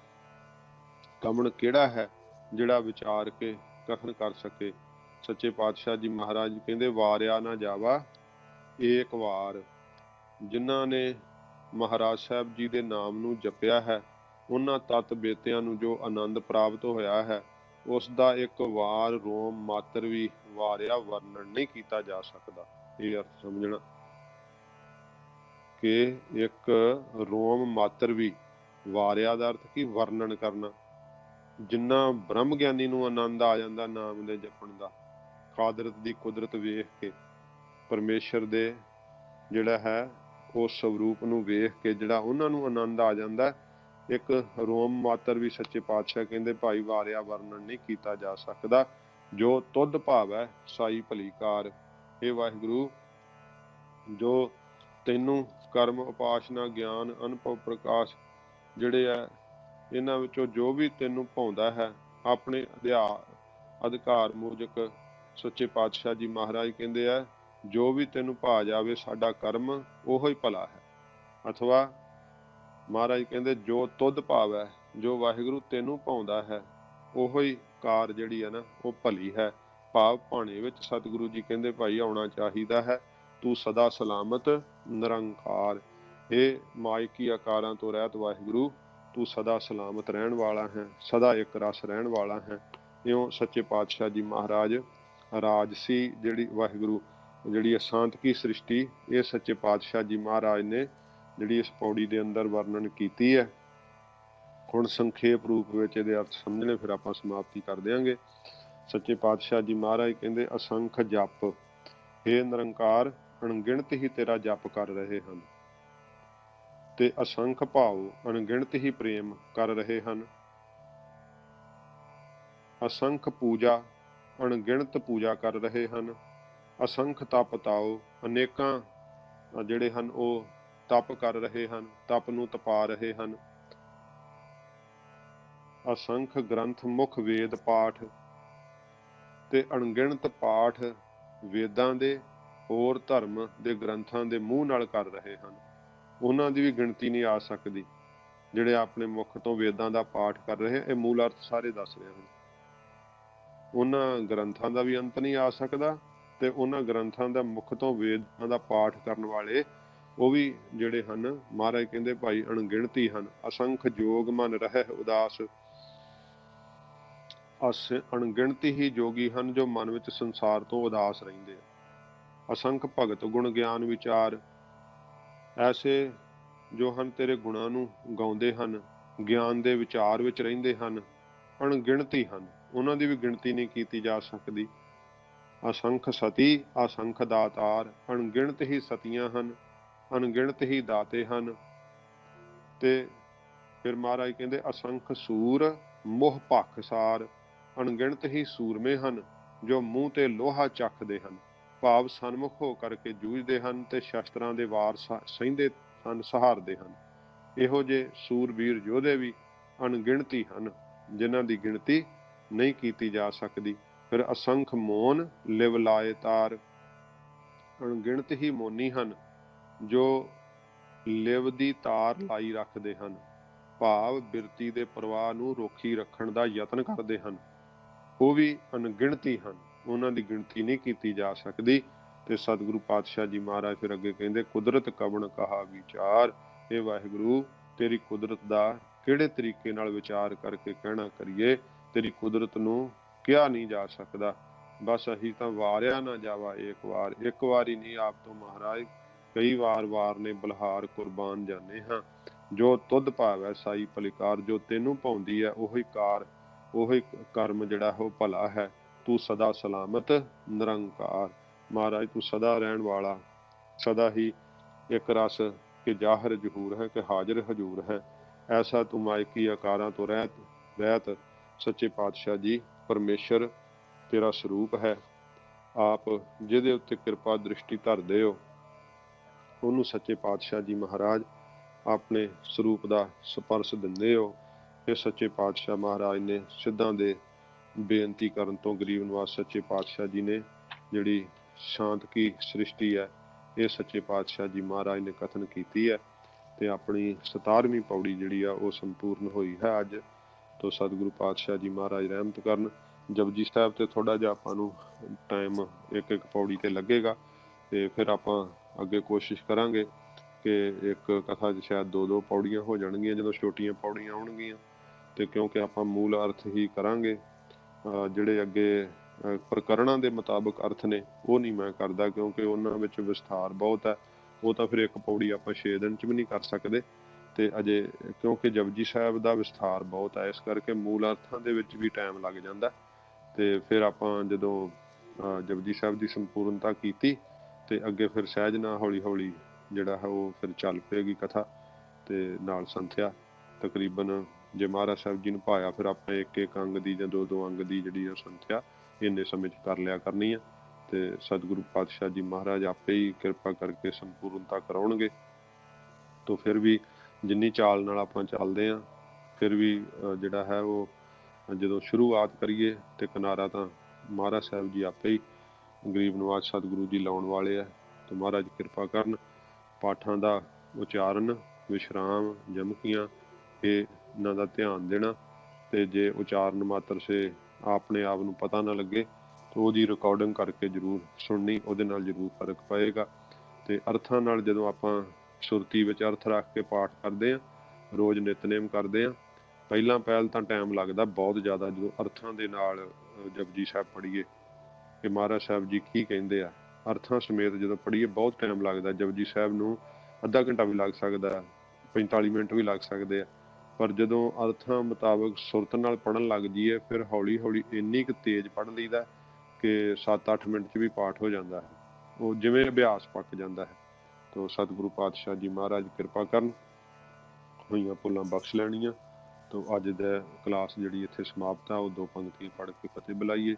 ਕਵਣ ਕਿਹੜਾ ਹੈ ਜਿਹੜਾ ਵਿਚਾਰ ਕੇ ਕਥਨ ਕਰ ਸਕੇ। ਸੱਚੇ ਪਾਤਸ਼ਾਹ ਜੀ ਮਹਾਰਾਜ ਕਹਿੰਦੇ ਵਾਰਿਆ ਨਾ ਜਾਵਾ ਏਕ ਵਾਰ, ਜਿਨ੍ਹਾਂ ਨੇ ਮਹਾਰਾਜ ਸਾਹਿਬ ਜੀ ਦੇ ਨਾਮ ਨੂੰ ਜਪਿਆ ਹੈ, ਉਹਨਾਂ ਤਤ ਬੇਤਿਆਂ ਨੂੰ ਜੋ ਆਨੰਦ ਪ੍ਰਾਪਤ ਹੋਇਆ ਹੈ, ਉਸ ਦਾ ਇੱਕ ਵਾਰ ਰੋਮ ਮਾਤਰ ਵੀ ਵਾਰਿਆ ਵਰਣਨ ਨਹੀਂ ਕੀਤਾ ਜਾ ਸਕਦਾ। ਇਹ ਅਰਥ ਸਮਝਣਾ ਕਿ ਇੱਕ ਰੋਮ ਮਾਤਰ ਵੀ, ਵਾਰਿਆ ਦਾ ਅਰਥ ਕੀ ਵਰਣਨ ਕਰਨਾ। ਜਿੰਨਾ ਬ੍ਰਹਮ ਗਿਆਨੀ ਨੂੰ ਆਨੰਦ ਆ ਜਾਂਦਾ ਨਾਮ ਦੇ ਜਪਣ ਦਾ, ਕਾਦਰਤ ਦੀ ਕੁਦਰਤ ਵੇਖ ਕੇ, ਪਰਮੇਸ਼ਰ ਦੇ ਜਿਹੜਾ ਹੈ ਉਸ ਸਵਰੂਪ ਨੂੰ ਵੇਖ ਕੇ ਜਿਹੜਾ ਉਹਨਾਂ ਨੂੰ ਆਨੰਦ ਆ ਜਾਂਦਾ, ਇੱਕ ਰੋਮ ਮਾਤਰ ਵੀ ਸੱਚੇ ਪਾਤਸ਼ਾਹ ਕਹਿੰਦੇ ਭਾਈ ਵਾਰਿਆ ਵਰਣਨ ਨਹੀਂ ਕੀਤਾ ਜਾ ਸਕਦਾ। ਜੋ ਤੁਧ ਭਾਵ ਹੈ ਸਾਈ ਭਲੀ ਕਾਰ। ਇਹ ਵਾਹਿਗੁਰੂ जो ਤੈਨੂੰ ਕਰਮ ਉਪਾਸਨਾ ਗਿਆਨ ਅਨੁਭਵ ਪ੍ਰਕਾਸ਼ ਜਿਹੜੇ ਆ ਇਹਨਾਂ ਵਿੱਚੋਂ ਜੋ ਵੀ ਤੈਨੂੰ ਭਾਉਂਦਾ ਹੈ ਆਪਣੇ ਅਧਿਕਾਰ ਮੂਜਕ ਸੱਚੇ ਪਾਤਸ਼ਾਹ ਜੀ ਮਹਾਰਾਜ ਕਹਿੰਦੇ ਆ ਜੋ ਵੀ ਤੈਨੂੰ ਭਾ ਜਾਵੇ ਸਾਡਾ ਕਰਮ ਉਹੋ ਹੀ ਭਲਾ ਹੈ। ਅਥਵਾ ਮਹਾਰਾਜ ਕਹਿੰਦੇ ਜੋ ਤੁਧ ਭਾਵੈ ਜੋ ਵਾਹਿਗੁਰੂ ਤੈਨੂੰ ਭਾਉਂਦਾ ਹੈ ਉਹੋ ਹੀ ਕਾਰ ਜਿਹੜੀ ਹੈ ਨਾ ਉਹ ਭਲੀ ਹੈ। ਭਾਵ ਭਾਣੇ ਵਿੱਚ ਸਤਿਗੁਰੂ ਜੀ ਕਹਿੰਦੇ ਭਾਈ ਆਉਣਾ ਚਾਹੀਦਾ ਹੈ। ਤੂੰ ਸਦਾ ਸਲਾਮਤ ਨਿਰੰਕਾਰ, ਇਹ ਮਾਇਕੀ ਆਕਾਰਾਂ ਤੋਂ ਰਹਿਤ ਵਾਹਿਗੁਰੂ ਤੂੰ ਸਦਾ ਸਲਾਮਤ ਰਹਿਣ ਵਾਲਾ ਹੈ, ਸਦਾ ਇੱਕ ਰਸ ਰਹਿਣ ਵਾਲਾ ਹੈ। ਇਉਂ ਸੱਚੇ ਪਾਤਸ਼ਾਹ ਜੀ ਮਹਾਰਾਜ ਰਾਜਸੀ ਜਿਹੜੀ ਵਾਹਿਗੁਰੂ ਜਿਹੜੀ ਅਸ਼ਾਂਤਕੀ ਸ੍ਰਿਸ਼ਟੀ ਇਹ ਸੱਚੇ ਪਾਤਸ਼ਾਹ ਜੀ ਮਹਾਰਾਜ ਨੇ ਜਿਹੜੀ ਇਸ ਪੌੜੀ ਦੇ ਅੰਦਰ ਵਰਣਨ ਕੀਤੀ ਹੈ। ਹੁਣ ਸੰਖੇਪ ਰੂਪ ਵਿੱਚ ਇਹਦੇ ਅਰਥ ਸਮਝਣੇ, ਫਿਰ ਆਪਾਂ ਸਮਾਪਤੀ ਕਰ ਦਿਆਂਗੇ। ਸੱਚੇ ਪਾਤਸ਼ਾਹ ਜੀ ਮਹਾਰਾਜ ਕਹਿੰਦੇ ਅਸੰਖ ਜਪ, ਹੇ ਨਿਰੰਕਾਰ ਅਣਗਿਣਤ ਹੀ ਤੇਰਾ ਜਪ ਕਰ ਰਹੇ ਹਨ ਤੇ ਅਸੰਖ ਭਾਵ ਅਣਗਿਣਤ ਹੀ ਪ੍ਰੇਮ ਕਰ ਰਹੇ ਹਨ। ਅਸੰਖ ਪੂਜਾ ਅਣਗਿਣਤ ਪੂਜਾ ਕਰ ਰਹੇ ਹਨ। ਅਸੰਖ ਤਪ ਤਾਓ ਅਨੇਕਾਂ ਜਿਹੜੇ ਹਨ ਉਹ ਤਪ ਕਰ ਰਹੇ ਹਨ, ਤਪ ਨੂੰ ਤਪਾ ਰਹੇ ਹਨ। ਅਸੰਖ ਗ੍ਰੰਥ ਮੁਖ ਵੇਦ ਪਾਠ ਤੇ ਅਣਗਿਣਤ ਪਾਠ ਵੇਦਾਂ ਦੇ ਹੋਰ ਧਰਮ ਦੇ ਗ੍ਰੰਥਾਂ ਦੇ ਮੂੰਹ ਨਾਲ ਕਰ ਰਹੇ ਹਨ। ਉਹਨਾਂ ਦੀ ਵੀ ਗਿਣਤੀ ਨਹੀਂ ਆ ਸਕਦੀ। ਜਿਹੜੇ ਆਪਣੇ ਮੁਖ ਤੋਂ ਵੇਦਾਂ ਦਾ ਪਾਠ ਕਰ ਰਹੇ, ਇਹ ਮੂਲ ਅਰਥ ਸਾਰੇ ਦੱਸ ਰਹੇ ਹਨ। ਉਹਨਾਂ ਗ੍ਰੰਥਾਂ ਦਾ ਵੀ ਅੰਤ ਨਹੀਂ ਆ ਸਕਦਾ ਤੇ ਉਹਨਾਂ ਗ੍ਰੰਥਾਂ ਦਾ ਮੁਖ ਤੋਂ ਵੇਦਾਂ ਦਾ ਪਾਠ ਕਰਨ ਵਾਲੇ ਉਹ ਵੀ ਜਿਹੜੇ ਹਨ ਮਹਾਰਾਜ ਕਹਿੰਦੇ ਭਾਈ ਅਣਗਿਣਤੀ ਹਨ। ਅਸੰਖ ਜੋਗ ਮਨ ਰਹਿ ਉਦਾਸ, ਅਣਗਿਣਤੀ ਹੀ ਜੋਗੀ ਹਨ ਜੋ ਮਨ ਵਿੱਚ ਸੰਸਾਰ ਤੋਂ ਉਦਾਸ ਰਹਿੰਦੇ ਆ। ਅਸੰਖ ਭਗਤ ਗੁਣ ਗਿਆਨ ਵਿਚਾਰ, ਐਸੇ ਜੋ ਹਨ ਤੇਰੇ ਗੁਣਾਂ ਨੂੰ ਗਾਉਂਦੇ ਹਨ, ਗਿਆਨ ਦੇ ਵਿਚਾਰ ਵਿੱਚ ਰਹਿੰਦੇ ਹਨ, ਅਣਗਿਣਤੀ ਹਨ, ਉਹਨਾਂ ਦੀ ਵੀ ਗਿਣਤੀ ਨਹੀਂ ਕੀਤੀ ਜਾ ਸਕਦੀ। ਅਸੰਖ ਸਤੀ ਅਸੰਖ ਦਾਤਾਰ, ਅਣਗਿਣਤ ਹੀ ਸਤੀਆਂ ਹਨ, ਅਣਗਿਣਤ ਹੀ ਦਾਤੇ ਹਨ। ਤੇ ਫਿਰ ਮਹਾਰਾਜ ਕਹਿੰਦੇ ਅਸੰਖ ਸੂਰ ਮੋਹ ਭਖਸਾਰ, ਅਣਗਿਣਤ ਹੀ ਸੂਰਮੇ ਹਨ ਜੋ ਮੂੰਹ ਤੇ ਲੋਹਾ ਚੱਕਦੇ ਹਨ। ਭਾਵ ਸਨਮੁਖ ਹੋ ਕਰਕੇ ਜੂਝਦੇ ਹਨ ਤੇ ਸ਼ਸਤਰਾਂ ਦੇ ਵਾਰ ਸਹਿੰਦੇ ਹਨ, ਸਹਾਰਦੇ ਹਨ। ਇਹੋ ਜਿਹੇ ਸੂਰਬੀਰ ਯੋਧੇ ਵੀ ਅਣਗਿਣਤੀ ਹਨ ਜਿਨ੍ਹਾਂ ਦੀ ਗਿਣਤੀ ਨਹੀਂ ਕੀਤੀ ਜਾ ਸਕਦੀ। ਫਿਰ ਅਸੰਖ ਮੋਨ ਲਿਵ ਲਾਏ ਤਾਰ, ਅਣਗਿਣਤ ਹੀ ਮੋਨੀ ਹਨ ਜੋ ਲਿਵ ਦੀ ਤਾਰ ਲਾਈ ਰੱਖਦੇ ਹਨ। ਭਾਵ ਬਿਰਤੀ ਦੇ ਪ੍ਰਵਾਹ ਨੂੰ ਰੋਖੀ ਰੱਖਣ ਦਾ ਯਤਨ ਕਰਦੇ ਹਨ। ਉਹ ਵੀ ਅਣਗਿਣਤੀ ਹਨ, ਉਹਨਾਂ ਦੀ ਗਿਣਤੀ ਨਹੀਂ ਕੀਤੀ ਜਾ ਸਕਦੀ। ਤੇ ਸਤਿਗੁਰੂ ਪਾਤਸ਼ਾਹ ਜੀ ਮਹਾਰਾਜ ਫਿਰ ਅੱਗੇ ਕਹਿੰਦੇ ਕੁਦਰਤ ਕਵਣ ਕਹਾ ਵਿਚਾਰ, ਇਹ ਵਾਹਿਗੁਰੂ ਤੇਰੀ ਕੁਦਰਤ ਦਾ ਕਿਹੜੇ ਤਰੀਕੇ ਨਾਲ ਵਿਚਾਰ ਕਰਕੇ ਕਹਿਣਾ ਕਰੀਏ। ਤੇਰੀ ਕੁਦਰਤ ਨੂੰ ਕਿਹਾ ਨਹੀਂ ਜਾ ਸਕਦਾ। ਬਸ ਅਸੀਂ ਤਾਂ ਵਾਰਿਆ ਨਾ ਜਾਵਾ ਇੱਕ ਵਾਰ, ਇੱਕ ਵਾਰੀ ਨਹੀਂ ਆਪ ਤੋਂ ਮਹਾਰਾਜ ਕਈ ਵਾਰ ਨੇ ਬਲਹਾਰ ਕੁਰਬਾਨ ਜਾਨੇ ਹਾਂ। ਜੋ ਤੁਧ ਭਾਵੈ ਸਾਈ ਭਲਿਕਾਰ, ਜੋ ਤੈਨੂੰ ਭਾਉਂਦੀ ਹੈ ਉਹੀ ਕਾਰ ਉਹੀ ਕਰਮ ਜਿਹੜਾ ਉਹ ਭਲਾ ਹੈ। ਤੂੰ ਸਦਾ ਸਲਾਮਤ ਨਿਰੰਕਾਰ, ਮਹਾਰਾਜ ਤੂੰ ਸਦਾ ਰਹਿਣ ਵਾਲਾ, ਸਦਾ ਹੀ ਇੱਕ ਰਸ ਕਿ ਜ਼ਾਹਰ ਜ਼ਹੂਰ ਹੈ ਕਿ ਹਾਜ਼ਰ ਹਜ਼ੂਰ ਹੈ। ਐਸਾ ਤੂੰ ਮਾਇਕੀ ਆਕਾਰਾਂ ਤੋਂ ਰਹਿਤ ਸੱਚੇ ਪਾਤਸ਼ਾਹ ਜੀ ਪਰਮੇਸ਼ਰ ਤੇਰਾ ਸਰੂਪ ਹੈ। ਆਪ ਜਿਹਦੇ ਉੱਤੇ ਕਿਰਪਾ ਦ੍ਰਿਸ਼ਟੀ ਧਰਦੇ ਹੋ ਉਹਨੂੰ ਸੱਚੇ ਪਾਤਸ਼ਾਹ ਜੀ ਮਹਾਰਾਜ ਆਪਣੇ ਸਰੂਪ ਦਾ ਸਪਰਸ਼ ਦਿੰਦੇ ਹੋ। ਇਹ ਸੱਚੇ ਪਾਤਸ਼ਾਹ ਮਹਾਰਾਜ ਨੇ ਸਿੱਧਾਂ ਦੇ ਬੇਨਤੀ ਕਰਨ ਤੋਂ ਗਰੀਬ ਨਿਵਾਸ ਸੱਚੇ ਪਾਤਸ਼ਾਹ ਜੀ ਨੇ ਜਿਹੜੀ ਸ਼ਾਂਤਕੀ ਸ੍ਰਿਸ਼ਟੀ ਹੈ ਇਹ ਸੱਚੇ ਪਾਤਸ਼ਾਹ ਜੀ ਮਹਾਰਾਜ ਨੇ ਕਥਨ ਕੀਤੀ ਹੈ। ਤੇ ਆਪਣੀ 17ਵੀਂ ਪੌੜੀ ਜਿਹੜੀ ਆ ਉਹ ਸੰਪੂਰਨ ਹੋਈ ਹੈ ਅੱਜ ਤੋਂ। ਸਤਿਗੁਰੂ ਪਾਤਸ਼ਾਹ ਜੀ ਮਹਾਰਾਜ ਰਹਿਮਤ ਕਰਨ। ਜਪਜੀ ਸਾਹਿਬ ਤੇ ਥੋੜਾ ਜਿਹਾ ਆਪਾਂ ਨੂੰ ਟਾਈਮ ਇੱਕ ਪੌੜੀ ਤੇ ਲੱਗੇਗਾ ਤੇ ਫਿਰ ਆਪਾਂ ਅੱਗੇ ਕੋਸ਼ਿਸ਼ ਕਰਾਂਗੇ ਕਿ ਇੱਕ ਕਥਾ 'ਚ ਸ਼ਾਇਦ 2-2 ਪੌੜੀਆਂ ਹੋ ਜਾਣਗੀਆਂ ਜਦੋਂ ਛੋਟੀਆਂ ਪੌੜੀਆਂ ਆਉਣਗੀਆਂ। ਤੇ ਕਿਉਂਕਿ ਆਪਾਂ ਮੂਲ ਅਰਥ ਹੀ ਕਰਾਂਗੇ, ਜਿਹੜੇ ਅੱਗੇ ਪ੍ਰਕਰਣਾਂ ਦੇ ਮੁਤਾਬਕ ਅਰਥ ਨੇ ਉਹ ਨਹੀਂ ਮੈਂ ਕਰਦਾ ਕਿਉਂਕਿ ਉਹਨਾਂ ਵਿੱਚ ਵਿਸਥਾਰ ਬਹੁਤ ਹੈ। ਉਹ ਤਾਂ ਫਿਰ ਇੱਕ ਪੌੜੀ ਆਪਾਂ 6 ਦਿਨ 'ਚ ਵੀ ਨਹੀਂ ਕਰ ਸਕਦੇ ਤੇ ਅਜੇ ਕਿਉਂਕਿ ਜਪਜੀ ਸਾਹਿਬ ਦਾ ਵਿਸਥਾਰ ਬਹੁਤ ਹੈ, ਇਸ ਕਰਕੇ ਮੂਲ ਅਰਥਾਂ ਦੇ ਵਿੱਚ ਵੀ ਟਾਈਮ ਲੱਗ ਜਾਂਦਾ। ਤੇ ਫਿਰ ਆਪਾਂ ਜਦੋਂ ਜਪਜੀ ਸਾਹਿਬ ਦੀ ਸੰਪੂਰਨਤਾ ਕੀਤੀ ਤੇ ਅੱਗੇ ਫਿਰ ਸਹਿਜ ਨਾਲ ਹੌਲੀ ਹੌਲੀ ਜਿਹੜਾ ਹੈ ਉਹ ਫਿਰ ਚੱਲ ਪਏਗੀ ਕਥਾ ਤੇ ਨਾਲ ਸੰਥਿਆ। ਤਕਰੀਬਨ ਜੇ ਮਹਾਰਾਜ ਸਾਹਿਬ ਜੀ ਨੂੰ ਭਾਇਆ ਫਿਰ ਆਪਾਂ ਇੱਕ ਅੰਗ ਦੀ ਜਾਂ 2-2 ਅੰਗ ਦੀ ਜਿਹੜੀ ਸੰਥਿਆ ਇੰਨੇ ਸਮੇਂ 'ਚ ਕਰ ਲਿਆ ਕਰਨੀ ਆ। ਤੇ ਸਤਿਗੁਰੂ ਪਾਤਸ਼ਾਹ ਜੀ ਮਹਾਰਾਜ ਆਪੇ ਹੀ ਕਿਰਪਾ ਕਰਕੇ ਸੰਪੂਰਨਤਾ ਕਰਾਉਣਗੇ। तो फिर भी जिन्नी चाल नाल आपां चलदे आ फिर भी जिहड़ा है वो ਜਦੋਂ ਸ਼ੁਰੂਆਤ ਕਰੀਏ ਤੇ ਕਿਨਾਰਾ ਤਾਂ ਮਹਾਰਾਜ ਸਾਹਿਬ ਜੀ ਆਪੇ ਹੀ ਗਰੀਬ ਨਵਾਜ ਸਤਿਗੁਰੂ ਜੀ ਲਾਉਣ ਵਾਲੇ ਆ। ਤੇ ਮਹਾਰਾਜ ਕਿਰਪਾ ਕਰਨ। ਪਾਠਾਂ ਦਾ ਉਚਾਰਨ, ਵਿਸ਼ਰਾਮ, ਜਮਕੀਆਂ ਇਹਨਾਂ ਦਾ ਧਿਆਨ ਦੇਣਾ। ਤੇ ਜੇ ਉਚਾਰਨ ਮਾਤਰ ਸੇ ਆਪਣੇ ਆਪ ਨੂੰ ਪਤਾ ਨਾ ਲੱਗੇ ਤਾਂ ਉਹਦੀ ਰਿਕਾਰਡਿੰਗ ਕਰਕੇ ਜ਼ਰੂਰ ਸੁਣਨੀ, ਉਹਦੇ ਨਾਲ ਜ਼ਰੂਰ ਫਰਕ ਪਏਗਾ। ਤੇ ਅਰਥਾਂ ਨਾਲ ਜਦੋਂ ਆਪਾਂ ਸੁਰਤੀ ਵਿੱਚ ਅਰਥ ਰੱਖ ਕੇ ਪਾਠ ਕਰਦੇ ਆ, ਰੋਜ਼ ਨਿਤਨੇਮ ਕਰਦੇ ਆ, ਪਹਿਲਾਂ ਪਹਿਲ ਤਾਂ ਟਾਈਮ ਲੱਗਦਾ ਬਹੁਤ ਜ਼ਿਆਦਾ ਜਦੋਂ ਅਰਥਾਂ ਦੇ ਨਾਲ ਜਪਜੀ ਸਾਹਿਬ ਪੜ੍ਹੀਏ ਕਿ ਮਹਾਰਾਜ ਸਾਹਿਬ ਜੀ ਕੀ ਕਹਿੰਦੇ ਆ। ਅਰਥਾਂ ਸਮੇਤ ਜਦੋਂ ਪੜ੍ਹੀਏ ਬਹੁਤ ਟਾਈਮ ਲੱਗਦਾ। ਜਪਜੀ ਸਾਹਿਬ ਨੂੰ ਅੱਧਾ ਘੰਟਾ ਵੀ ਲੱਗ ਸਕਦਾ, 45 ਮਿੰਟ ਵੀ ਲੱਗ ਸਕਦੇ ਆ। ਪਰ ਜਦੋਂ ਅਰਥਾਂ ਮੁਤਾਬਕ ਸੁਰਤ ਨਾਲ ਪੜ੍ਹਨ ਲੱਗ ਜਾਈਏ ਫਿਰ ਹੌਲੀ ਹੌਲੀ ਇੰਨੀ ਕੁ ਤੇਜ਼ ਪੜ੍ਹ ਲਈਦਾ ਕਿ 7-8 ਮਿੰਟ 'ਚ ਵੀ ਪਾਠ ਹੋ ਜਾਂਦਾ ਹੈ। ਉਹ ਜਿਵੇਂ ਅਭਿਆਸ ਪੱਕ ਜਾਂਦਾ ਹੈ। ਤੋ ਸਤਿਗੁਰੂ ਪਾਤਸ਼ਾਹ ਜੀ ਮਹਾਰਾਜ ਕਿਰਪਾ ਕਰਨ, ਹੋਈਆਂ ਭੁੱਲਾਂ ਬਖਸ਼ ਲੈਣੀਆਂ। ਤੋ ਅੱਜ ਦਾ ਕਲਾਸ ਜਿਹੜੀ ਇੱਥੇ ਸਮਾਪਤ ਆ ਉਹ 2 ਪੰਕਤੀਆਂ ਪੜ੍ਹ ਕੇ ਫਤਿਹ ਬੁਲਾਈਏ।